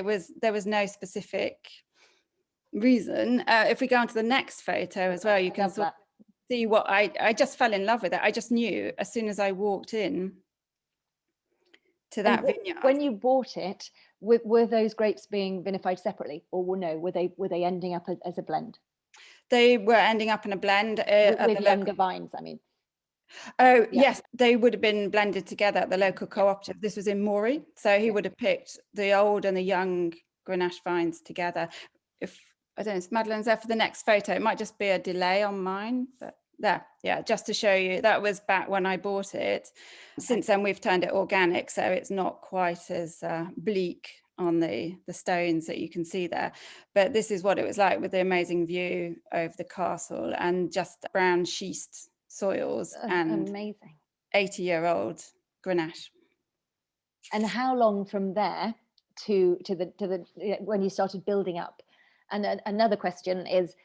Speaker 5: There was no specific reason. If we go on to the next photo as well, you can sort of see what I just fell in love with it. I just knew as soon as I walked in to that vineyard.
Speaker 2: When you bought it, were those grapes being vinified separately, or were they ending up as a blend?
Speaker 5: They were ending up in a blend
Speaker 2: with younger vines, I mean.
Speaker 5: Oh, yeah. Yes, they would have been blended together at the local cooperative. This was in Moree, so he would have picked the old and the young Grenache vines together. If I don't know, if Madeleine's there for the next photo, it might just be a delay on mine, but there, yeah, just to show you, that was back when I bought it. Since then, we've turned it organic, so it's not quite as bleak on the stones that you can see there. But this is what it was like, with the amazing view over the castle and just brown schist soils and
Speaker 2: amazing
Speaker 5: 80-year-old Grenache.
Speaker 2: And how long from there to the when you started building up? And another question is,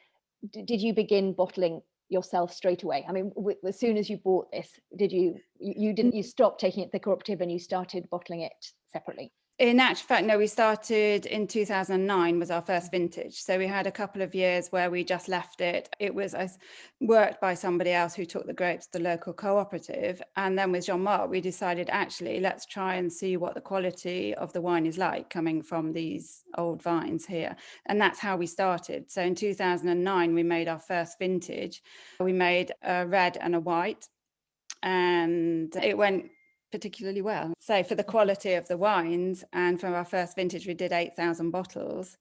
Speaker 2: did you begin bottling yourself straight away? I mean, as soon as you bought this, did you stopped taking it to the cooperative and you started bottling it separately?
Speaker 5: In actual fact, no, we started in 2009 was our first vintage. So we had a couple of years where we just left it. It was worked by somebody else who took the grapes to the local cooperative. And then with Jean-Marc, we decided, actually, let's try and see what the quality of the wine is like coming from these old vines here. And that's how we started. So in 2009, we made our first vintage. We made a red and a white, and it went particularly well. So for the quality of the wines, and for our first vintage, we did 8,000 bottles.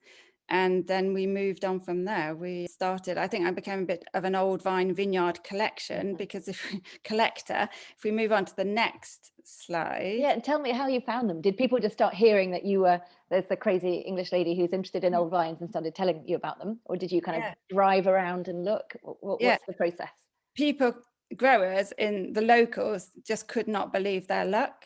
Speaker 5: And then we moved on from there. We started, I think I became a bit of an old vine vineyard collection, because if we move on to the next slide.
Speaker 2: Yeah, and tell me how you found them. Did people just start hearing that there's the crazy English lady who's interested in old vines and started telling you about them? Or did you kind of drive around and look? What's the process?
Speaker 5: Growers in the locals just could not believe their luck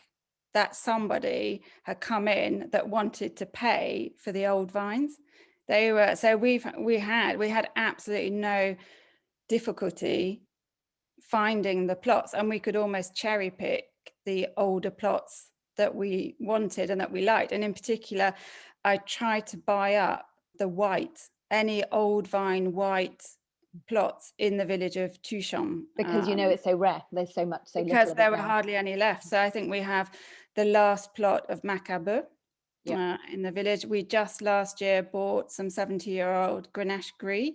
Speaker 5: that somebody had come in that wanted to pay for the old vines. We had absolutely no difficulty finding the plots, and we could almost cherry pick the older plots that we wanted and that we liked. And in particular, I tried to buy up any old vine white plots in the village of Touchon,
Speaker 2: because it's so rare. There's so much,
Speaker 5: because there were hardly any left. So I think we have the last plot of Macabre in the village. We just last year bought some 70-year-old Grenache Gris,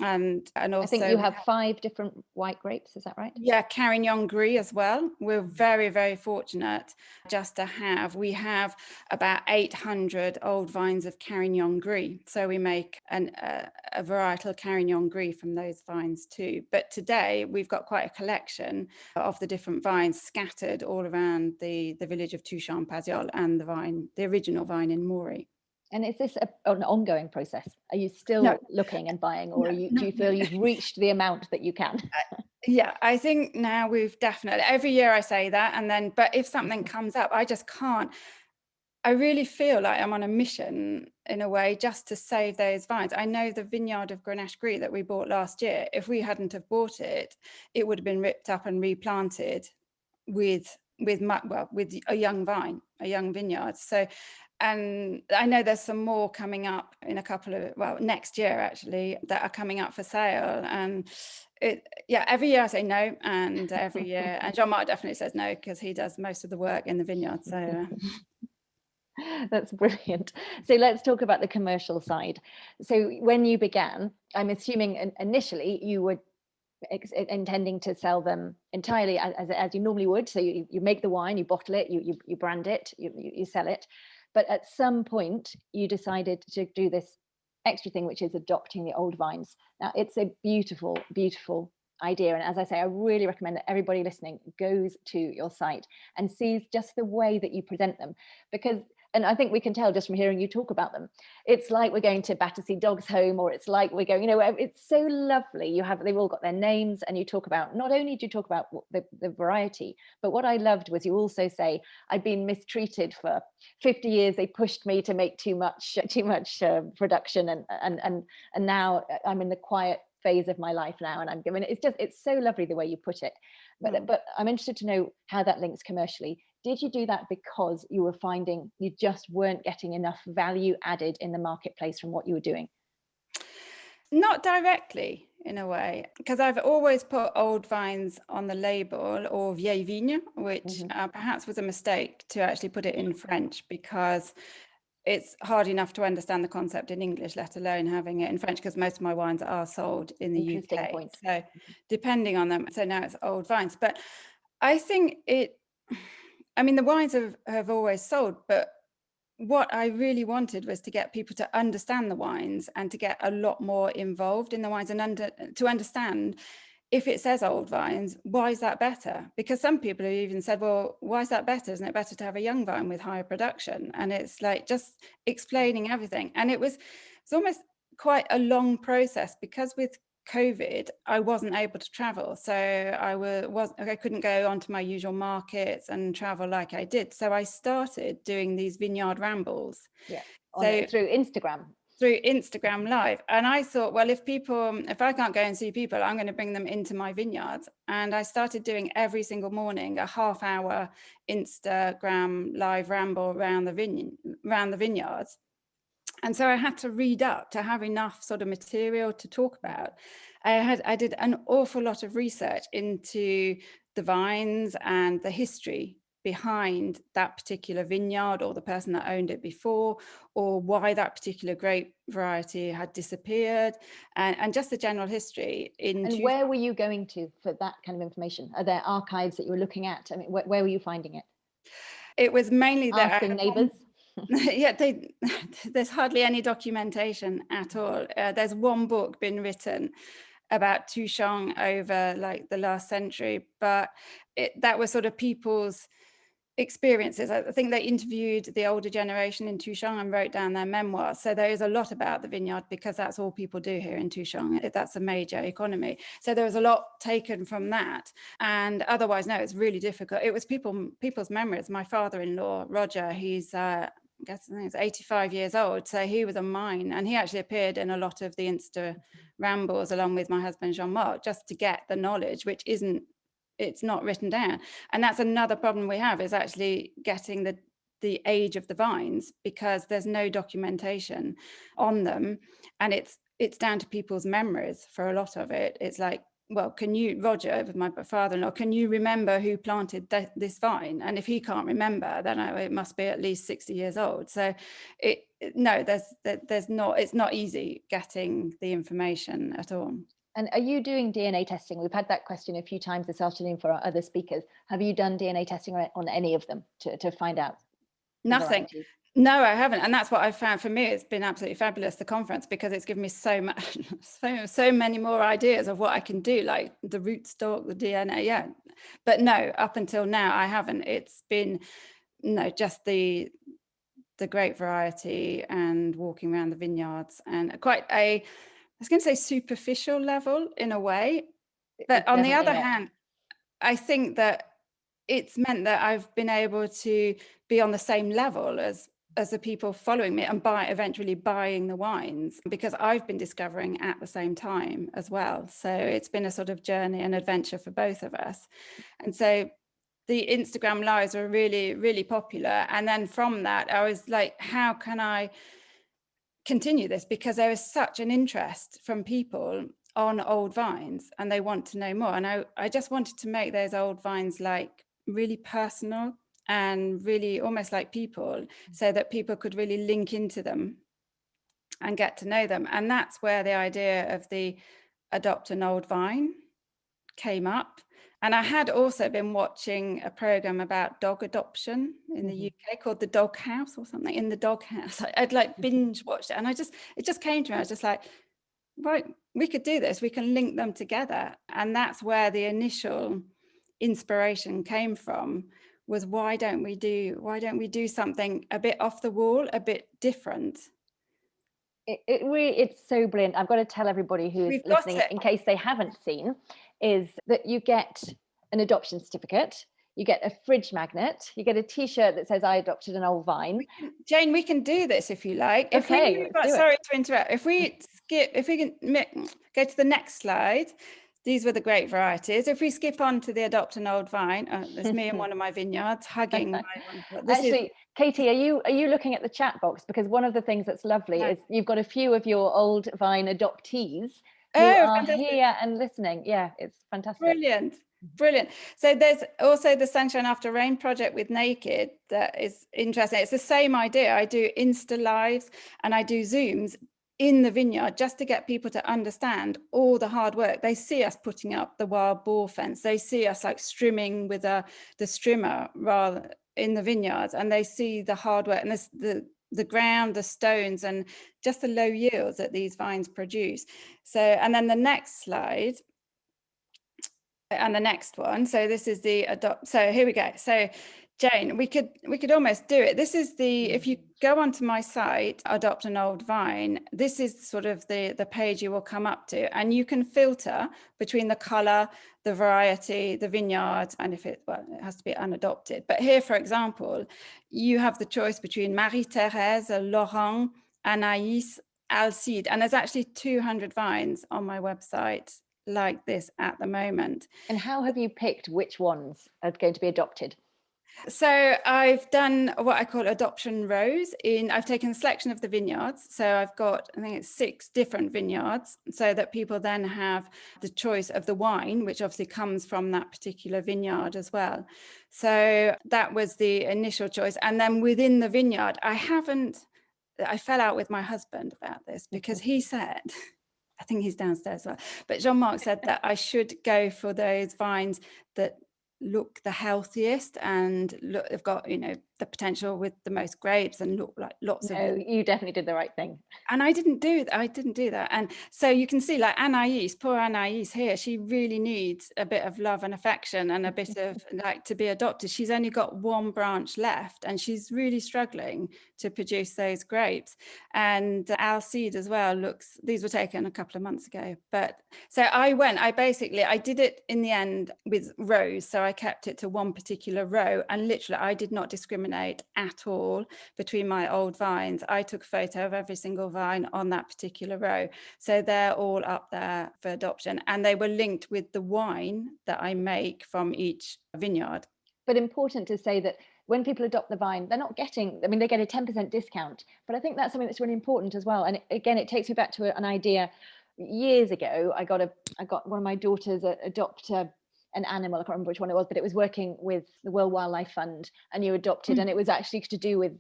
Speaker 5: and also
Speaker 2: I think you have 5 different white grapes, is that right?
Speaker 5: Yeah, Carignan Gris as well. We're very, very fortunate just to have. We have about 800 old vines of Carignan Gris, so we make a varietal Carignan Gris from those vines too. But today we've got quite a collection of the different vines scattered all around the village of Touchon-Paziol and the original vine in Moree.
Speaker 2: And is this an ongoing process? Are you still looking and buying, or do you feel you've reached the amount that you can?
Speaker 5: Yeah, I think now we've definitely, every year I say that, but if something comes up, I just can't. I really feel like I'm on a mission in a way, just to save those vines. I know the vineyard of Grenache Gris that we bought last year, if we hadn't have bought it, it would have been ripped up and replanted with a young vine, a young vineyard. So, and I know there's some more coming up in next year actually, that are coming up for sale. And every year I say no, and every year, and Jean-Marc definitely says no, because he does most of the work in the vineyard. So
Speaker 2: that's brilliant. So let's talk about the commercial side. So when you began, I'm assuming initially you were intending to sell them entirely as you normally would. So you make the wine, you bottle it, you brand it, you sell it. But at some point, you decided to do this extra thing, which is adopting the old vines. Now, it's a beautiful, beautiful idea. And as I say, I really recommend that everybody listening goes to your site and sees just the way that you present them. Because, and I think we can tell just from hearing you talk about them, it's like we're going to Battersea Dogs Home, or it's like we're going, it's so lovely. They've all got their names, and you talk about, not only do you talk about the variety, but what I loved was you also say, I've been mistreated for 50 years. They pushed me to make too much production, and now I'm in the quiet phase of my life now, and it's so lovely the way you put it. But I'm interested to know how that links commercially. Did you do that because you were finding you just weren't getting enough value added in the marketplace from what you were doing?
Speaker 5: Not directly, in a way, because I've always put old vines on the label, or vieille vigne, which perhaps was a mistake to actually put it in French, because it's hard enough to understand the concept in English, let alone having it in French, because most of my wines are sold in the UK.
Speaker 2: Point.
Speaker 5: So depending on them, so now it's old vines. But I think the wines have always sold, but what I really wanted was to get people to understand the wines and to get a lot more involved in the wines, and to understand, if it says old vines, why is that better? Because some people have even said, well, why is that better? Isn't it better to have a young vine with higher production? And it's like just explaining everything. And it's almost quite a long process, because with COVID, I wasn't able to travel. So I couldn't go onto my usual markets and travel like I did. So I started doing these vineyard rambles.
Speaker 2: Yeah, through Instagram.
Speaker 5: Through Instagram Live. And I thought, well, if I can't go and see people, I'm going to bring them into my vineyards. And I started doing every single morning a half-hour Instagram Live ramble around the vineyards. And so I had to read up to have enough sort of material to talk about. I did an awful lot of research into the vines and the history behind that particular vineyard, or the person that owned it before, or why that particular grape variety had disappeared, and just the general history.
Speaker 2: And where were you going to for that kind of information? Are there archives that you were looking at? I mean, where were you finding it?
Speaker 5: It was mainly that
Speaker 2: asking neighbours.
Speaker 5: Yeah, there's hardly any documentation at all. There's one book been written about Touchon over like the last century, but that was sort of people's experiences. I think they interviewed the older generation in Touchon and wrote down their memoirs. So there is a lot about the vineyard, because that's all people do here in Touchon. That's a major economy. So there was a lot taken from that. And otherwise, no, it's really difficult. It was people's memories. My father-in-law, Roger, he's I think he's 85 years old. So he was a mine, and he actually appeared in a lot of the Insta rambles along with my husband, Jean-Marc, just to get the knowledge, which it's not written down. And that's another problem we have, is actually getting the age of the vines, because there's no documentation on them. And it's down to people's memories for a lot of it. It's like, well, Roger, my father-in-law, can you remember who planted this vine? And if he can't remember, then it must be at least 60 years old. So it's not easy getting the information at all.
Speaker 2: And are you doing DNA testing? We've had that question a few times this afternoon for our other speakers. Have you done DNA testing on any of them to find out?
Speaker 5: Nothing. No, I haven't. And that's what I've found. For me, it's been absolutely fabulous, the conference, because it's given me so much, so many more ideas of what I can do, like the rootstock, the DNA. Yeah. But no, up until now, I haven't. It's been just the grape variety and walking around the vineyards, and quite I was going to say superficial level in a way. But on the other hand, I think that it's meant that I've been able to be on the same level as the people following me, and eventually buying the wines, because I've been discovering at the same time as well. So it's been a sort of journey and adventure for both of us. And so the Instagram lives were really, really popular. And then from that, I was like, how can I continue this? Because there is such an interest from people on old vines, and they want to know more. And I just wanted to make those old vines like really personal and really almost like people, so that people could really link into them and get to know them. And that's where the idea of the Adopt an Old Vine came up. And I had also been watching a program about dog adoption in the UK called The Dog House or something, in the Dog House. I'd like binge watched it, and it just came to me. I was just like, right, we could do this. We can link them together. And that's where the initial inspiration came from, was why don't we do something a bit off the wall, a bit different?
Speaker 2: It's so brilliant. I've got to tell everybody who's listening, in case they haven't seen, is that you get an adoption certificate, you get a fridge magnet, you get a t-shirt that says I adopted an old vine.
Speaker 5: Jane, we can do this if you like.
Speaker 2: Okay,
Speaker 5: sorry to interrupt. If we skip, if we can go to the next slide, these were the grape varieties. If we skip on to the Adopt an Old Vine, there's me in one of my vineyards hugging my wonderful.
Speaker 2: Actually, Katie, are you looking at the chat box? Because one of the things that's lovely is you've got a few of your old vine adoptees who are here and listening. Yeah, it's fantastic.
Speaker 5: Brilliant. Brilliant. So there's also the Sunshine After Rain project with Naked that is interesting. It's the same idea. I do Insta lives and I do Zooms in the vineyard just to get people to understand all the hard work. They see us putting up the wild boar fence. They see us like strimming with the strimmer rather in the vineyards, and they see the hard work and the ground, the stones, and just the low yields that these vines produce. So, and then the next slide and the next one. So this is the adopt. So here we go. So Jane, we could almost do it. This is the, if you go onto my site, Adopt an Old Vine, this is sort of the page you will come up to, and you can filter between the color, the variety, the vineyard, and if it has to be unadopted. But here, for example, you have the choice between Marie-Thérèse, Laurent, Anaïs, Alcide, and there's actually 200 vines on my website like this at the moment.
Speaker 2: And how have you picked which ones are going to be adopted?
Speaker 5: So I've done what I call adoption rows. I've taken a selection of the vineyards. So I've got, I think it's 6 different vineyards, so that people then have the choice of the wine, which obviously comes from that particular vineyard as well. So that was the initial choice. And then within the vineyard, I fell out with my husband about this because he said, I think he's downstairs as well, but Jean-Marc said that I should go for those vines that look the healthiest and look, they've got, you know, the potential with the most grapes and look like lots of.
Speaker 2: No, you definitely did the right thing.
Speaker 5: And I didn't do that. And so you can see, like Anaïs, poor Anaïs here, she really needs a bit of love and affection and a bit of like to be adopted. She's only got one branch left and she's really struggling to produce those grapes. And Alcide as well these were taken a couple of months ago. But so I did it in the end with rows. So I kept it to one particular row, and literally I did not discriminate at all between my old vines. I took a photo of every single vine on that particular row. So they're all up there for adoption, and they were linked with the wine that I make from each vineyard.
Speaker 2: But important to say that when people adopt the vine, they're not getting, I mean, they get a 10% discount, but I think that's something that's really important as well. And again, it takes me back to an idea years ago. I got one of my daughters adopt an animal. I can't remember which one it was, but it was working with the World Wildlife Fund, and you adopted, and it was actually to do with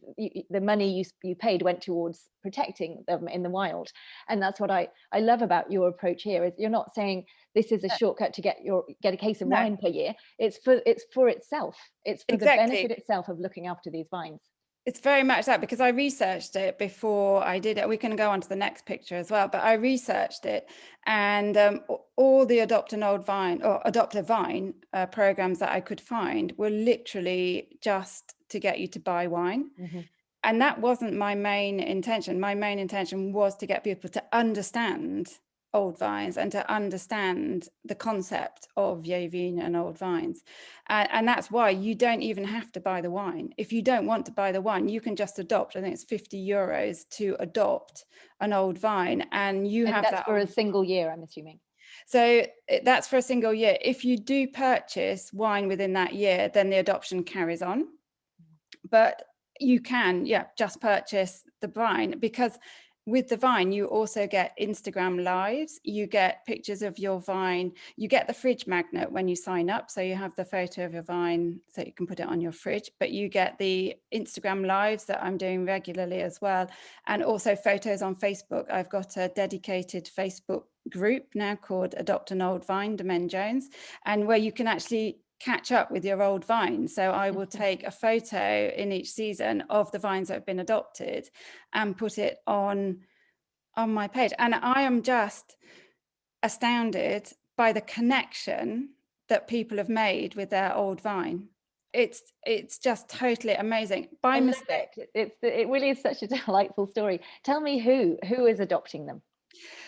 Speaker 2: the money you paid went towards protecting them in the wild. And that's what I love about your approach here, is you're not saying this is a shortcut to get a case of wine per year. It's for itself. It's for the benefit itself of looking after these vines.
Speaker 5: It's very much that, because I researched it before I did it. We can go on to the next picture as well, but I researched it, and all the Adopt an Old Vine or Adopt a Vine programs that I could find were literally just to get you to buy wine. Mm-hmm. And that wasn't my main intention. My main intention was to get people to understand old vines and to understand the concept of vieilles vignes and old vines. And that's why you don't even have to buy the wine. If you don't want to buy the wine, you can just adopt. I think it's €50 to adopt an old vine, and have
Speaker 2: that's for a single year, I'm assuming.
Speaker 5: So that's for a single year. If you do purchase wine within that year, then the adoption carries on. But you can, just purchase the vine, because with the vine, you also get Instagram lives, you get pictures of your vine, you get the fridge magnet when you sign up. So you have the photo of your vine so you can put it on your fridge, but you get the Instagram lives that I'm doing regularly as well. And also photos on Facebook. I've got a dedicated Facebook group now called Adopt an Old Vine, Domaine Jones, and where you can actually catch up with your old vines. So I will take a photo in each season of the vines that have been adopted and put it on my page. And I am just astounded by the connection that people have made with their old vine. It's just totally amazing. By mistake.
Speaker 2: It really is such a delightful story. Tell me who is adopting them?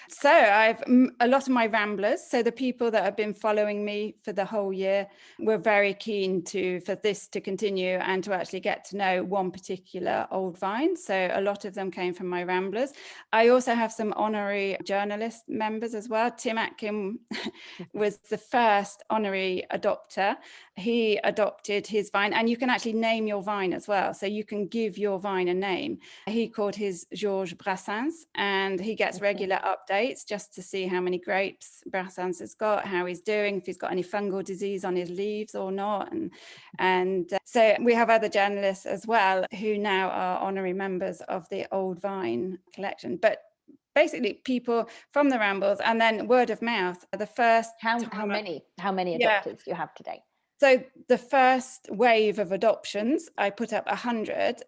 Speaker 5: So a lot of my ramblers, so the people that have been following me for the whole year, were very keen for this to continue and to actually get to know one particular old vine. So a lot of them came from my ramblers. I also have some honorary journalist members as well. Tim Atkin was the first honorary adopter. He adopted his vine, and you can actually name your vine as well. So you can give your vine a name. He called his Georges Brassens, and he gets regular updates just to see how many grapes Brassens has got, how he's doing, if he's got any fungal disease on his leaves or not. And so we have other journalists as well who now are honorary members of the Old Vine collection. But basically people from the rambles, and then word of mouth. The first
Speaker 2: how many adopters do you have today?
Speaker 5: So the first wave of adoptions, I put up 100.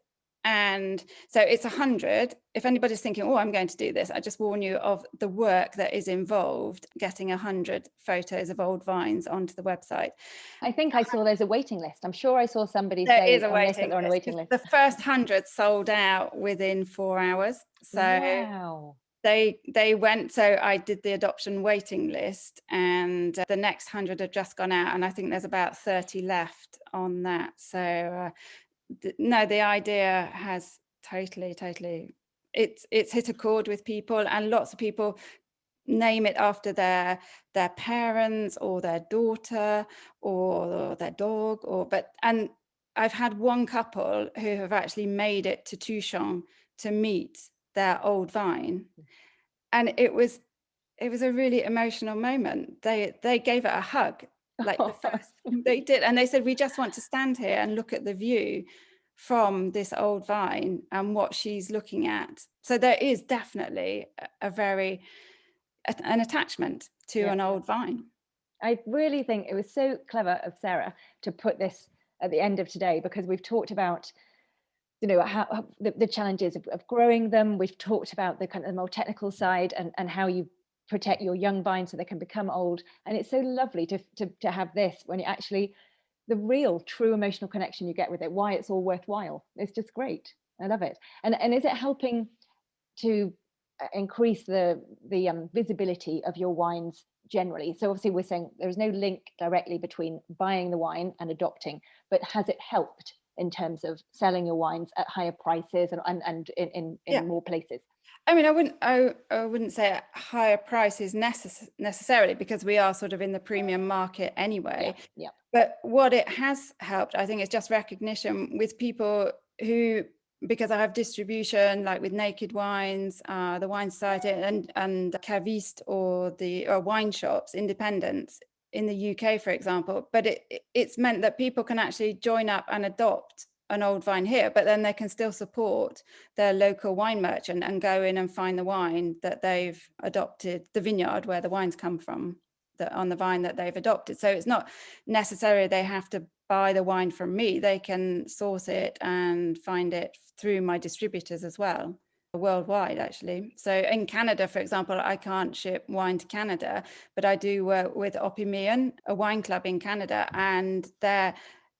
Speaker 5: And so it's 100. If anybody's thinking, oh, I'm going to do this, I just warn you of the work that is involved getting 100 photos of old vines onto the website.
Speaker 2: I think I saw there's a waiting list. I'm sure I saw somebody
Speaker 5: there
Speaker 2: say
Speaker 5: is a waiting
Speaker 2: they're on a waiting list.
Speaker 5: The first 100 sold out within 4 hours. So
Speaker 2: wow.
Speaker 5: They went, so I did the adoption waiting list, and the next 100 have just gone out, and I think there's about 30 left on that. So no, the idea has totally it's hit a chord with people, and lots of people name it after their parents or their daughter or their dog, and I've had one couple who have actually made it to Touchon to meet their old vine, and it was a really emotional moment. They gave it a hug, like the first they did, and they said, we just want to stand here and look at the view from this old vine and what she's looking at. So there is definitely an attachment to an old vine.
Speaker 2: I really think it was so clever of Sarah to put this at the end of today, because we've talked about how the challenges of growing them. We've talked about the kind of the more technical side and how you protect your young vines so they can become old. And it's so lovely to have this when you actually, the real true emotional connection you get with it, why it's all worthwhile. It's just great. I love it. And is it helping to increase the visibility of your wines generally? So obviously we're saying there's no link directly between buying the wine and adopting, but has it helped in terms of selling your wines at higher prices and in more places?
Speaker 5: I mean, I wouldn't say at higher prices necessarily, because we are sort of in the premium market anyway.
Speaker 2: Yeah.
Speaker 5: But what it has helped, I think, is just recognition with people who, because I have distribution, like with Naked Wines, the Wine Society, and Caviste or wine shops, independents in the UK, for example. But it's meant that people can actually join up and adopt an old vine here, but then they can still support their local wine merchant and go in and find the wine that they've adopted, the vineyard where the wines come from, on the vine that they've adopted. So it's not necessarily they have to buy the wine from me. They can source it and find it through my distributors as well, worldwide actually. So in Canada, for example, I can't ship wine to Canada, but I do work with Opimian, a wine club in Canada, and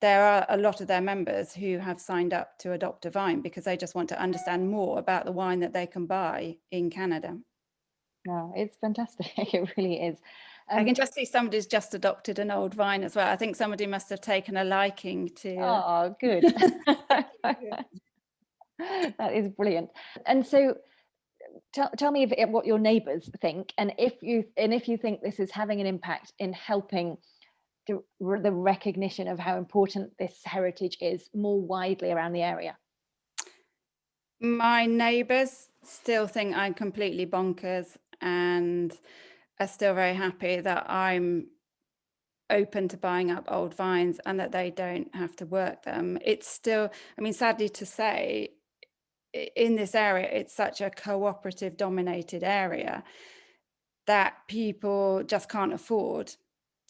Speaker 5: there are a lot of their members who have signed up to adopt a vine because they just want to understand more about the wine that they can buy in Canada.
Speaker 2: No, it's fantastic. It really is.
Speaker 5: I can just see somebody's just adopted an old vine as well. I think somebody must have taken a liking to.
Speaker 2: Oh, good. That is brilliant. And so tell me what your neighbours think, and if you think this is having an impact in helping the recognition of how important this heritage is more widely around the area.
Speaker 5: My neighbours still think I'm completely bonkers and are still very happy that I'm open to buying up old vines and that they don't have to work them. It's still, I mean, sadly to say, in this area, it's such a cooperative dominated area that people just can't afford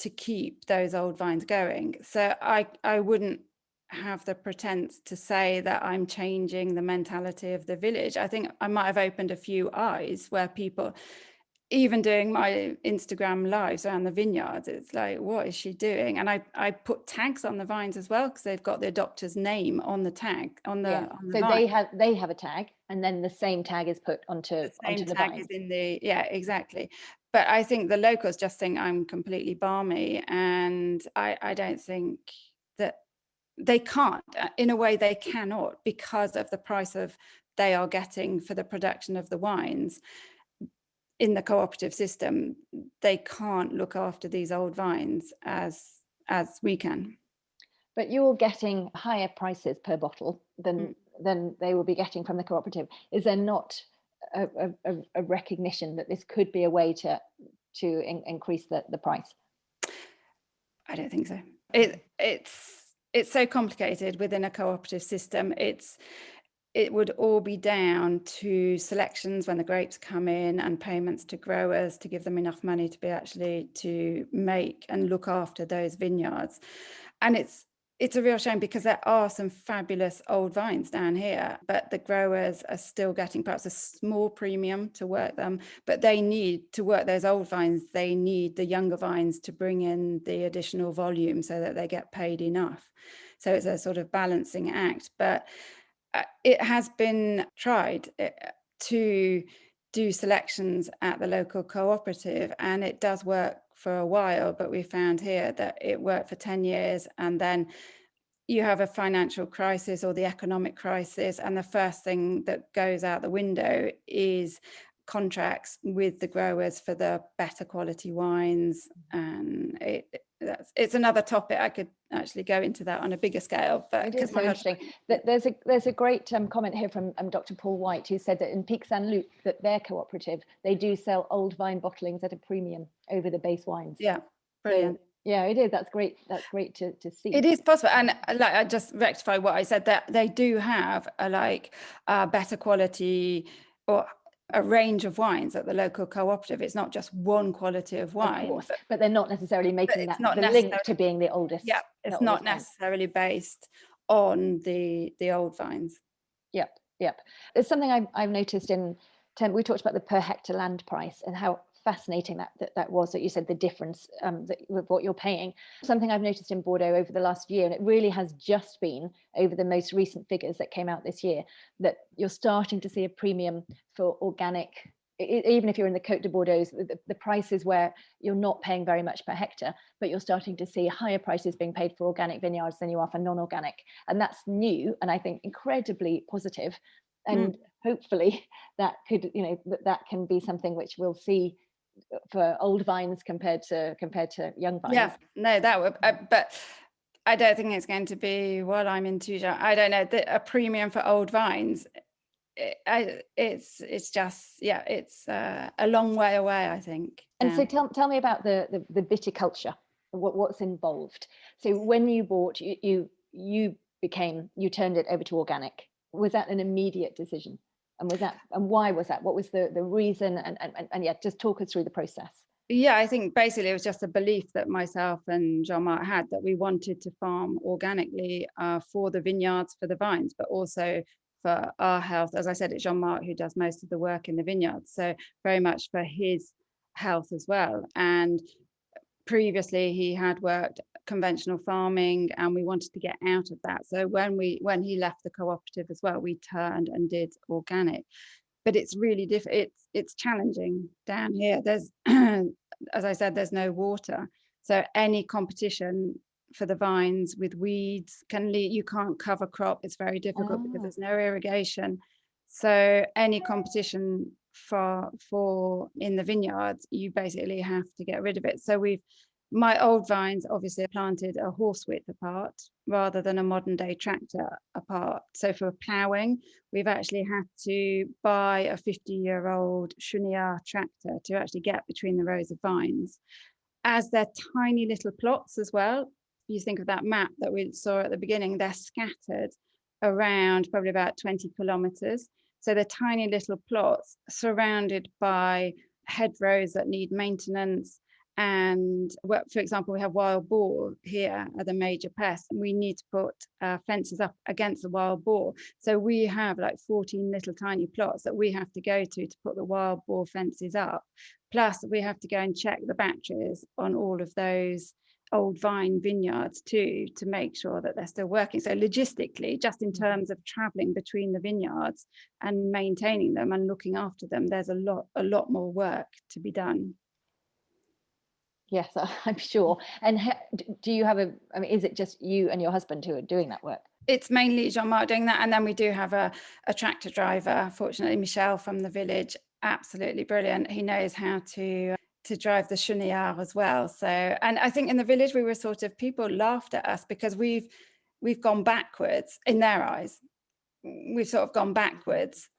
Speaker 5: to keep those old vines going. So I wouldn't have the pretense to say that I'm changing the mentality of the village. I think I might have opened a few eyes where people even doing my Instagram lives around the vineyards, it's like, what is she doing? And I put tags on the vines as well, because they've got the adopter's name on the tag on the, on the
Speaker 2: so
Speaker 5: vine.
Speaker 2: they have a tag, and then the same tag is put onto
Speaker 5: The same
Speaker 2: the
Speaker 5: tag
Speaker 2: vines.
Speaker 5: is in the, yeah, exactly. But I think the locals just think I'm completely balmy, and I don't think that they can't. In a way, they cannot, because of the price of they are getting for the production of the wines in the cooperative system. They can't look after these old vines as we can.
Speaker 2: But you're getting higher prices per bottle than they will be getting from the cooperative. Is there not a recognition that this could be a way to increase the price?
Speaker 5: I don't think so. It's so complicated within a cooperative system. It would all be down to selections when the grapes come in, and payments to growers to give them enough money to be actually to make and look after those vineyards. And it's a real shame, because there are some fabulous old vines down here, but the growers are still getting perhaps a small premium to work them, but they need to work those old vines. They need the younger vines to bring in the additional volume so that they get paid enough. So it's a sort of balancing act. But it has been tried to do selections at the local cooperative, and it does work for a while, but we found here that it worked for 10 years, and then you have a financial crisis or the economic crisis, and the first thing that goes out the window is contracts with the growers for the better quality wines. And it's another topic. I could actually go into that on a bigger scale, but
Speaker 2: it is so interesting. There's a great comment here from Dr. Paul White, who said that in Pic Saint Luc, that their cooperative, they do sell old vine bottlings at a premium over the base wines.
Speaker 5: Yeah, brilliant.
Speaker 2: So, yeah, it is. That's great. That's great to see.
Speaker 5: It is possible. And like, I just rectify what I said, that they do have a better quality or a range of wines at the local cooperative. It's not just one quality of wine.
Speaker 2: Of course, but they're not necessarily making that the link to being the oldest.
Speaker 5: Yeah, it's not necessarily based on the old vines.
Speaker 2: Yep. There's something I've noticed we talked about the per hectare land price and how fascinating that was, that you said the difference with what you're paying. Something I've noticed in Bordeaux over the last year, and it really has just been over the most recent figures that came out this year, that you're starting to see a premium for organic. Even if you're in the Côte de Bordeaux, the prices where you're not paying very much per hectare, but you're starting to see higher prices being paid for organic vineyards than you are for non-organic. And that's new, and I think incredibly positive. And hopefully that could, that can be something which we'll see for old vines compared to young vines.
Speaker 5: Yeah, no, that would, but I don't think it's going to be what I'm into. I don't know, a premium for old vines. It's just, yeah, it's a long way away, I think.
Speaker 2: And so tell me about the viticulture, what's involved. So when you bought, you turned it over to organic. Was that an immediate decision? And why was that? What was the reason? And yeah, just talk us through the process.
Speaker 5: Yeah, I think basically it was just a belief that myself and Jean-Marc had, that we wanted to farm organically for the vineyards, for the vines, but also for our health. As I said, it's Jean-Marc who does most of the work in the vineyards, so very much for his health as well. And previously he had worked conventional farming, and we wanted to get out of that. So when he left the cooperative as well, we turned and did organic. But it's really different. It's challenging down here. There's, as I said, there's no water, so any competition for the vines with weeds can lead, you can't cover crop. It's very difficult because there's no irrigation. So any competition for in the vineyards, you basically have to get rid of it. So my old vines obviously are planted a horse width apart rather than a modern day tractor apart. So for ploughing, we've actually had to buy a 50-year-old Vineyard tractor to actually get between the rows of vines. As they're tiny little plots as well, if you think of that map that we saw at the beginning, they're scattered around probably about 20 kilometers. So they're tiny little plots surrounded by hedgerows that need maintenance. And for example, we have wild boar here are the major pests. We need to put fences up against the wild boar. So we have like 14 little tiny plots that we have to go to put the wild boar fences up. Plus we have to go and check the batteries on all of those old vine vineyards too, to make sure that they're still working. So logistically, just in terms of traveling between the vineyards and maintaining them and looking after them, there's a lot more work to be done.
Speaker 2: Yes, I'm sure. And do you have I mean, is it just you and your husband who are doing that work?
Speaker 5: It's mainly Jean-Marc doing that. And then we do have a tractor driver, fortunately, Michel from the village, absolutely brilliant. He knows how to drive the chenillard as well. So, and I think in the village, we were sort of, people laughed at us because we've gone backwards in their eyes. We've sort of gone backwards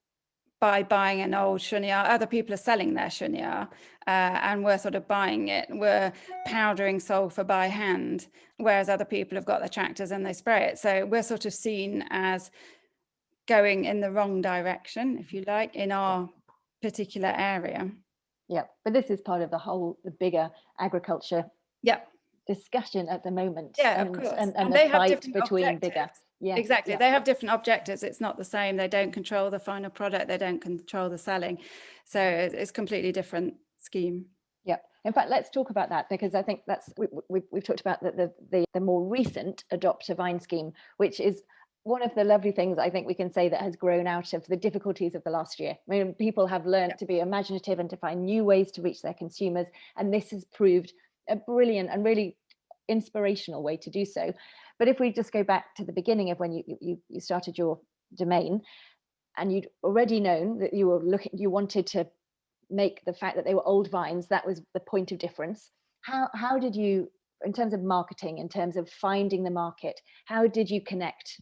Speaker 5: by buying an old chenillard. Other people are selling their chenillard and we're sort of buying it. We're powdering sulfur by hand, whereas other people have got their tractors and they spray it. So we're sort of seen as going in the wrong direction, if you like, in our particular area.
Speaker 2: Yeah, but this is part of the bigger agriculture discussion at the moment.
Speaker 5: Yeah, of course.
Speaker 2: And the fight between
Speaker 5: objectives.
Speaker 2: bigger. Yeah,
Speaker 5: exactly. They have different objectives. It's not the same. They don't control the final product. They don't control the selling. So it's completely different scheme.
Speaker 2: Yeah. In fact, let's talk about that, because I think that's we've talked about the more recent Adopt a Vine scheme, which is one of the lovely things I think we can say that has grown out of the difficulties of the last year. I mean, people have learned to be imaginative and to find new ways to reach their consumers, and this has proved a brilliant and really inspirational way to do so. But if we just go back to the beginning of when you started your domain, and you'd already known that you wanted to make the fact that they were old vines, that was the point of difference. How did you, in terms of marketing, in terms of finding the market, how did you connect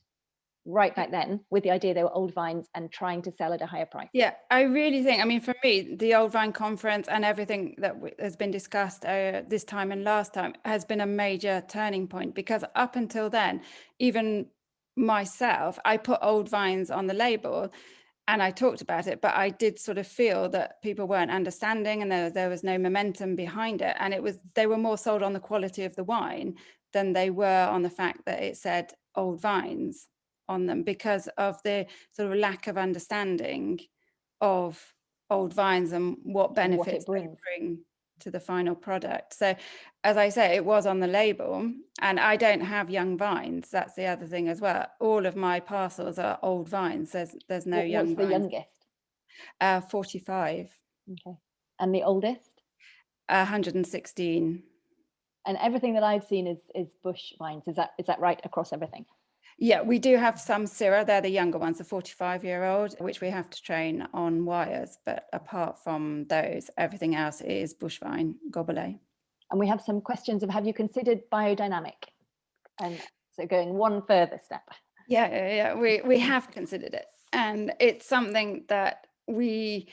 Speaker 2: right back then with the idea they were old vines and trying to sell at a higher price?
Speaker 5: Yeah, I really think, I mean, for me, the Old Vine Conference and everything that has been discussed this time and last time has been a major turning point, because up until then, even myself, I put old vines on the label and I talked about it, but I did sort of feel that people weren't understanding and there was no momentum behind it. And they were more sold on the quality of the wine than they were on the fact that it said old vines on them, because of the sort of lack of understanding of old vines and what benefits they bring to the final product. So as I say, it was on the label, and I don't have young vines. That's the other thing as well. All of my parcels are old vines. There's no young vines.
Speaker 2: What's the youngest?
Speaker 5: 45.
Speaker 2: Okay. And the oldest?
Speaker 5: 116.
Speaker 2: And everything that I've seen is bush vines. Is that right across everything?
Speaker 5: Yeah, we do have some Syrah. They're the younger ones, the 45-year-old, which we have to train on wires. But apart from those, everything else is bush vine, Gobelet.
Speaker 2: And we have some questions of, have you considered biodynamic? And so going one further step.
Speaker 5: Yeah, we have considered it. And it's something that we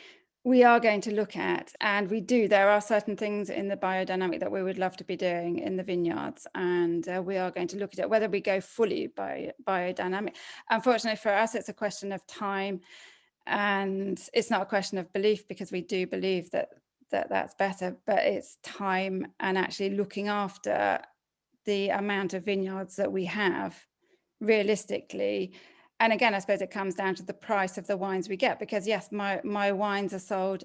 Speaker 5: are going to look at, and we do. There are certain things in the biodynamic that we would love to be doing in the vineyards, and we are going to look at it, whether we go fully biodynamic. Unfortunately for us, it's a question of time, and it's not a question of belief, because we do believe that's better, but it's time and actually looking after the amount of vineyards that we have realistically. And again, I suppose it comes down to the price of the wines we get, because yes, my wines are sold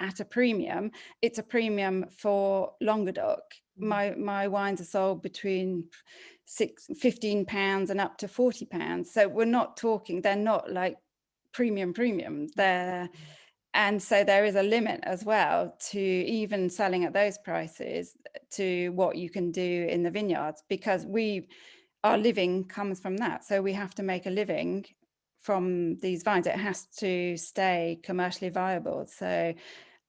Speaker 5: at a premium. It's a premium for Languedoc. My wines are sold between £15 and up to £40. So we're not talking, they're not like premium. And so there is a limit as well to even selling at those prices to what you can do in the vineyards, because our living comes from that. So we have to make a living from these vines. It has to stay commercially viable. So,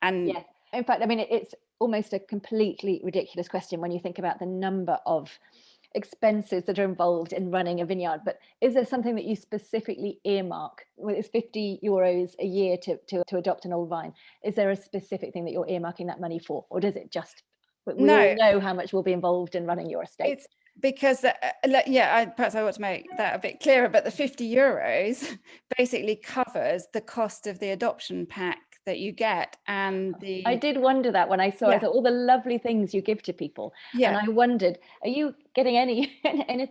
Speaker 5: and
Speaker 2: yeah, in fact, I mean, it's almost a completely ridiculous question when you think about the number of expenses that are involved in running a vineyard. But is there something that you specifically earmark? Well, it's €50 a year to adopt an old vine. Is there a specific thing that you're earmarking that money for, or does it just, we all know how much will be involved in running your estate?
Speaker 5: It's because perhaps I want to make that a bit clearer, but the €50 basically covers the cost of the adoption pack that you get. And
Speaker 2: I did wonder that when I saw
Speaker 5: Yeah.
Speaker 2: all the lovely things you give to people.
Speaker 5: Yeah.
Speaker 2: And I wondered, are you getting anything at the end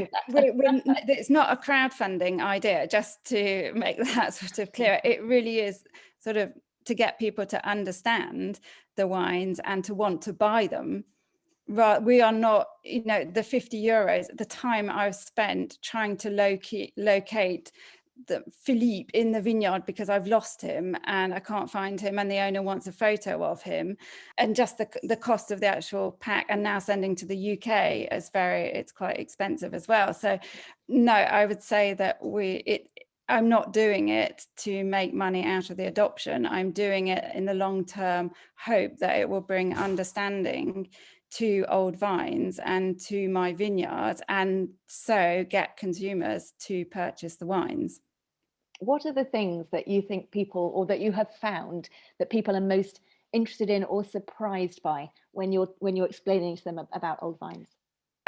Speaker 2: of that?
Speaker 5: It's not a crowdfunding idea, just to make that sort of clear. It really is sort of to get people to understand the wines and to want to buy them. We are not, you know, the €50, the time I've spent trying to locate the Philippe in the vineyard because I've lost him and I can't find him and the owner wants a photo of him, and just the cost of the actual pack, and now sending to the UK is it's quite expensive as well. So no, I would say that I'm not doing it to make money out of the adoption. I'm doing it in the long-term hope that it will bring understanding to old vines and to my vineyards, and so get consumers to purchase the wines.
Speaker 2: What are the things that you think people, or that you have found that people are most interested in or surprised by when you're explaining to them about old vines?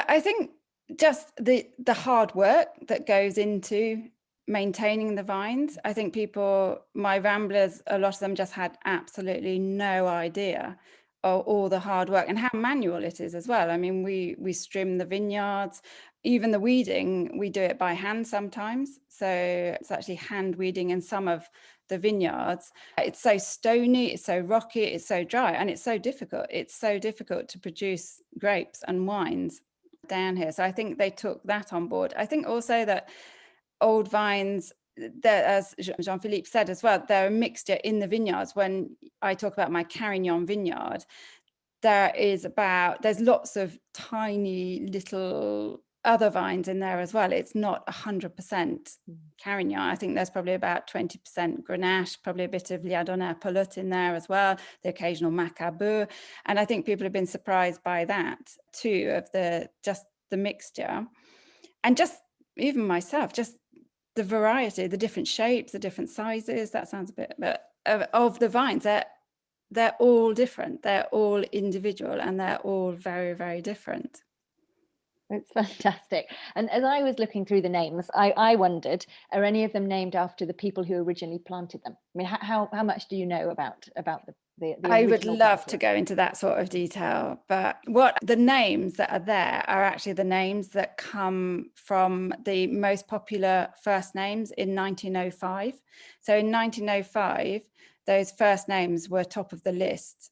Speaker 5: I think just the hard work that goes into maintaining the vines. I think my ramblers, a lot of them just had absolutely no idea of all the hard work and how manual it is as well. I mean, we strim the vineyards, even the weeding, we do it by hand sometimes. So it's actually hand weeding in some of the vineyards. It's so stony, it's so rocky, it's so dry, and it's so difficult. It's so difficult to produce grapes and wines down here. So I think they took that on board. I think also that old vines, as Jean-Philippe said as well, they're a mixture in the vineyards. When I talk about my Carignan vineyard, there's lots of tiny little other vines in there as well. It's not 100% Carignan. I think there's probably about 20% Grenache, probably a bit of Liardonner Pelote in there as well, the occasional Macabeu. And I think people have been surprised by that too, of the mixture. And just even myself, just the variety, the different shapes, the different sizes. That sounds a bit, but of the vines, they're all different. They're all individual, and they're all very, very different.
Speaker 2: It's fantastic. And as I was looking through the names, I wondered, are any of them named after the people who originally planted them? I mean, how much do you know about the
Speaker 5: I would love to go into that sort of detail, but what the names that are there are actually the names that come from the most popular first names in 1905. So in 1905, those first names were top of the list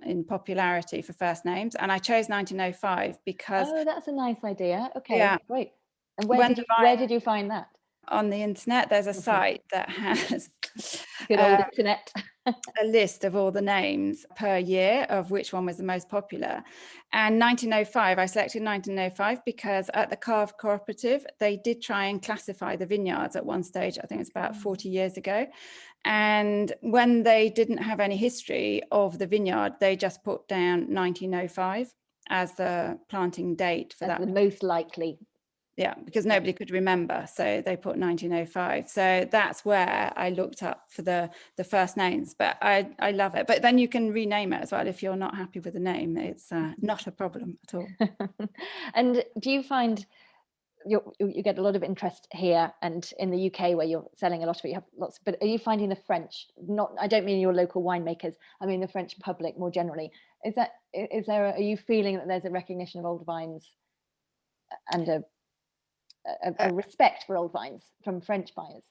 Speaker 5: in popularity for first names, and I chose 1905 because
Speaker 2: that's a nice idea. Okay,
Speaker 5: yeah,
Speaker 2: great. And where did you find that?
Speaker 5: On the internet, there's a site that has
Speaker 2: good old internet.
Speaker 5: a list of all the names per year of which one was the most popular. And 1905, I selected 1905 because at the Carve Cooperative, they did try and classify the vineyards at one stage. I think it's about 40 years ago. And when they didn't have any history of the vineyard, they just put down 1905 as the planting date for that.
Speaker 2: The most likely.
Speaker 5: Yeah, because nobody could remember, so they put 1905. So that's where I looked up for the first names. But I love it. But then you can rename it as well if you're not happy with the name. It's not a problem at all.
Speaker 2: And do you find you get a lot of interest here and in the UK where you're selling a lot of it? You have lots. But are you finding the French? I don't mean your local winemakers. I mean the French public more generally. Are you feeling that there's a recognition of old vines and a respect for old vines from French buyers?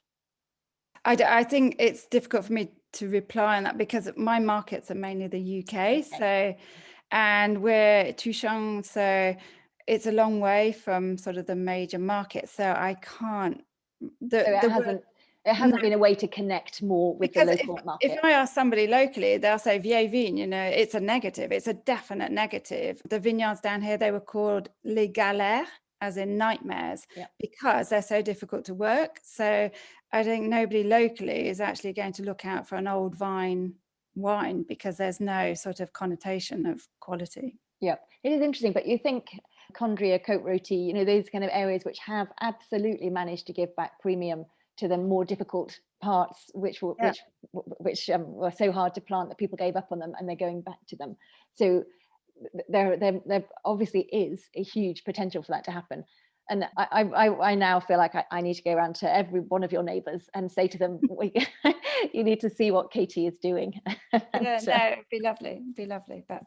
Speaker 5: I think it's difficult for me to reply on that because my markets are mainly the UK. Okay. So, and we're Touchon, so it's a long way from sort of the major markets. So I can't.
Speaker 2: It hasn't been a way to connect more with the local market.
Speaker 5: If I ask somebody locally, they'll say vieille vigne, it's a negative. It's a definite negative. The vineyards down here, they were called les galères, as in nightmares, because they're so difficult to work. So I think nobody locally is actually going to look out for an old wine because there's no sort of connotation of quality.
Speaker 2: Yeah, it is interesting, but you think Condria, Côte Rôtie, those kind of areas which have absolutely managed to give back premium to the more difficult parts, which were so hard to plant that people gave up on them, and they're going back to them. So there obviously is a huge potential for that to happen. And I now feel like I need to go around to every one of your neighbours and say to them, you need to see what Katie is doing.
Speaker 5: Yeah, no, it'd be lovely. It'd be lovely. But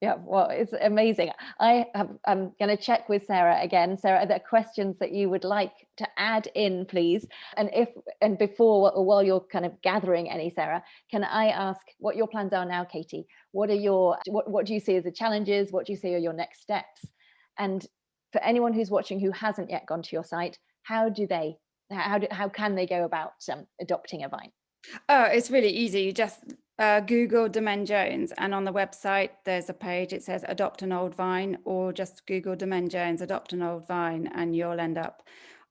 Speaker 2: yeah, well, it's amazing. I'm going to check with Sarah again. Sarah, are there questions that you would like to add in, please? And before, while you're kind of gathering any, Sarah, can I ask what your plans are now, Katie? What do you see as the challenges? What do you see are your next steps? And for anyone who's watching who hasn't yet gone to your site, how can they go about adopting a vine?
Speaker 5: oh, it's really easy. You just Google Domaine Jones, and on the website there's a page, it says adopt an old vine, or just Google Domaine Jones adopt an old vine and you'll end up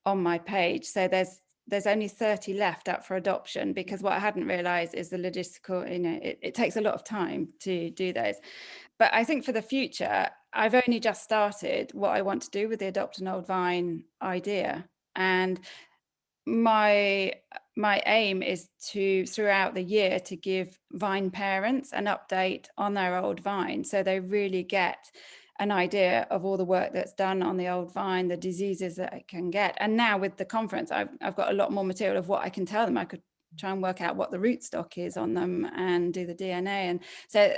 Speaker 5: on my page. So there's only 30 left up for adoption, because what I hadn't realized is the logistical, it takes a lot of time to do those. But I think for the future, I've only just started what I want to do with the adopt an old vine idea. And my aim is to, throughout the year, to give vine parents an update on their old vine, so they really get an idea of all the work that's done on the old vine, the diseases that it can get. And now with the conference, I've got a lot more material of what I can tell them. I could try and work out what the rootstock is on them and do the DNA. And so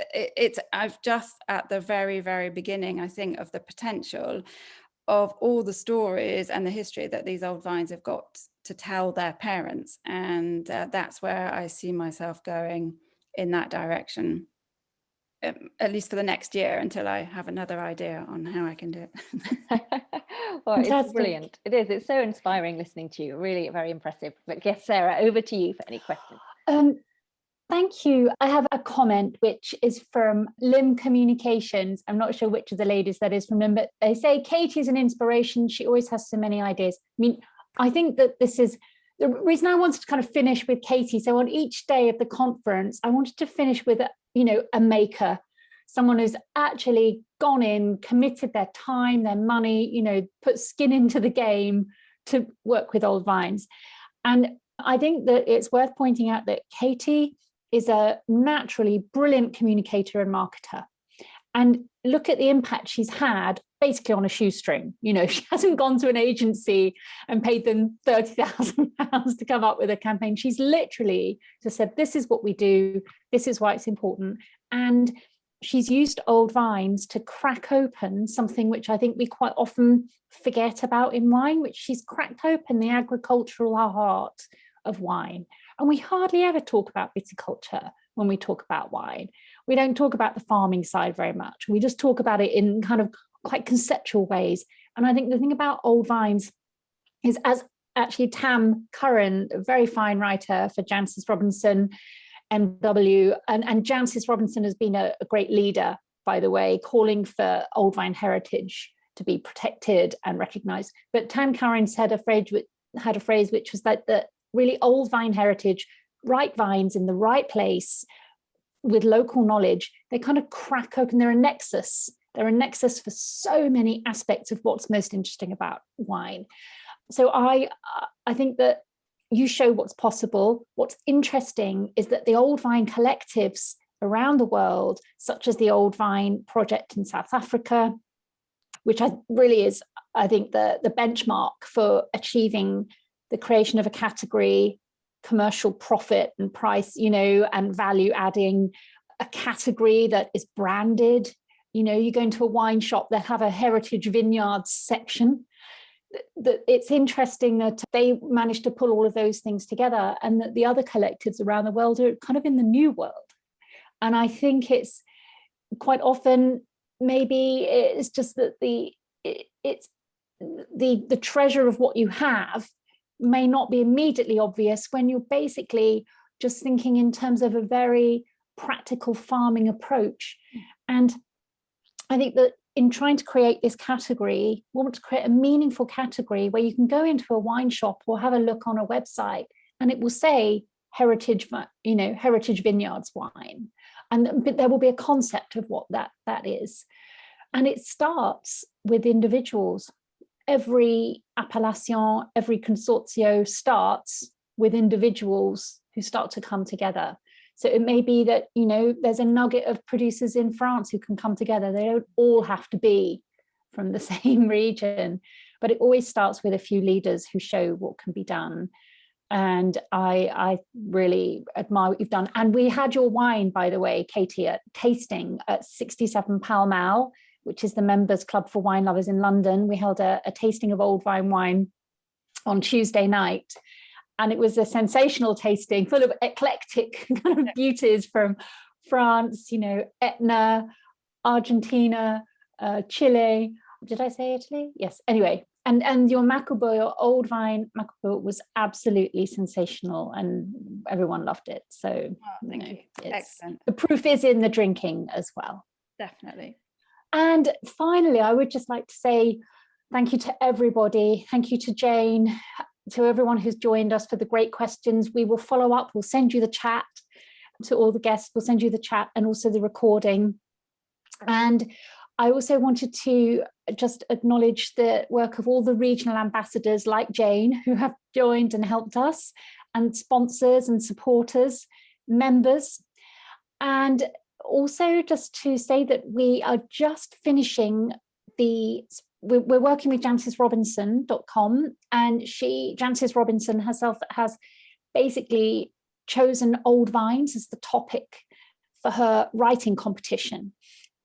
Speaker 5: I've just at the very, very beginning, I think, of the potential of all the stories and the history that these old vines have got to tell their parents. And that's where I see myself going, in that direction, at least for the next year, until I have another idea on how I can do it.
Speaker 2: Well, it's brilliant. It is. It's so inspiring listening to you. Really very impressive. But yes, Sarah, over to you for any questions.
Speaker 1: Thank you. I have a comment which is from Lim Communications. I'm not sure which of the ladies that is from Lim, but they say Katie's an inspiration. She always has so many ideas. I mean, I think that this is the reason I wanted to kind of finish with Katie. So on each day of the conference, I wanted to finish with a maker, someone who's actually gone in, committed their time, their money, put skin into the game to work with old vines. And I think that it's worth pointing out that Katie is a naturally brilliant communicator and marketer. And look at the impact she's had basically on a shoestring. She hasn't gone to an agency and paid them £30,000 to come up with a campaign. She's literally just said, this is what we do. This is why it's important. And she's used old vines to crack open something which I think we quite often forget about in wine, which she's cracked open the agricultural heart of wine. And we hardly ever talk about viticulture when we talk about wine. We don't talk about the farming side very much. We just talk about it in kind of quite conceptual ways. And I think the thing about old vines is, as actually Tam Curran, a very fine writer for Jancis Robinson MW, and Jancis Robinson has been a great leader, by the way, calling for old vine heritage to be protected and recognized. But Tam Curran had a phrase which was that really old vine heritage, right vines in the right place with local knowledge, they kind of crack open. They're a nexus for so many aspects of what's most interesting about wine. So I think that you show what's possible. What's interesting is that the old vine collectives around the world, such as the Old Vine Project in South Africa, which really is, I think, the benchmark for achieving the creation of a category, commercial profit and price, and value adding, a category that is branded. You go into a wine shop, they have a heritage vineyards section. It's interesting that they managed to pull all of those things together, and that the other collectives around the world are kind of in the new world. And I think it's quite often, maybe it's just that the treasure of what you have may not be immediately obvious when you're basically just thinking in terms of a very practical farming approach. And I think that in trying to create this category, we want to create a meaningful category where you can go into a wine shop or have a look on a website and it will say heritage vineyards wine. But there will be a concept of what that is. And it starts with individuals. Every appellation, every consortio starts with individuals who start to come together. So it may be that, there's a nugget of producers in France who can come together. They don't all have to be from the same region, but it always starts with a few leaders who show what can be done. And I really admire what you've done. And we had your wine, by the way, Katie, at tasting at 67 Pall Mall, which is the Members Club for Wine Lovers in London. We held a tasting of old wine on Tuesday night. And it was a sensational tasting, full of eclectic kind of beauties from France, you know, Etna, Argentina, Chile. Did I say Italy? Yes. Anyway, and your Macabo, your old vine Macabo, was absolutely sensational, and everyone loved it. So
Speaker 5: thank you. Excellent.
Speaker 1: The proof is in the drinking as well.
Speaker 5: Definitely.
Speaker 1: And finally, I would just like to say thank you to everybody. Thank you to Jane, to everyone who's joined us for the great questions. We will follow up. We'll send you the chat to all the guests. We'll send you the chat and also the recording. And I also wanted to just acknowledge the work of all the regional ambassadors like Jane, who have joined and helped us, and sponsors and supporters, members. And also just to say that we are just finishing we're working with JancesRobinson.com, and Jancis Robinson herself has basically chosen old vines as the topic for her writing competition.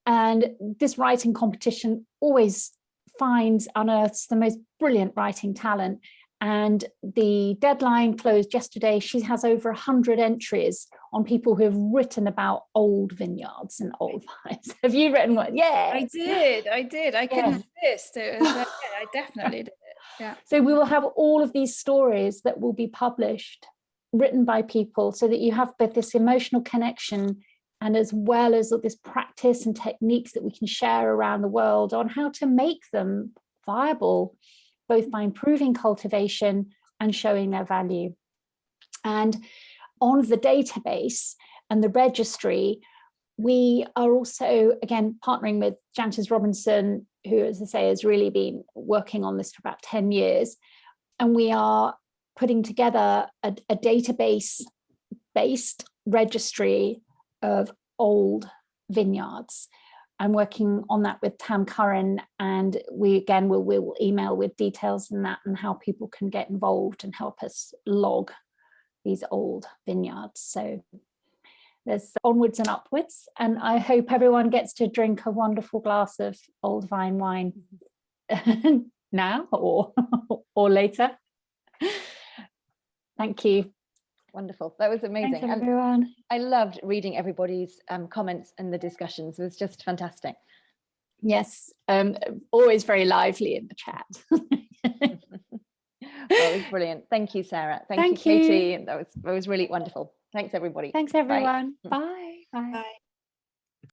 Speaker 1: And this writing competition always unearths the most brilliant writing talent. And the deadline closed yesterday. She has over 100 entries on people who have written about old vineyards and old vines. Have you written one? Yeah,
Speaker 5: I did. I couldn't resist. It was, I definitely did it. Yeah.
Speaker 1: So we will have all of these stories that will be published, written by people, so that you have both this emotional connection and as well as this practice and techniques that we can share around the world on how to make them viable, both by improving cultivation and showing their value. And on the database and the registry, we are also, again, partnering with Jancis Robinson, who, as I say, has really been working on this for about 10 years. And we are putting together a database-based registry of old vineyards. I'm working on that with Tam Curran, and we will email with details in that and how people can get involved and help us log these old vineyards. So there's onwards and upwards, and I hope everyone gets to drink a wonderful glass of old vine wine now or later. Thank you.
Speaker 2: Wonderful. That was amazing.
Speaker 1: Thanks, everyone.
Speaker 2: And I loved reading everybody's comments and the discussions. It was just fantastic.
Speaker 1: Yes, always very lively in the chat.
Speaker 2: Well, it was brilliant. Thank you, Sarah. Thank you, Katie. That was really wonderful. Thanks, everybody.
Speaker 1: Thanks, everyone.
Speaker 2: Bye.
Speaker 1: Bye. Bye.
Speaker 5: Bye.